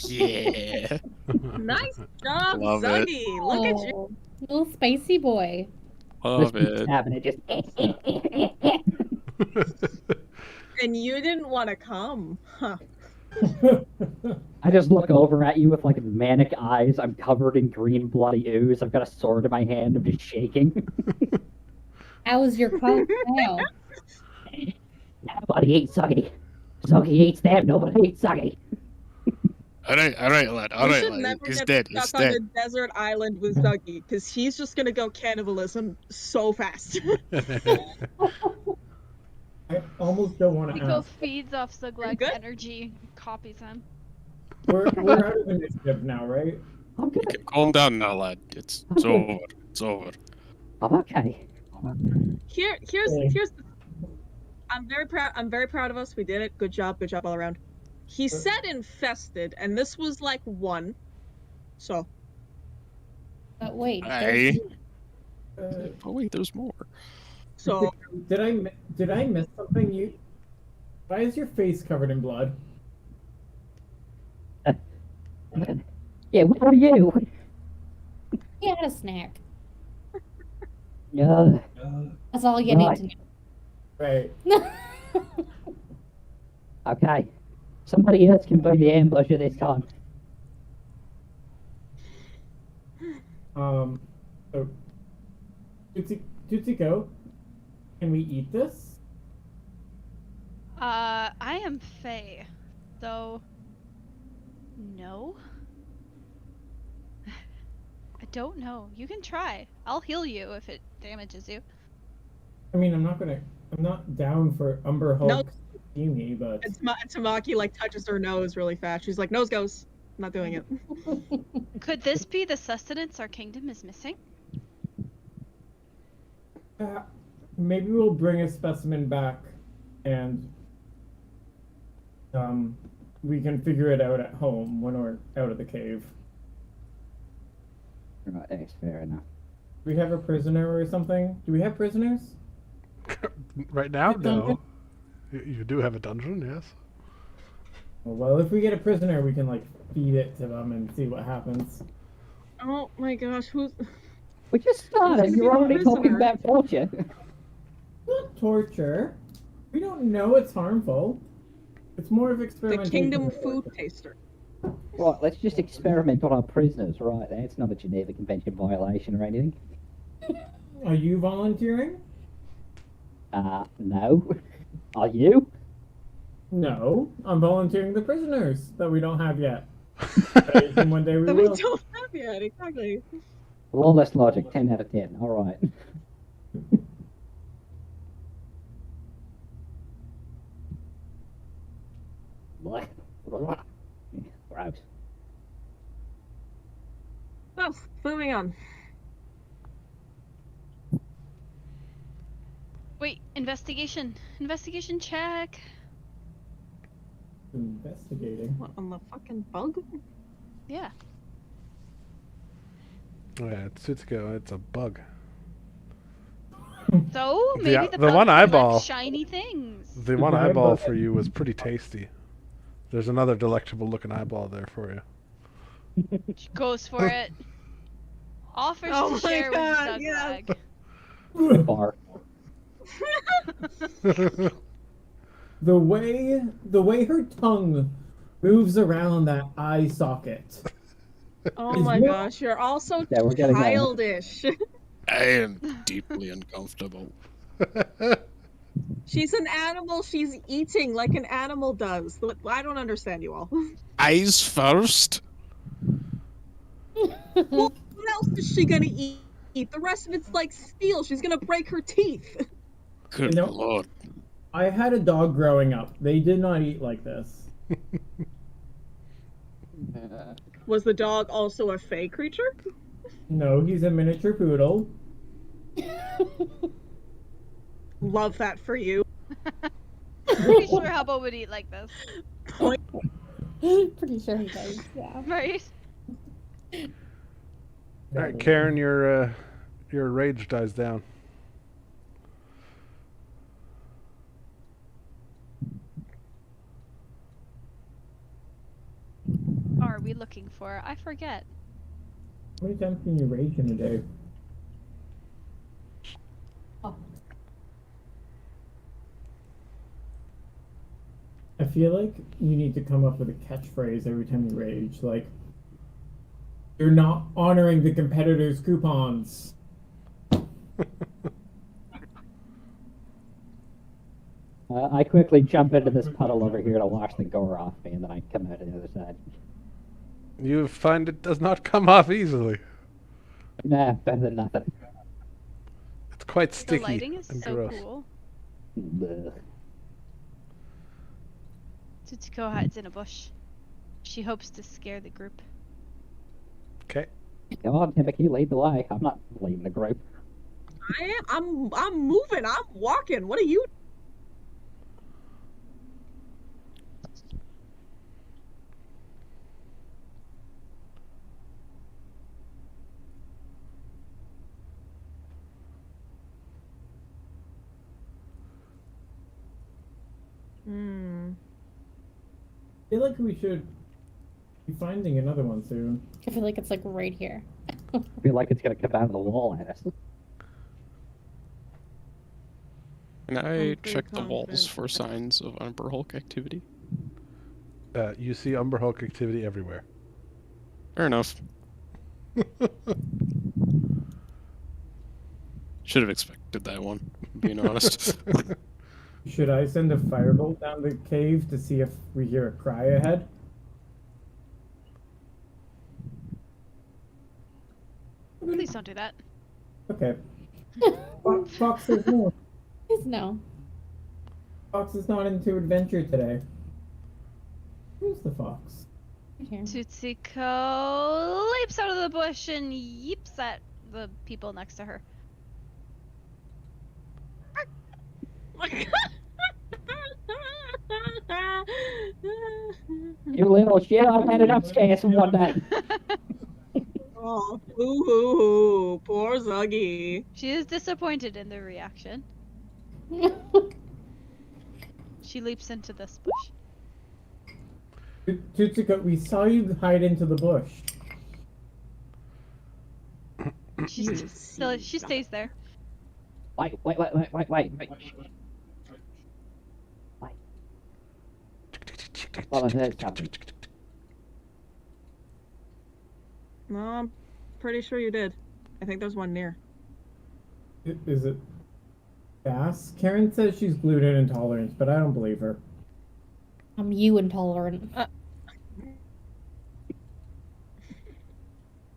Yeah. Nice job, Love it. Zuggy. Look at you. Oh, little spicy boy. Love Just keep it. stabbing it, just And you didn't want to come. Huh. I just look over at you with like manic eyes. I'm covered in green bloody ooze. I've got a sword in my hand. I'm just shaking. How was your cock now? Nobody eats Suggy. Suggy eats them. Nobody eats Suggy. All right, lad. All You right, should lad. never He's get dead. stuck He's on dead. a desert island with Zuggy, because he's just gonna go cannibalism so fast. I almost don't want to Nico ask. feeds off Zuglag's good? energy, copies him. We're out of initiative now, right? I'm gonna. Calm down now, lad. It's over. It's over. I'm okay. Here's. I'm very proud of us. We did it. Good job all around. He said infested, and this was like one. So. But wait, Hey. Uh, Oh wait, there's more. So. did I miss something? Why is your face covered in blood? Yeah, what are you? he had a snack. Yeah. That's all you Right. need Right. to know. Okay. Somebody else can be the ambusher this time. So, Tutsuko, can we eat this? I am Faye, so no. I don't know. You can try. I'll heal you if it damages you. I mean, I'm not down for Umber Hulk No. seeing me, but And Tamaki like touches her nose really fast. She's like, nose goes. I'm not doing it. Could this be the sustenance our kingdom is missing? maybe we'll bring a specimen back and we can figure it out at home when we're out of the cave. Right, that's fair enough. Do we have a prisoner or something? Do we have prisoners? Right now, A dungeon? no. You do have a dungeon, yes. Well, if we get a prisoner, we can like feed it to them and see what happens. Oh my gosh, who's? We just started. gonna be You're the already talking prisoner? about torture. Not torture. We don't know it's harmful. It's more of The experimentation. kingdom food taster. Right, let's just experiment on our prisoners, right? That's not a Geneva Convention violation or anything. Are you volunteering? No. Are you? No, I'm volunteering the prisoners that we don't have yet. And one day we That we will. don't have yet, exactly. Lawless logic, 10 out of 10. Alright. Gross. Well, moving on. Wait, investigation. Investigation check. Investigating. What, on the fucking bug? Yeah. Oh, yeah, Tsutsuko, it's a bug. So maybe The- the, the bug one collects eyeball. shiny things. The one The eyeball eyeball- for you was pretty tasty. There's another delectable looking eyeball there for you. Goes for it. Offers Oh to my share God, with yes. Zuglag. Bar. The way her tongue moves around that eye socket. Oh my gosh, you're all so Yeah, we're getting that. childish. I am deeply uncomfortable. She's an animal. She's eating like an animal does. I don't understand you all. Eyes first? Well, what else is she gonna eat? The rest of it's like steel. She's gonna break her teeth. Good You know- lord. I had a dog growing up. They did not eat like this. Was the dog also a fey creature? No, he's a miniature poodle. Love that for you. Pretty sure Hubba would eat like this. Pretty sure he does. Yeah. Right? Alright, Karen, your rage dies down. Are we looking for? I forget. How many times can you rage in a day? Oh. I feel like you need to come up with a catchphrase every time you rage, like, "You're not honoring the competitor's coupons." I quickly jump into this puddle over here to wash the gore off me, and then I come out on the other side. You find it does not come off easily. Nah, better than nothing. It's quite The sticky lighting is and so gross. cool. Blech. Tutsuko hides in a bush. She hopes to scare the group. Okay. Come on, Timothy, lead the way. I'm not leading the group. I'm moving. I'm walking. What are you? I feel like we should be finding another one soon. I feel like it's like right here. I feel like it's gonna come out of the wall at us. Can I pretty check the walls confident for signs of Umber Hulk activity? You see Umber Hulk activity everywhere. Fair enough. Should have expected that one, being honest. Should I send a firebolt down the cave to see if we hear a cry ahead? Please don't do that. Okay. Fox says no. Please no. Fox is not into adventure today. Where's the fox? Right here. Tutsuko leaps out of the bush and yeeps at the people next to her. You little shit, I've had enough scares in one day. Oh, boo-hoo-hoo. Poor Zuggy. She is disappointed in the reaction. She leaps into this bush. Tutsuko, we saw you hide into the bush. She stays there. Wait. Well, I heard something. No, I'm pretty sure you did. I think there's one near. Is it gas? Karen says she's gluten intolerant, but I don't believe her. I'm you intolerant.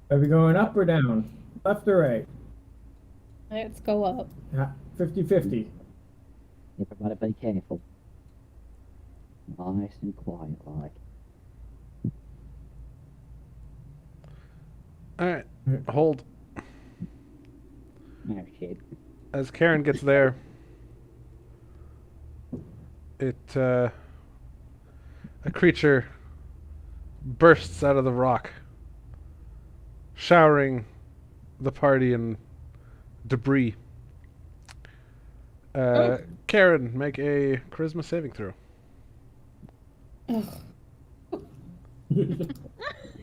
Are we going up or down? Left or right? Let's go up. 50-50. Everybody be careful. Nice and quiet like. Alright, hold. Oh shit. As Karen gets there, a creature bursts out of the rock, showering the party in debris. Karen, make a charisma saving throw.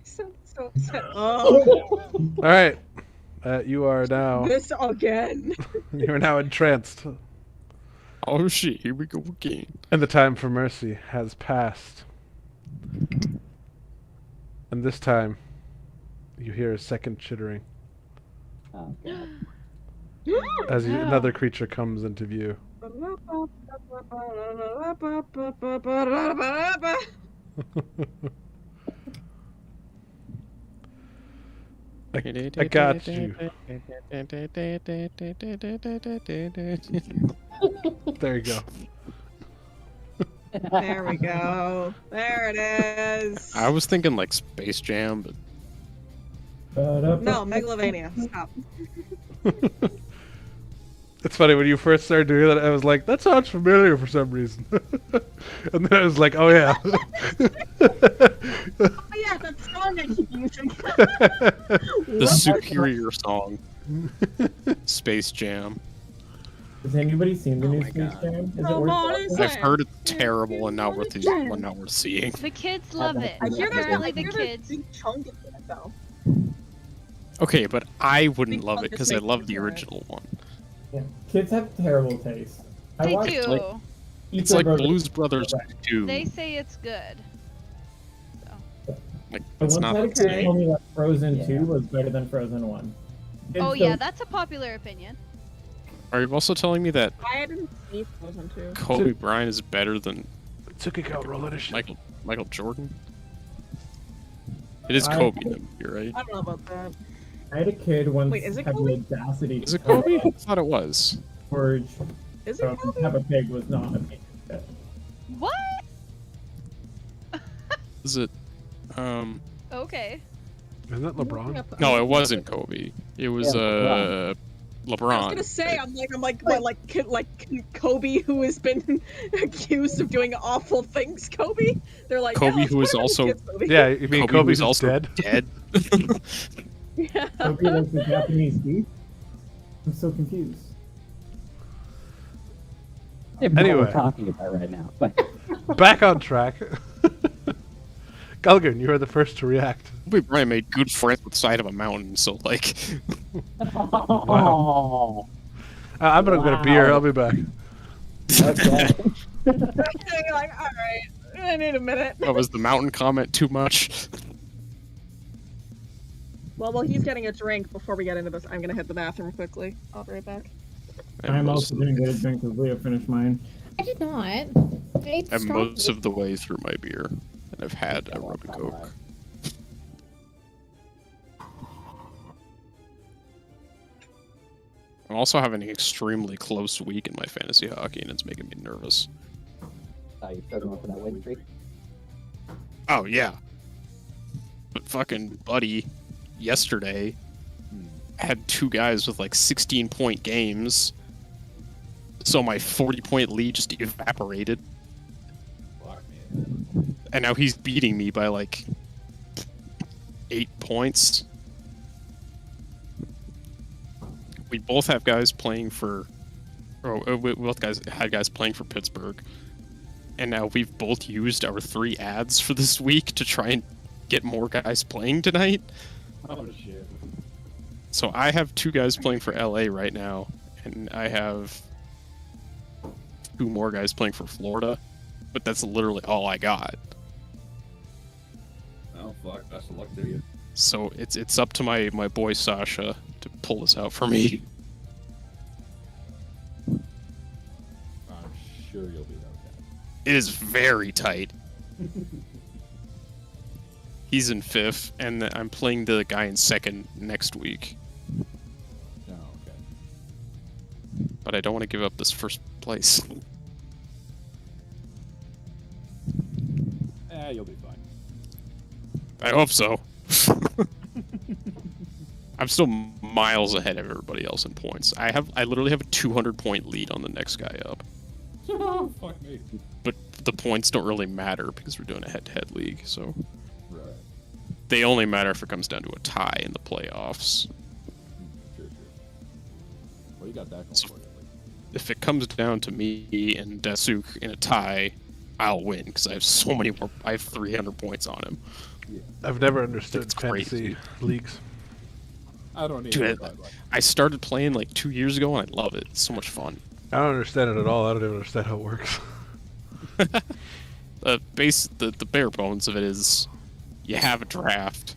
So upset. Oh, Alright, you are now this again. you are now entranced, Oh shit, here we go again. and the time for mercy has passed. And this time, you hear a second chittering Oh god. as another creature comes into view. I got you. There you go. There we go. There it is. I was thinking like Space Jam, but No, Megalovania. Stop. It's funny, when you first started doing that, I was like, that sounds familiar for some reason. And then I was like, oh yeah. Oh yeah, that song I keep using. the superior song. Space Jam. Has anybody seen the Oh new my Space God. Jam? Is it Come worth on, watching? it's I've heard it's terrible and now we're seeing. The kids love it. I hear there's Apparently a the kids. big chunk of it though. Okay, but I wouldn't Think love I'll it because just I make love it the right. original one. Yeah. Kids have terrible taste. I They watched do. like- It's Ether like Brothers- Blues Brothers 2. They say it's good. Like, I it's once not had a the kid okay. tell me that Frozen Yeah. 2 was better than Frozen 1. Kids Oh yeah, don't- that's a popular opinion. Are you also telling me that I didn't see Frozen 2. Kobe Bryant is better than Tsukiko, roll initiative. Michael Jordan? It is I- Kobe, though, you're right. I don't know about that. I had a kid once Wait, is it have Kobe? the audacity Is it tell Kobe? me I thought it was. Is George it from Kobe? Peppa Pig was not a big hit. What? Is it? Okay. Isn't that LeBron? No, it wasn't Kobe. It was Yeah, LeBron. I was gonna say, I'm like, what, like Kobe, who has been accused of doing awful things. Kobe, they're like Kobe, yeah, who is let's put him in also- the kids' movie. Yeah, you mean Kobe Kobe's was also dead? dead. Yeah. Hope you like the Japanese beef. I'm so confused. I don't know what Anyway. we're talking about right now. But Back on track. Gulgrin, you are the first to react. Kobe Bryant made good friends with the side of a mountain, so like, oh, I'm gonna get a beer. I'll be back. okay. You're like, all right, I need a minute. oh, was the mountain comment too much? Well, he's getting a drink before we get into this. I'm gonna hit the bathroom quickly. I'll be right back. I'm also gonna get a drink because Leo finished mine. I did not. I ate I'm strawberry. most of the way through my beer, and I've had a rum and coke. I'm also having an extremely close week in my fantasy hockey, and it's making me nervous. So you're still going for that win streak? Oh yeah, but fucking buddy, yesterday had two guys with like 16-point games, so my 40-point lead just evaporated. And now he's beating me by like 8 points. We both have guys playing for, we both guys had guys playing for Pittsburgh, and now we've both used our 3 ads for this week to try and get more guys playing tonight. Oh shit. So I have 2 guys playing for LA right now, and I have 2 more guys playing for Florida, but that's literally all I got. Oh fuck, best of luck to you. So it's up to my boy Sasha to pull this out for me. I'm sure you'll be okay. It is very tight. He's in 5th, and I'm playing the guy in 2nd next week. Oh, okay. But I don't want to give up this 1st place. You'll be fine. I hope so. I'm still miles ahead of everybody else in points. I literally have a 200-point lead on the next guy up. Fuck me. But the points don't really matter because we're doing a head-to-head league, so Right. they only matter if it comes down to a tie in the playoffs. Sure. Well, you got that going for you. If it comes down to me and Dasuk in a tie, I'll win because I have so many more. I have 300 points on him. I've never understood It's fantasy crazy. leagues. I don't need Dude, to. I started playing like 2 years ago and I love it. It's so much fun. I don't understand it at all. I don't even understand how it works. The bare bones of it is you have a draft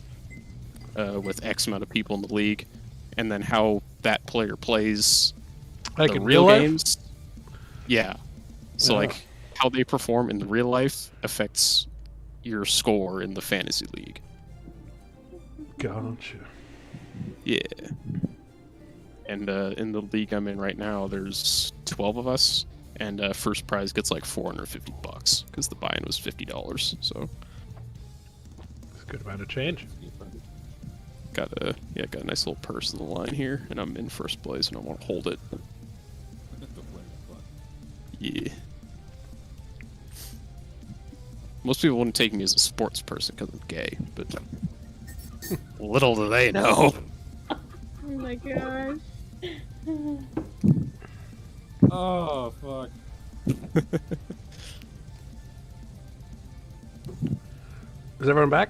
with X amount of people in the league, and then how that player plays Like the in real real life? games. Yeah. So Yeah. like how they perform in the real life affects your score in the fantasy league. Gotcha. Yeah. And in the league I'm in right now, there's 12 of us, and first prize gets like $450 because the buy-in was $50. So It's a good amount of change. got a nice little purse in the line here, and I'm in first place, and I want to hold it. Yeah. Most people wouldn't take me as a sports person because I'm gay, but little do they know. Oh my gosh. Oh fuck. Is everyone back?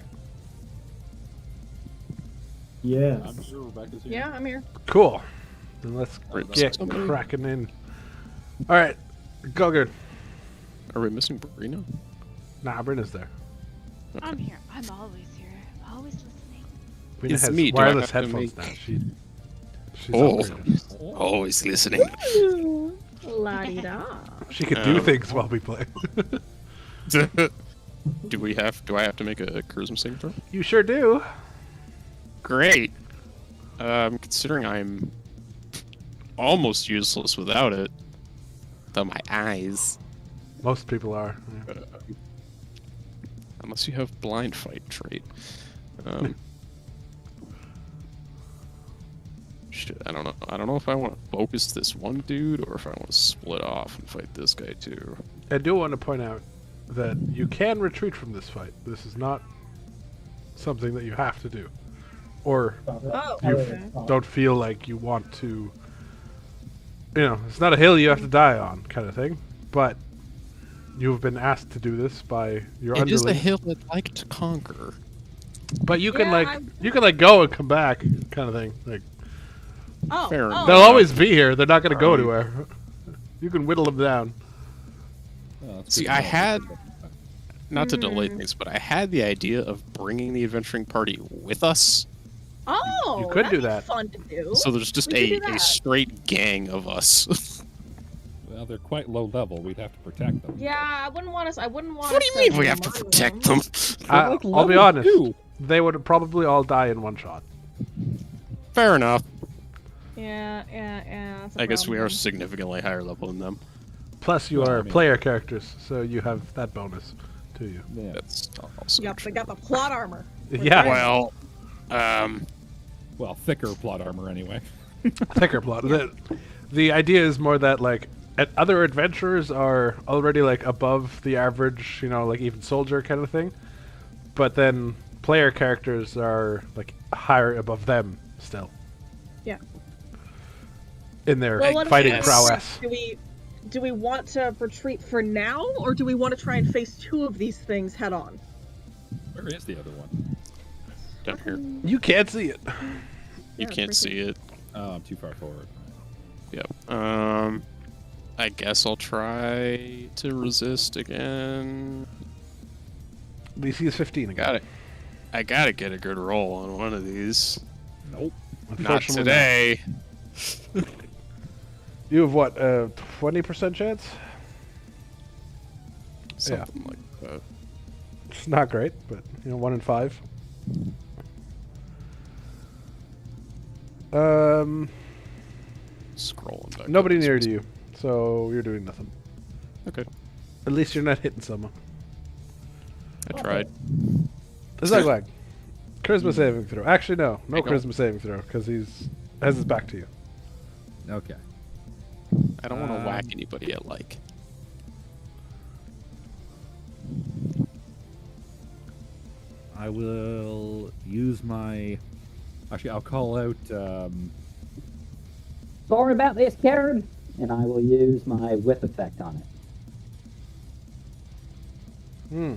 Yes. I'm sure Rebecca's here. Yeah, I'm here. Cool. Then let's Right, get somebody- cracking in. All right, Gulgard. Are we missing Brina? Nah, Brenna's there. I'm here. I'm always here. I'm always listening. Brina It's has me. Do I wireless have to headphones make- now. She's Oh. upgraded. Always listening. La-di-da. She can do Um, things while we play. Do I have to make a charisma saving throw? You sure do. Great. Considering I'm almost useless without it. Though my eyes. Most people are. Yeah. Unless you have blind fight trait. Shit, I don't know. I don't know if I want to focus this one dude or if I want to split off and fight this guy too. I do want to point out that you can retreat from this fight. This is not something that you have to do. Or Oh, you okay. don't feel like you want to... You know, it's not a hill you have to die on, kind of thing. But you've been asked to do this by your It is a underlings. hill I'd like to conquer. But you can Yeah, you can go and come back, kind of thing. Like Oh, Fair enough. they'll always be here. They're not going to go anywhere. You can whittle them down. Oh, that's See, good I to know. had, not to delay things, but I had the idea of bringing the adventuring party with us. Oh, You could that'd do be that. Fun to do. So there's just We could do a that. straight gang of us. Well, they're quite low level. We'd have to protect them. Yeah, I wouldn't want us. I wouldn't want. What do us you mean we have to murder protect them? them? I'll be honest. They would probably all die in one shot. Fair enough. Yeah. That's a I guess we are problem. significantly higher level than them. Plus, you Well, are I mean- player characters, so you have that bonus to you. Yeah. That's also Yep, true. they got the plot armor. Yeah, Well, Well, thicker plot armor anyway. thicker plot. The idea is more that like other adventurers are already like above the average, you know, like even soldier kind of thing. But then player characters are like higher above them still. Yeah. In their Well, what if fighting Yes. prowess. Do we want to retreat for now, or do we want to try and face two of these things head on? Where is the other one? down here. You can't see it. You can't see it. Oh, I'm too far forward. Yep. I guess I'll try to resist again. DC is 15 again. I gotta get a good roll on one of these. Nope. Not Unfortunately, today. You have what, 20% chance? Something like that. It's not great, but you know, 1 in 5. Scrolling back. Nobody up. near to you, so you're doing nothing. Okay. At least you're not hitting someone. I tried. Zuglag. Charisma saving throw. Actually, no Hey, go. charisma saving throw because he's has his back to you. Okay. I don't want to whack anybody I like. I will use my. Actually, I'll call out. Sorry about this, Karen. And I will use my whip effect on it. Hmm.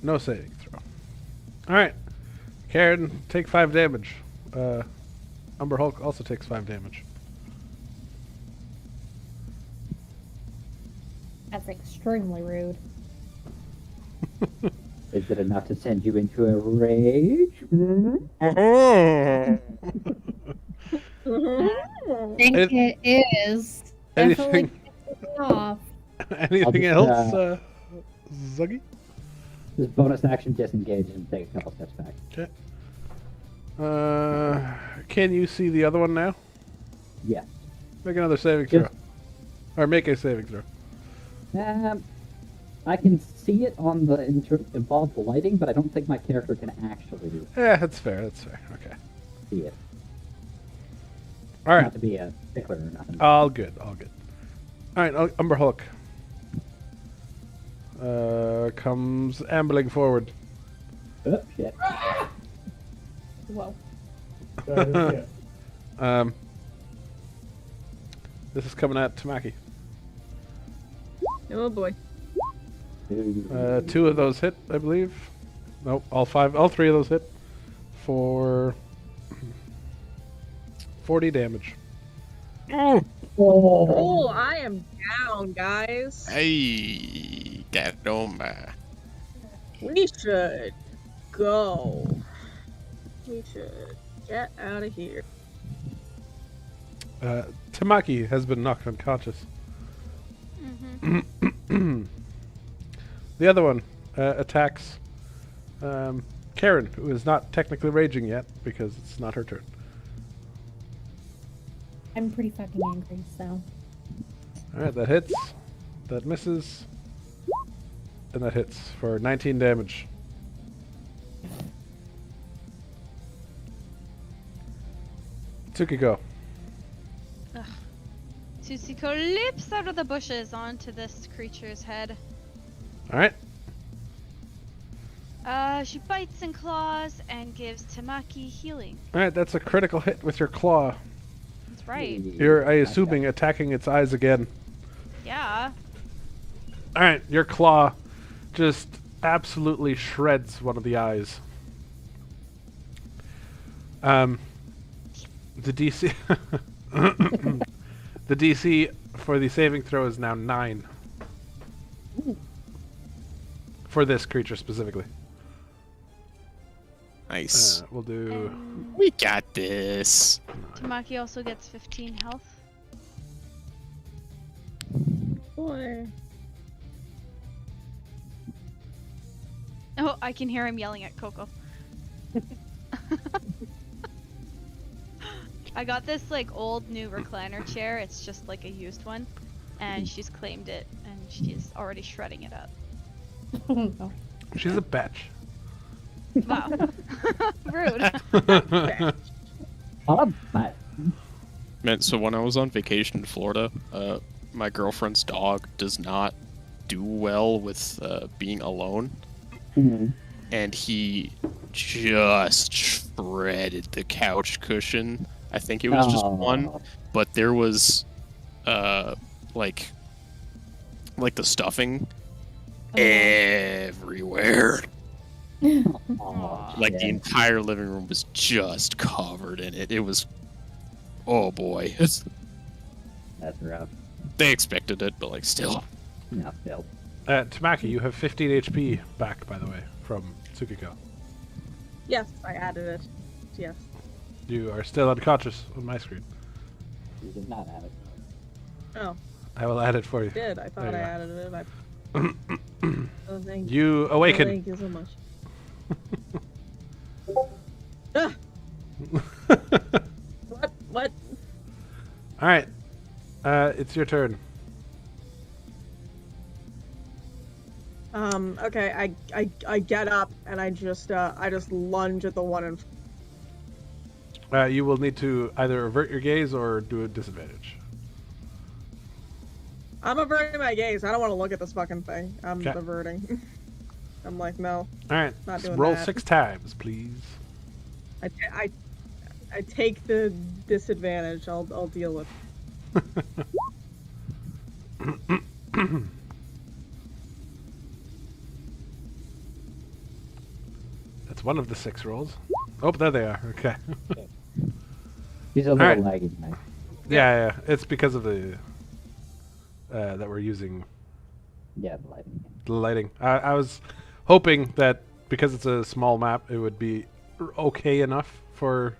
No saving throw. All right, Karen, take 5 damage. Umber Hulk also takes 5 damage. That's extremely rude. Is it enough to send you into a rage? I think It- it is. Anything? Definitely pisses me off. Anything just, else, Zuggy? This bonus action disengage and take a couple steps back. Okay. Can you see the other one now? Yes. Make another saving Yes. throw. Or make a saving throw. I can see it on the involved lighting, but I don't think my character can actually Yeah, that's fair. That's fair. Okay. see it. All right. Not to be a stickler or nothing. All good. All good. All right. Umber Hulk comes ambling forward. Oh, shit. Whoa. This is coming at Tamaki. Oh boy. 2 of those hit, I believe. Nope, all 3 of those hit for 40 damage. Oh, I am down, guys. Hey, got on by. We should go. We should get out of here. Tamaki has been knocked unconscious. Mm-hmm. The other one attacks Karen, who is not technically raging yet because it's not her turn. I'm pretty fucking angry, so. Alright, that hits. That misses. And that hits for 19 damage. Tsukiko. Tsutsiko leaps out of the bushes onto this creature's head. Alright. She bites and claws and gives Tamaki healing. Alright, that's a critical hit with your claw. That's right. You're, I assuming, attacking its eyes again. Yeah. Alright, your claw just absolutely shreds one of the eyes. The DC... the DC for the saving throw is now 9. For this creature specifically. Nice. We'll do... And We got this. Tamaki also gets 15 health. Boy. Oh, I can hear him yelling at Coco. I got this like old new recliner chair. It's just like a used one, and she's claimed it, and she's already shredding it up. Oh, no. She's a bitch. Wow. Rude. But Man, so when I was on vacation in Florida, my girlfriend's dog does not do well with being alone. And he just shredded the couch cushion. I think it was just one, but there was like the stuffing everywhere. Like the entire living room was just covered in it. It was, oh boy. That's rough. They expected it, but like still. No, still. Tamaki, you have 15 HP back, by the way, from Tsukiko. Yes, I added it. Yes. You are still unconscious on my screen. You did not have it. Oh, I will add it for you. I did. I thought I There you added it. Oh, thank You awaken. Thank you so much. Ah! What? Alright. It's your turn. Okay, I get up and I just lunge at the one in You will need to either avert your gaze or do a disadvantage. I'm averting my gaze. I don't want to look at this fucking thing. I'm 'Kay. averting. I'm like, no. Alright. Not doing Roll that. 6 times, please. I take the disadvantage. I'll deal with. That's one of the 6 rolls. Oh, there they are. Okay. He's a little Alright. lagging, mate. Yeah. It's because of the that we're using Yeah, the lighting. the lighting. I was hoping that because it's a small map, it would be okay enough for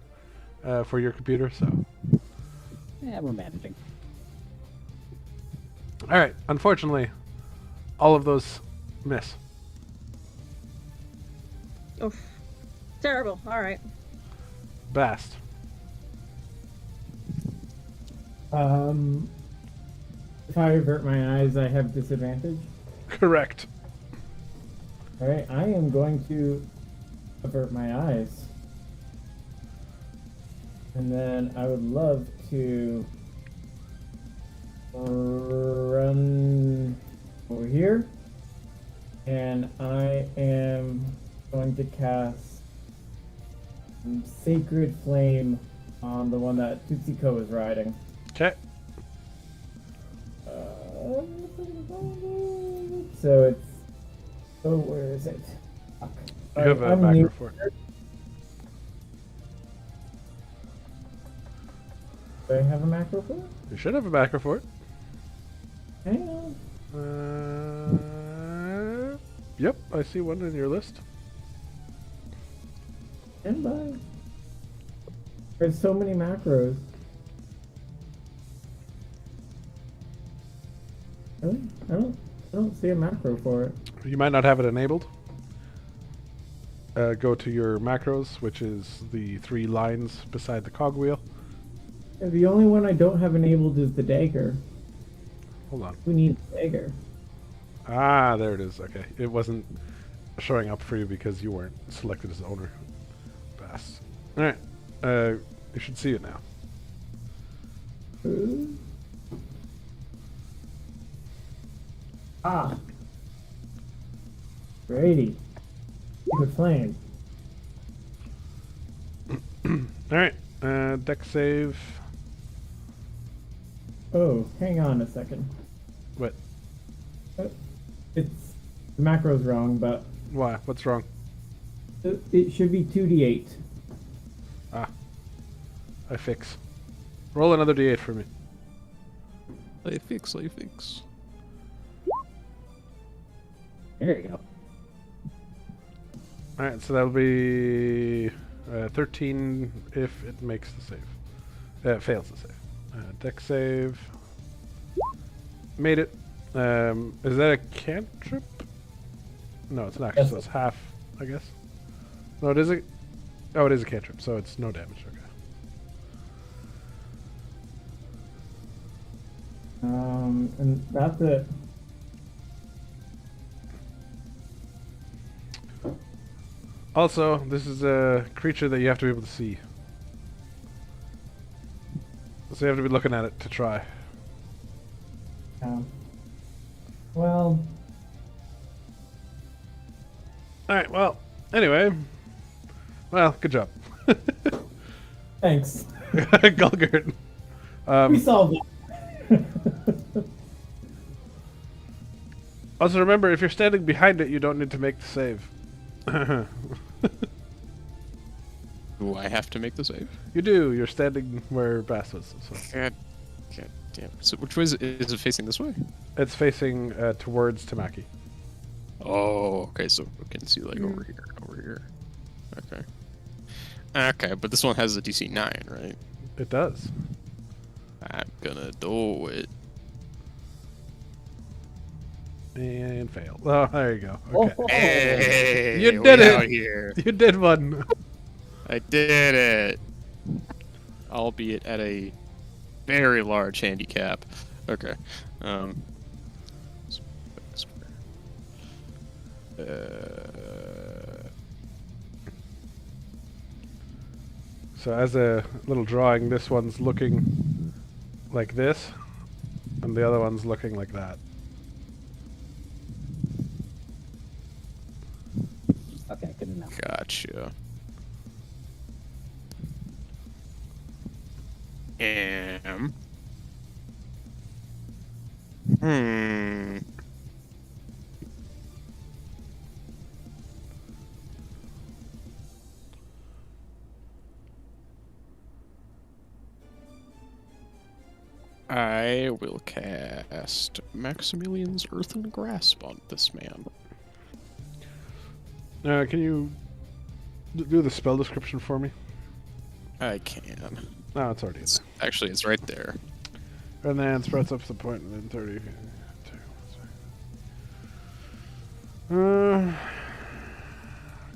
your computer. So, Yeah, we're managing. all right. Unfortunately, all of those miss. Oof. Terrible. All right. Bast. If I avert my eyes, I have disadvantage. Correct. Alright, I am going to avert my eyes. And then I would love to run over here. And I am going to cast Sacred Flame on the one that Tutsuko is riding. Okay. So it's... Oh, where is it? Fuck. You have a I'm macro new- for it. Do I have a macro for it? You should have a macro for it. Hang on. Yep, I see one in your list. Stand by. There's so many macros. Really? I don't see a macro for it. You might not have it enabled. Go to your macros, which is the 3 lines beside the cogwheel. The only one I don't have enabled is the dagger. Hold on. Who needs the dagger? Ah, there it is. Okay. It wasn't showing up for you because you weren't selected as owner. Bast. Alright. You should see it now. Ah. Brady. Good plan. Alright, deck save. Oh, hang on a second. What? It's the macro's wrong, but Why? What's wrong? it should be 2d8. Ah. I fix. Roll another d8 for me. I fix. There you go. Alright, so that'll be 13 if it makes the save. It fails the save. Deck save. Made it. Is that a cantrip? No, it's not. Yes. So it's half, I guess. No, it is a. Oh, it is a cantrip, so it's no damage. Okay. And that's it. Also, this is a creature that you have to be able to see. So you have to be looking at it to try. Well, Alright, well, anyway. Well, good job. thanks. Gulgert. We solved it. Also, remember, if you're standing behind it, you don't need to make the save. Do I have to make the save? You do. You're standing where Bass was. So. God damn. So which way is it facing this way? It's facing towards Tamaki. Oh, okay. So we can see like over here. Okay. Okay, but this one has a DC 9, right? It does. I'm gonna do it. And fail. Oh, there you go. Okay. Hey, You we did it! out here. You did one. I did it. Albeit at a very large handicap. Okay. So as a little drawing, this one's looking like this, and the other one's looking like that. Okay, good enough. Gotcha. I will cast Maximilian's Earthen Grasp on this man. Can you do the spell description for me? I can. No, it's already in Actually, it's right there. there. And then sprouts up to the point within 30.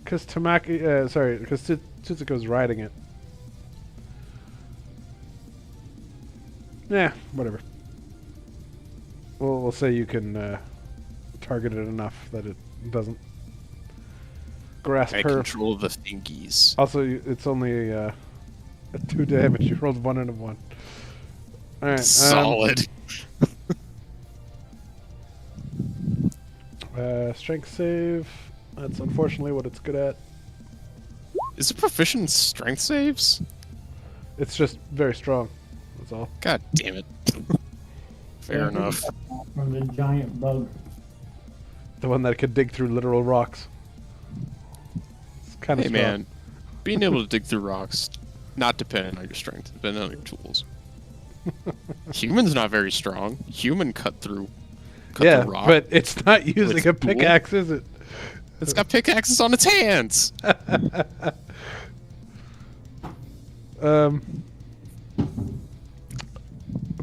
Because Tamaki, because Tsuzuko's riding it. Yeah, whatever. We'll say you can target it enough that it doesn't grasp I her. control the thingies. Also, it's only a 2 damage. You rolled 1 and a 1. All right. Solid. Strength save. That's unfortunately what it's good at. Is it proficient in strength saves? It's just very strong. That's all. God damn it. Fair enough. From the giant bug. The one that could dig through literal rocks. It's kind of Hey man, being able to dig through rocks, not dependent on your strength, dependent on your tools. Human's not very strong. Human cut through Yeah, the rock. but it's not using its a tool. pickaxe, is it? It's got pickaxes on its hands.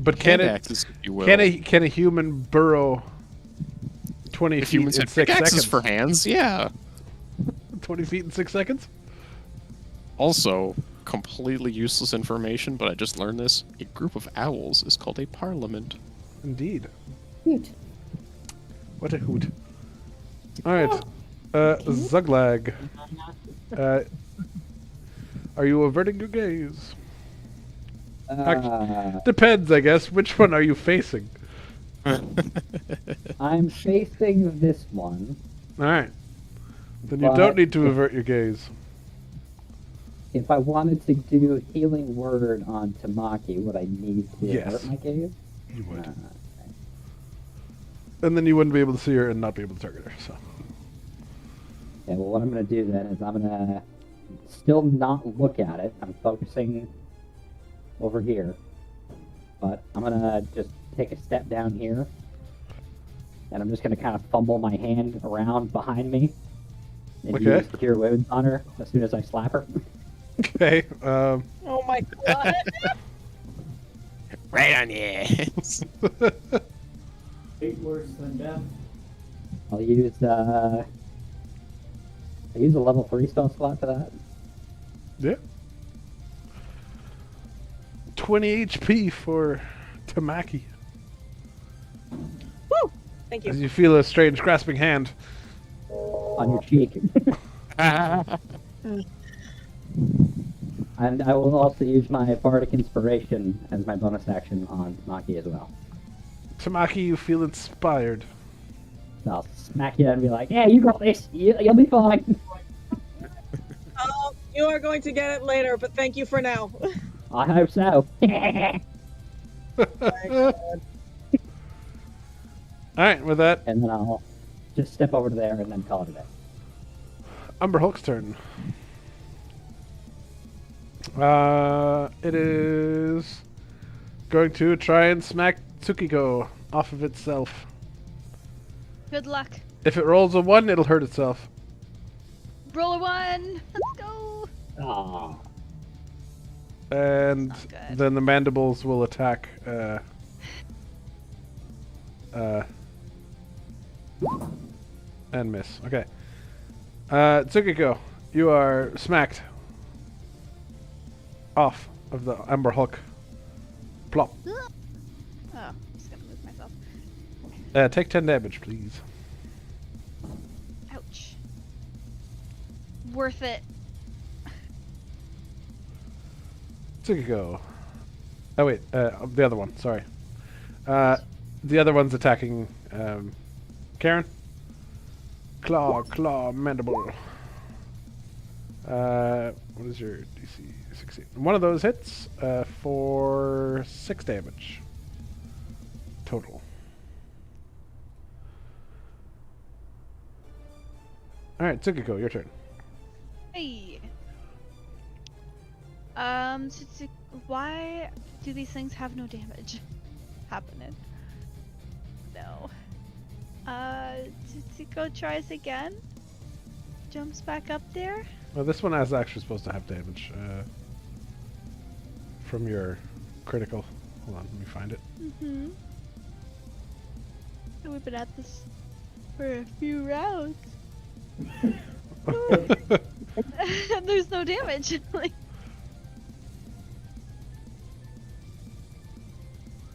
But can Pickaxes, if you will. can a human burrow 20 If feet humans in had 6 pickaxes seconds? for hands, yeah. 20 feet in 6 seconds? Also, completely useless information, but I just learned this. A group of owls is called a parliament. Indeed. Hoot. What a hoot. Alright. Zuglag. Are you averting your gaze? Depends, I guess. Which one are you facing? I'm facing this one. Alright. Then you But don't need to if- avert your gaze. If I wanted to do healing word on Tamaki, would I need to Yes. avert my gaze? You would. Okay. And then you wouldn't be able to see her and not be able to target her, so. Yeah, well, what I'm going to do then is I'm going to still not look at it. I'm focusing over here. But I'm going to just take a step down here. And I'm just going to kind of fumble my hand around behind me. And Okay. use Cure Wounds on her as soon as I slap her. Okay, Oh my god. Right on your ass. Fate worse than death. I'll use a level 3 spell slot for that. yeah. 20 HP for Tamaki. Woo! Thank As you. you feel a strange grasping hand. On your cheek. And I will also use my Bardic Inspiration as my bonus action on Maki as well. Tamaki, you feel inspired. So I'll smack you and be like, yeah, you got this. You'll be fine. You are going to get it later, but thank you for now. I hope so. Alright, with that, And then I'll just step over to there and then call it a day. Umber Hulk's turn. It is going to try and smack Tsukiko off of itself. Good luck. If it rolls a 1, it'll hurt itself. Roll a 1. Let's go. Aw. And Sounds good. then the mandibles will attack and miss. Okay. Tsukiko, you are smacked off of the Umber Hulk. Plop. Oh, I'm just gonna move myself. Take 10 damage, please. Ouch. Worth it. Tsukiko. Oh wait, the other one. Sorry. The other one's attacking Karen. Claw, mandible. What is your DC? 16. One of those hits for 6 damage total. All right, Tsukiko, your turn. Hey. Why do these things have no damage happening? No. Tsuko tries again. Jumps back up there. Well, this one is actually supposed to have damage from your critical. Hold on, let me find it. Mm-hmm. We've been at this for a few rounds. There's no damage. Like.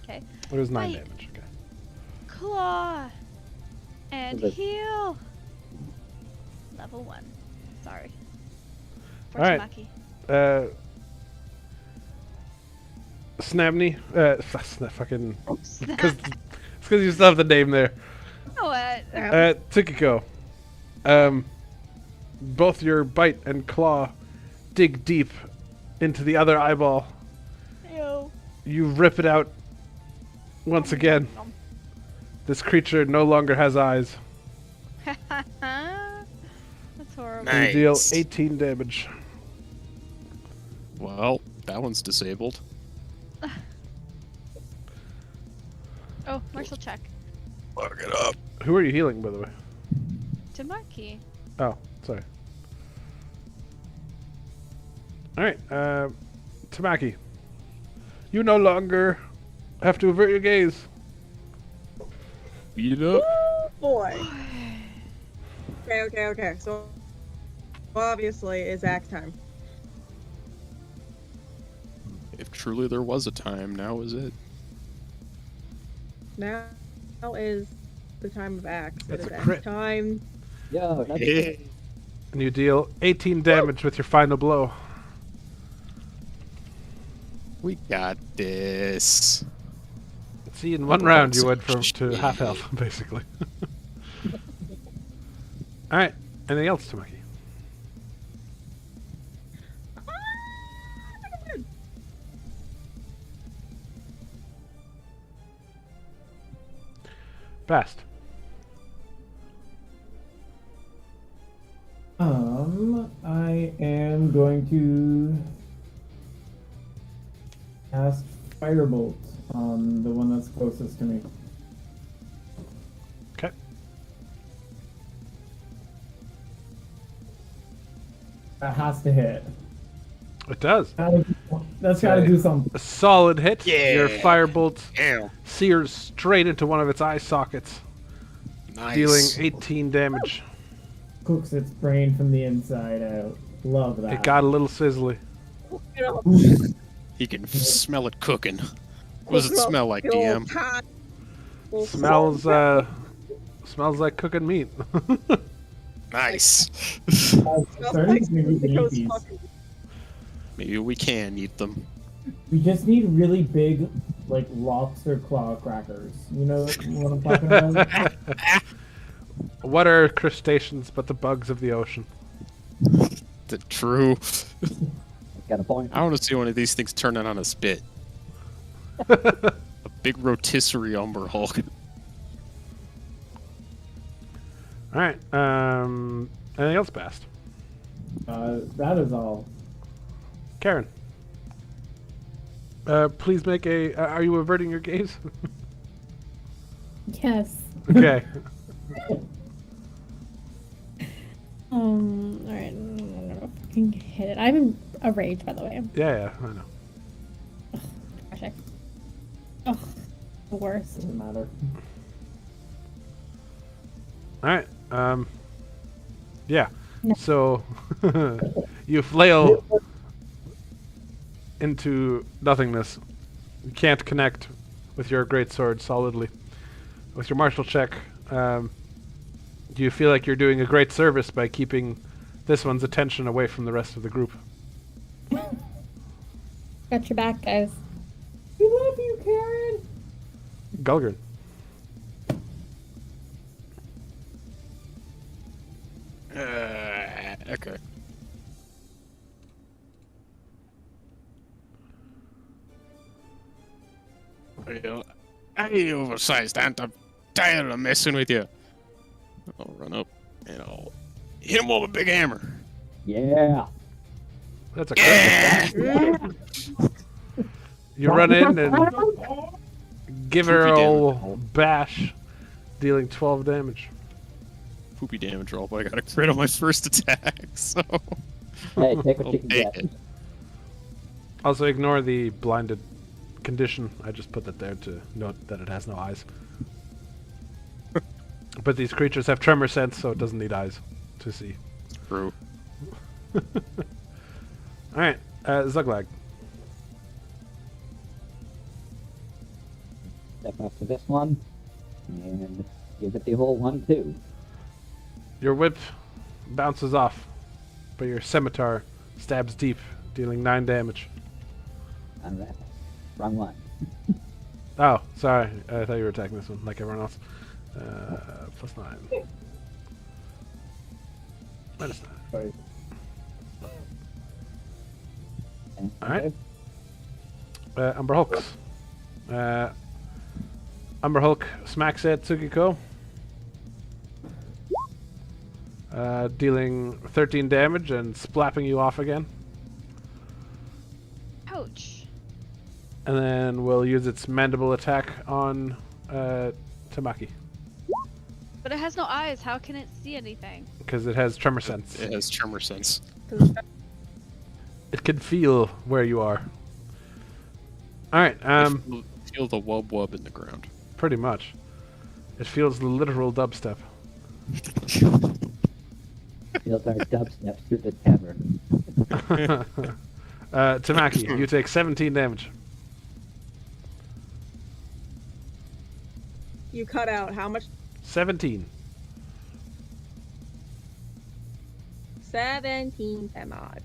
Okay. It was 9 Bite. damage. Okay. Claw. And Okay. heal. Level 1. Sorry. For Alright. Tamaki. Snabney. Fucking. Because it's because you still have the name there. Oh, Tsukiko. Both your bite and claw dig deep into the other eyeball. Ew. You rip it out once again. This creature no longer has eyes. That's horrible. You deal Nice. 18 damage. Well, that one's disabled. Oh, martial check. Fuck it up. Who are you healing, by the way? Tamaki. Oh, sorry. Alright, Tamaki. You no longer have to avert your gaze. Beat it up. Boy. Okay. So obviously it's axe time. If truly there was a time, now is it. Now is the time of axe. That's It is a axe crit. time. Yo, that's And you deal 18 damage with your final blow. We got this. See, in one round you went from to half health, basically. All right. Anything else, Tamaki? Best. I am going to cast Firebolt on the one that's closest to me. Okay. That has to hit. It does. That's got to do something. A solid hit. Yeah. Your firebolt Damn. sears straight into one of its eye sockets, Nice. dealing 18 damage. Cooks its brain from the inside out. Love that. It got a little sizzly. He can smell it cooking. What does it smell like, DM? Smells smells like cooking meat. Nice. Starting to make me eat these. Maybe we can eat them. We just need really big, like, lobster claw crackers. You know what I'm talking about? What are crustaceans but the bugs of the ocean? True. Got a point. I want to see one of these things turning on a spit. A big rotisserie Umber Hulk. All right. Anything else, Bast? That is all. Karen. Please make a. Are you averting your gaze? Yes. Okay. Alright. I'm gonna fucking hit it. I'm in a rage, by the way. Yeah, I know. Gosh, oh, the worst. Doesn't matter. All right. Yeah. No. So you flail into nothingness. You can't connect with your greatsword solidly. With your martial check, you feel like you're doing a great service by keeping this one's attention away from the rest of the group. Got your back, guys. We love you, Karen! Gulgrin. Okay. Hey, oversized ant, I'm tired of messing with you. I'll run up and I'll hit him with a big hammer. Yeah. That's a crit. You run in and give her a Poopy old bash, dealing 12 damage. Poopy damage roll, but I got a crit on my first attack, so Hey, take what I'll you can take get. it. Also ignore the blinded condition. I just put that there to note that it has no eyes. But these creatures have tremor sense, so it doesn't need eyes to see. True. Alright, Zuglag. Step up to this one. And give it the whole one, too. Your whip bounces off, but your scimitar stabs deep, dealing 9 damage. And that. Wrong one. Oh, sorry. I thought you were attacking this one, like everyone else. Plus 9. Minus 9. Sorry. And Alright. Umber Hulks. Umber Hulk smacks at Tsukiko. Dealing 13 damage and splapping you off again. Ouch. And then we'll use its mandible attack on Tamaki. But it has no eyes. How can it see anything? Because it has tremor sense. It has tremor sense. It can feel where you are. Alright, Feel the wub wub in the ground. pretty much. It feels the literal dubstep. feels our dubstep through the tavern. Tamaki, you take 17 damage. You cut out how much? 17. 17 damage.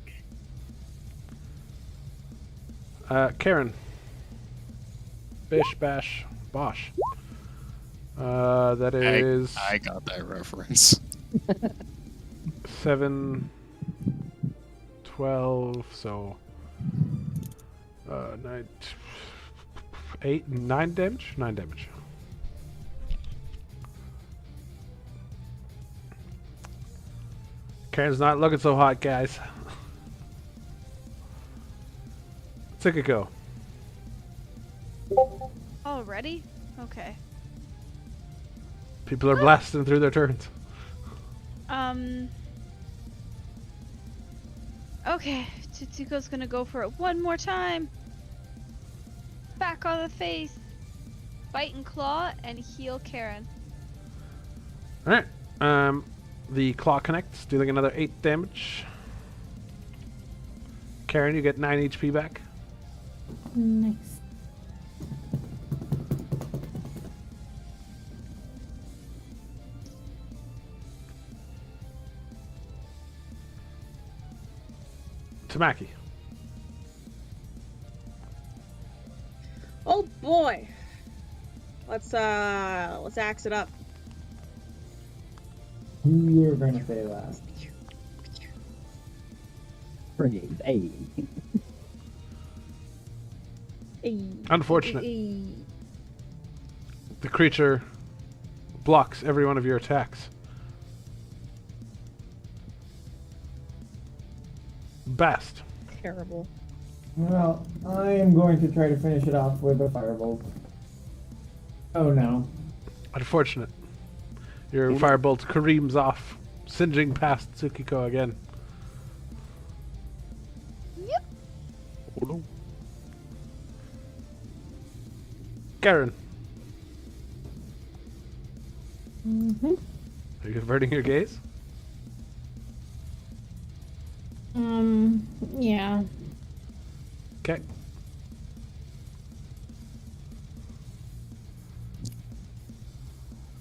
Karen. Bish, bash, bosh. That is I got that reference. 7, 12, so 9, 8, 9 damage? 9 damage. Karen's not looking so hot, guys. Tsukiko. Already? Okay. People are blasting through their turns. Okay, Tsuko's gonna go for it one more time. Back on the face. Bite and claw and heal Karen. Alright. The claw connects, dealing another 8 damage. Karen, you get 9 HP back. Nice. Tamaki. Oh boy. Let's axe it up. You're gonna say that. Freeze. Hey. Unfortunate. The creature blocks every one of your attacks. Bast. Terrible. Well, I am going to try to finish it off with a firebolt. Oh no. Unfortunate. Your firebolt careens off, singeing past Tsukiko again. Yep. Oh no. Karen, Mm-hmm. are you averting your gaze? Yeah. Okay.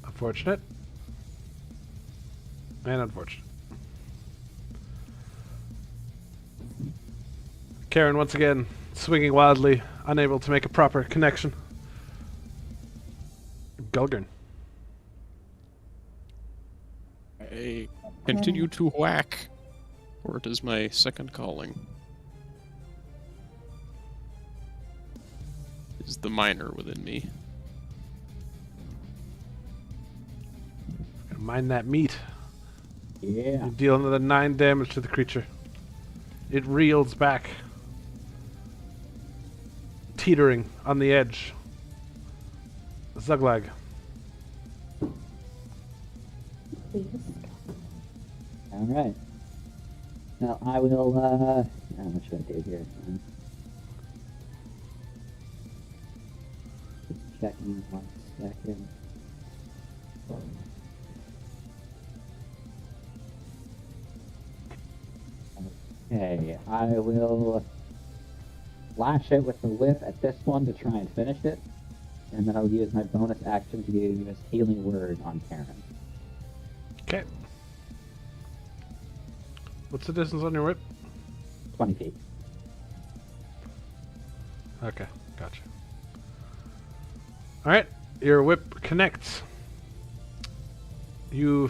Unfortunate. And unfortunate. Karen, once again, swinging wildly, unable to make a proper connection. Gulgrin. I continue to whack, for it is my second calling. Is the miner within me? Gonna mine that meat. Yeah. You deal another 9 damage to the creature. It reels back, teetering on the edge. Zuglag. Please. Alright. Now I will, what should I do here? Just checking 1 second. Okay, I will lash out with the whip at this one to try and finish it, and then I'll use my bonus action to use Healing Word on Karen. Okay. What's the distance on your whip? 20 feet. Okay, gotcha. Alright, your whip connects. Your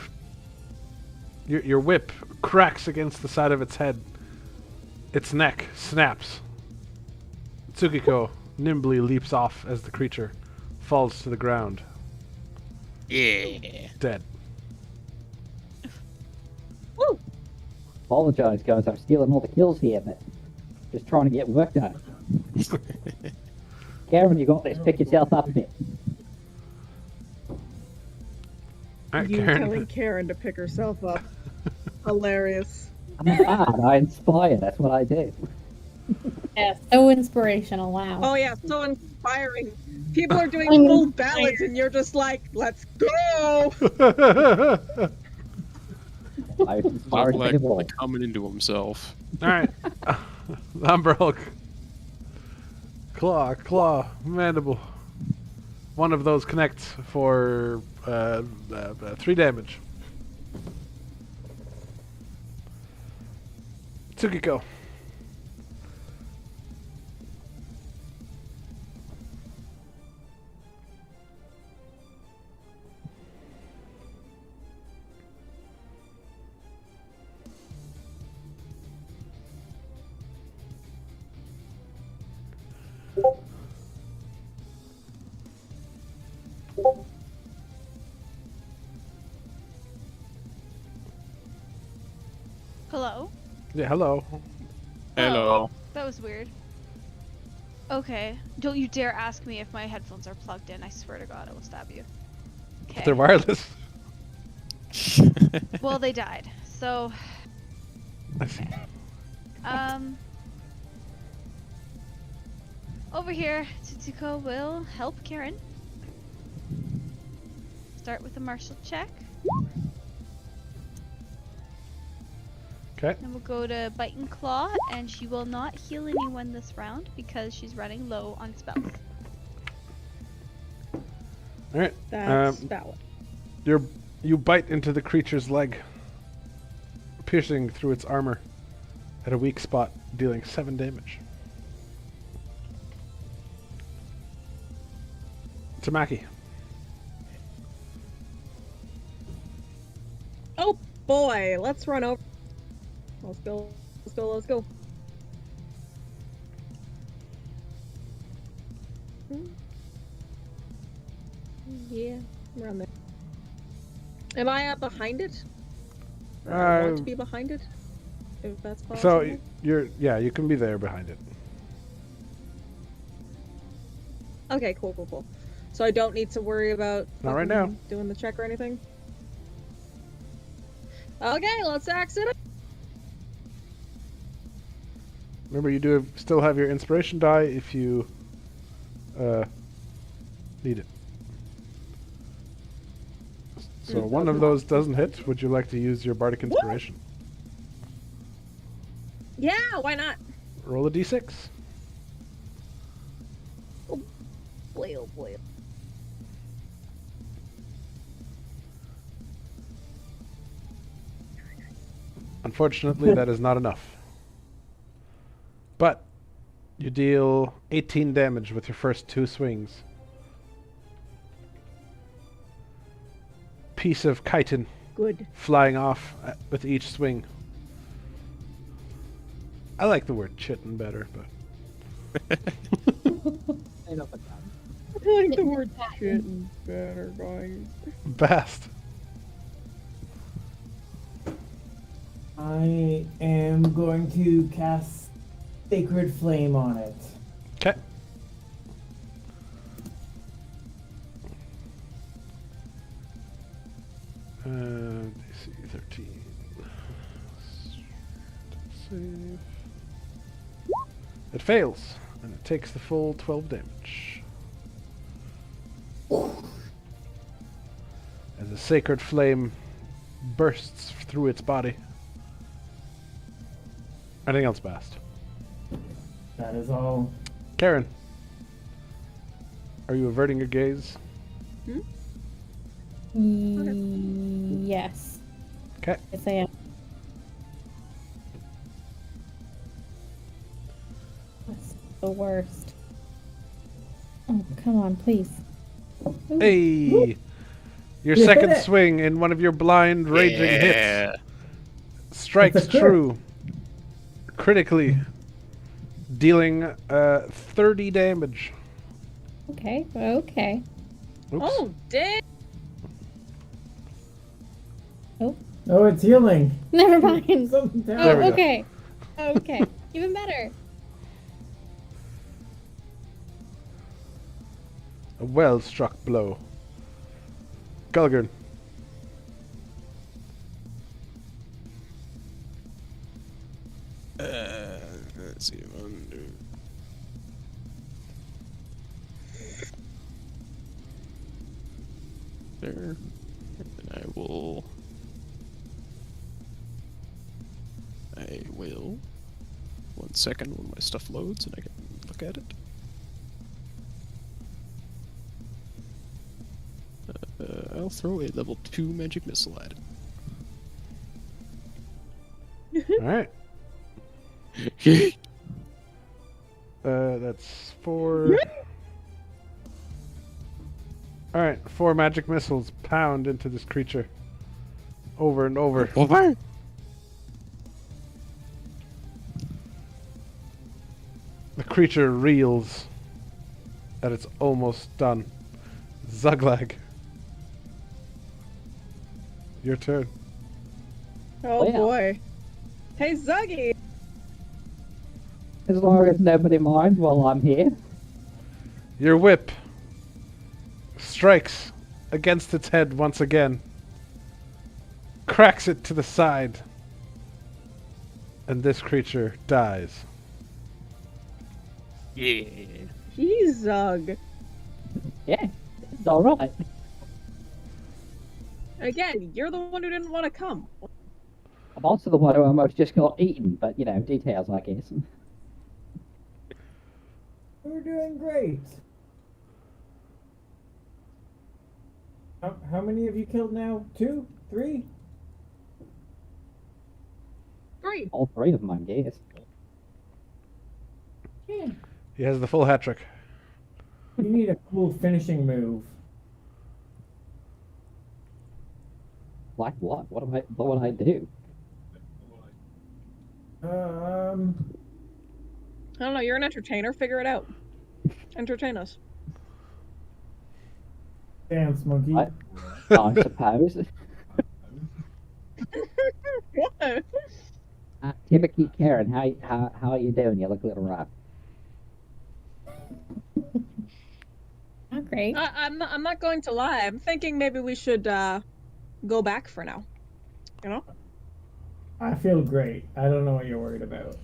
whip cracks against the side of its head. Its neck snaps. Tsukiko nimbly leaps off as the creature falls to the ground. Yeah. Dead. Woo! Apologize, guys. I'm stealing all the kills here, but just trying to get work done. Karen, you got this. Pick yourself up a bit. Alright, You Karen. telling Karen to pick herself up. Hilarious. I'm a bard. I inspire. That's what I do. Yeah, so inspirational. Wow. Oh yeah, so inspiring. People are doing I'm full inspired. ballads and you're just like, let's go! I inspire Zuglag people. really coming into himself. Alright. Umber Hulk. Claw, mandible. One of those connects for 3 damage. Tsukiko. Hello? Yeah, hello. Hello. That was weird. Okay. Don't you dare ask me if my headphones are plugged in. I swear to God, I will stab you. But they're wireless. Well, they died. So, I see. over here, Tsuko will help Karen. Start with a martial check. Okay. Then we'll go to Bite and Claw, and she will not heal anyone this round because she's running low on spells. All right. That's valid. You bite into the creature's leg, piercing through its armor at a weak spot, dealing 7 damage. Tamaki. Oh boy, let's run over. Let's go. Let's go. Let's go. Yeah, around there. Am I behind it? Or I want to be behind it, if that's possible. So you can be there behind it. Okay, cool. So I don't need to worry about Not right now. doing the check or anything. Okay, let's axe it. Remember, you still have your inspiration die if you need it. So one of those doesn't hit. Would you like to use your bardic inspiration? Yeah, why not? Roll a d6. Boy, oh boy. Unfortunately, that is not enough. But you deal 18 damage with your first 2 swings. Piece of chitin Good. flying off with each swing. I like the word chitin better, but I like the word chitin better, guys. best. I am going to cast Sacred Flame on it. Okay. DC 13. Save. It fails, and it takes the full 12 damage. As a sacred flame bursts through its body. Anything else, Bast? That is all. Karen, are you averting your gaze? Yes. Okay. Yes, I am. That's the worst. Oh, come on, please. Ooh. Hey! Your You second hit it. swing in one of your blind raging hits Yeah. strikes It's a crit. true. Critically. Dealing 30 damage. Okay, okay. Oops. Oh, dang. Oh, it's healing. Never mind. Something There Oh, we go. okay. Okay. Even better. A well-struck blow. Gulgern. Let's see. There. And I will. One second when my stuff loads and I can look at it. I'll throw a level 2 magic missile at Alright. it. That's 4. Alright, 4 magic missiles pound into this creature. Over and over. Over! The creature reels. And it's almost done. Zuglag. Your turn. Oh Well. boy. Hey, Zuggy! As long as nobody minds while I'm here. Your whip strikes against its head once again, cracks it to the side, and this creature dies. Yeah. He's Zug. Yeah, it's alright. Again, you're the one who didn't want to come. I'm also the one who almost just got eaten, but you know, details, I guess. We're doing great. How many have you killed now? 2? 3? 3. All 3 of them, I guess. Yeah. He has the full hat trick. You need a cool finishing move. Like what? What would I do? I don't know, you're an entertainer, figure it out. Entertain us. Dance monkey. I suppose. What? Timothy, Karen, how are you doing? You look a little rough. Not great. I'm not going to lie. I'm thinking maybe we should go back for now. You know? I feel great. I don't know what you're worried about.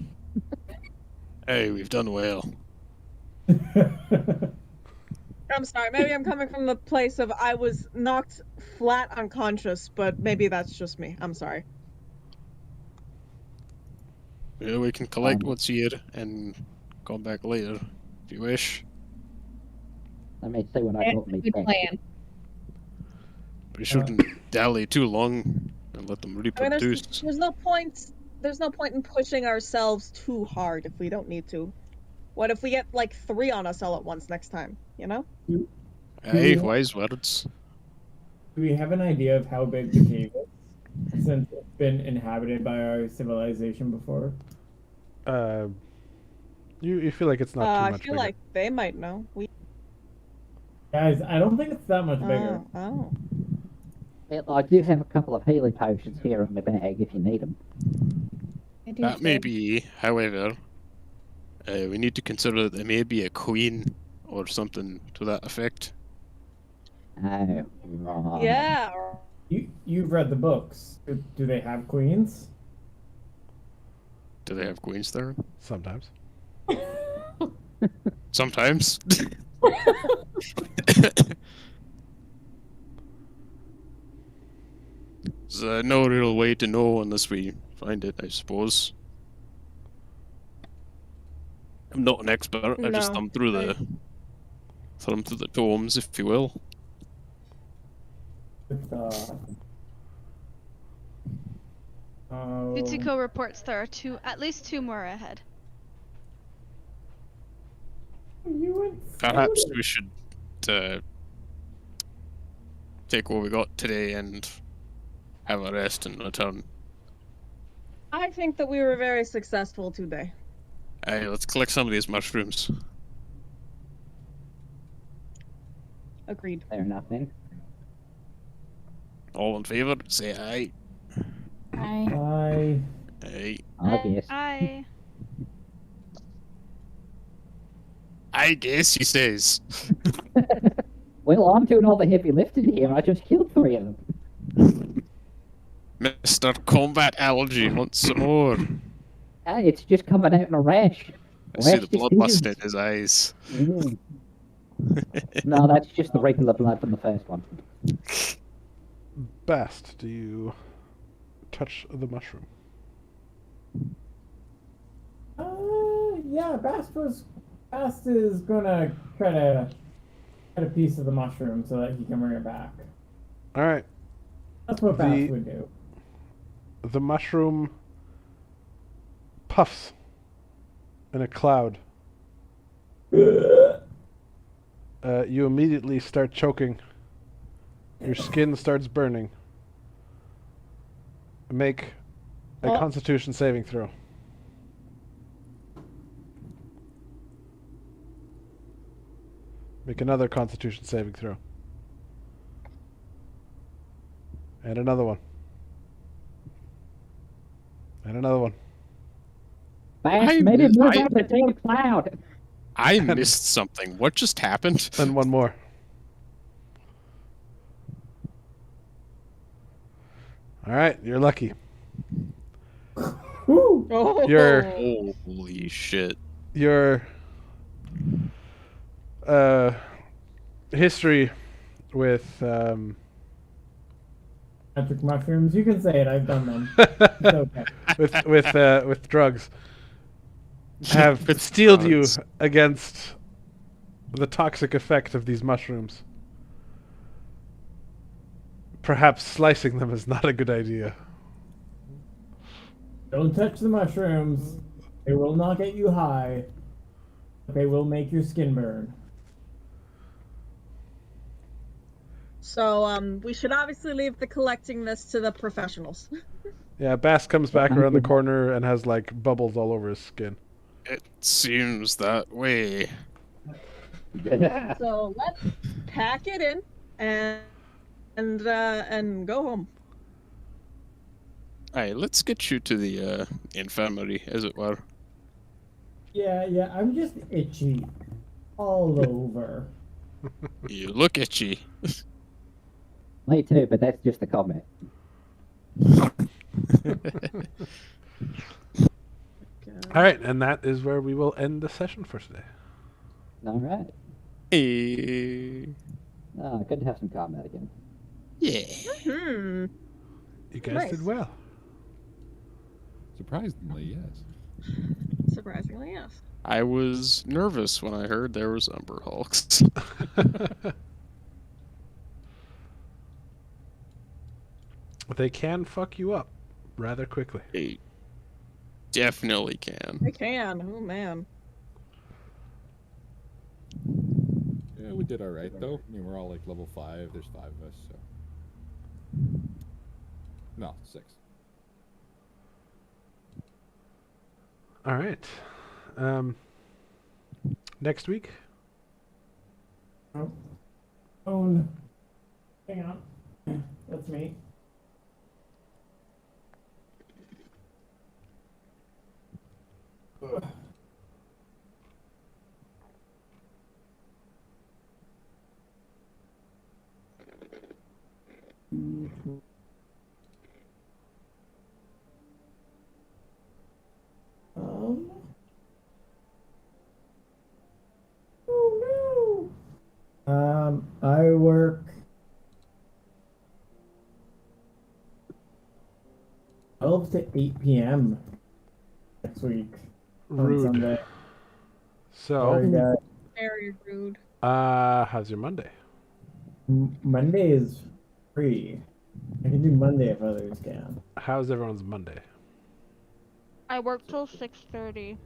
Hey, we've done well. I'm sorry. Maybe I'm coming from the place of I was knocked flat unconscious, but maybe that's just me. I'm sorry. Yeah, we can collect what's here and come back later if you wish. Let me see what I got me Good back. plan. We shouldn't dally too long and let them I mean, reproduce. there's no point. There's no point in pushing ourselves too hard if we don't need to. What if we get like 3 on us all at once next time? You know? Hey, wise words. Do we have an idea of how big the cave is? Since it's been inhabited by our civilization before? You feel like it's not too I much feel bigger. like they might know. Guys, I don't think it's that much bigger. Oh. Yeah, I do have a couple of healing potions here in my bag if you need them. I do That too. may be, however, we need to consider that there may be a queen or something to that effect. Oh, right. Yeah. You've read the books. Do they have queens? Do they have queens there? Sometimes. Sometimes. There's no real way to know unless we find it, I suppose. I'm not an expert. I just No, thumb through the tomes, if you will. With, Utsuko reports there are at least 2 more ahead. You went Perhaps we should take what we got today and have a rest and return. I think that we were very successful today. Hey, let's collect some of these mushrooms. Agreed. Fair enough then. All in favor? Say aye. I Aye. I guess. I guess, he says. Well, I'm doing all the heavy lifting here. I just killed 3 of them. Mr. Combat Allergy wants some more. Hey, it's just coming out in a rash. I see Rash the blood diffusion. lust in his eyes. Mm. No, that's just the regular blood from the first one. Bast, do you touch the mushroom? Yeah, Bast is gonna try to get a piece of the mushroom so that he can bring it back. All right. That's what Bast would do. The mushroom puffs in a cloud. You immediately start choking. Your skin starts burning. Make a Oh. Constitution saving throw. Make another Constitution saving throw. And another one. And another one. Bash, I maybe miss- move I- out the damn cloud. I missed something. What just happened? And one more. All right, you're lucky. Woo! Oh, Your Holy shit. your history with Magic mushrooms. You can say it. I've done them. It's okay. with drugs have steeled you against the toxic effect of these mushrooms. Perhaps slicing them is not a good idea. Don't touch the mushrooms. They will not get you high. But they will make your skin burn. so we should obviously leave the collecting this to the professionals. Yeah, Bass comes back around the corner and has like bubbles all over his skin. It seems that way. So let's pack it in and go home. Alright, let's get you to the infirmary, as it were. Yeah, I'm just itchy. All over. You look itchy. Me too, but that's just a comment. All right, and that is where we will end the session for today. All right. Hey. Ah, good to have some combat again. Yeah. Hmm. You guys Nice. did well. Surprisingly, yes. Surprisingly, yes. I was nervous when I heard there was Umber Hulks. They can fuck you up rather quickly. They definitely can. I can. Oh man. Yeah, we did all right though. I mean, we're all like level 5. There's 5 of us, so. No, 6. All right. Next week. Oh, hang on. That's me. Oh no. I work 12 to 8 p.m. next week on Rude. Sunday. So, Sorry, guys. Very rude. how's your Monday? Monday is free. I can do Monday if others can. How's everyone's Monday? I work till 6:30.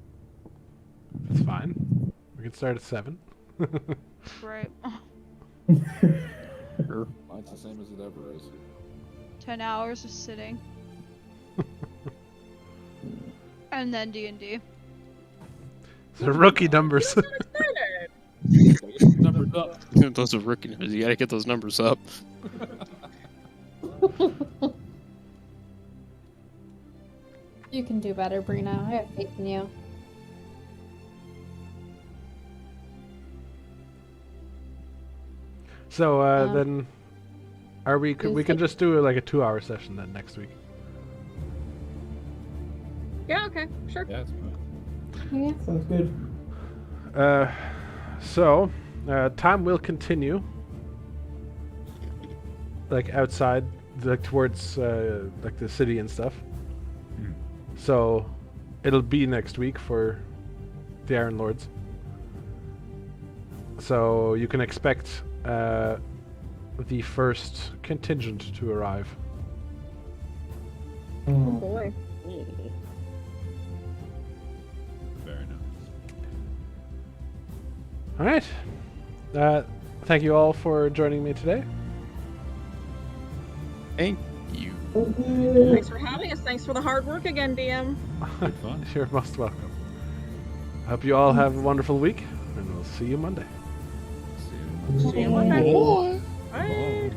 That's fine. We can start at 7. Right. Sure. Mine's the same as it ever is. 10 hours of sitting. And then D&D. So rookie numbers. Numbers up. Those are rookie numbers. You gotta get those numbers up. You can do better, Brina. I have faith in you. So Yeah. then, are we? We can just do like a 2-hour session then next week. Yeah. Okay. Sure. Yeah, it's fine. Yeah. Sounds good. So time will continue. Like outside, like towards like the city and stuff. So it'll be next week for the Iron Lords. So you can expect the first contingent to arrive. Oh boy. Fair enough. All right. Thank you all for joining me today. Thank you. Thanks for having us. Thanks for the hard work again, DM. Good fun. You're most welcome. I hope you all have a wonderful week, and we'll see you Monday. See you. See you Monday. Bye.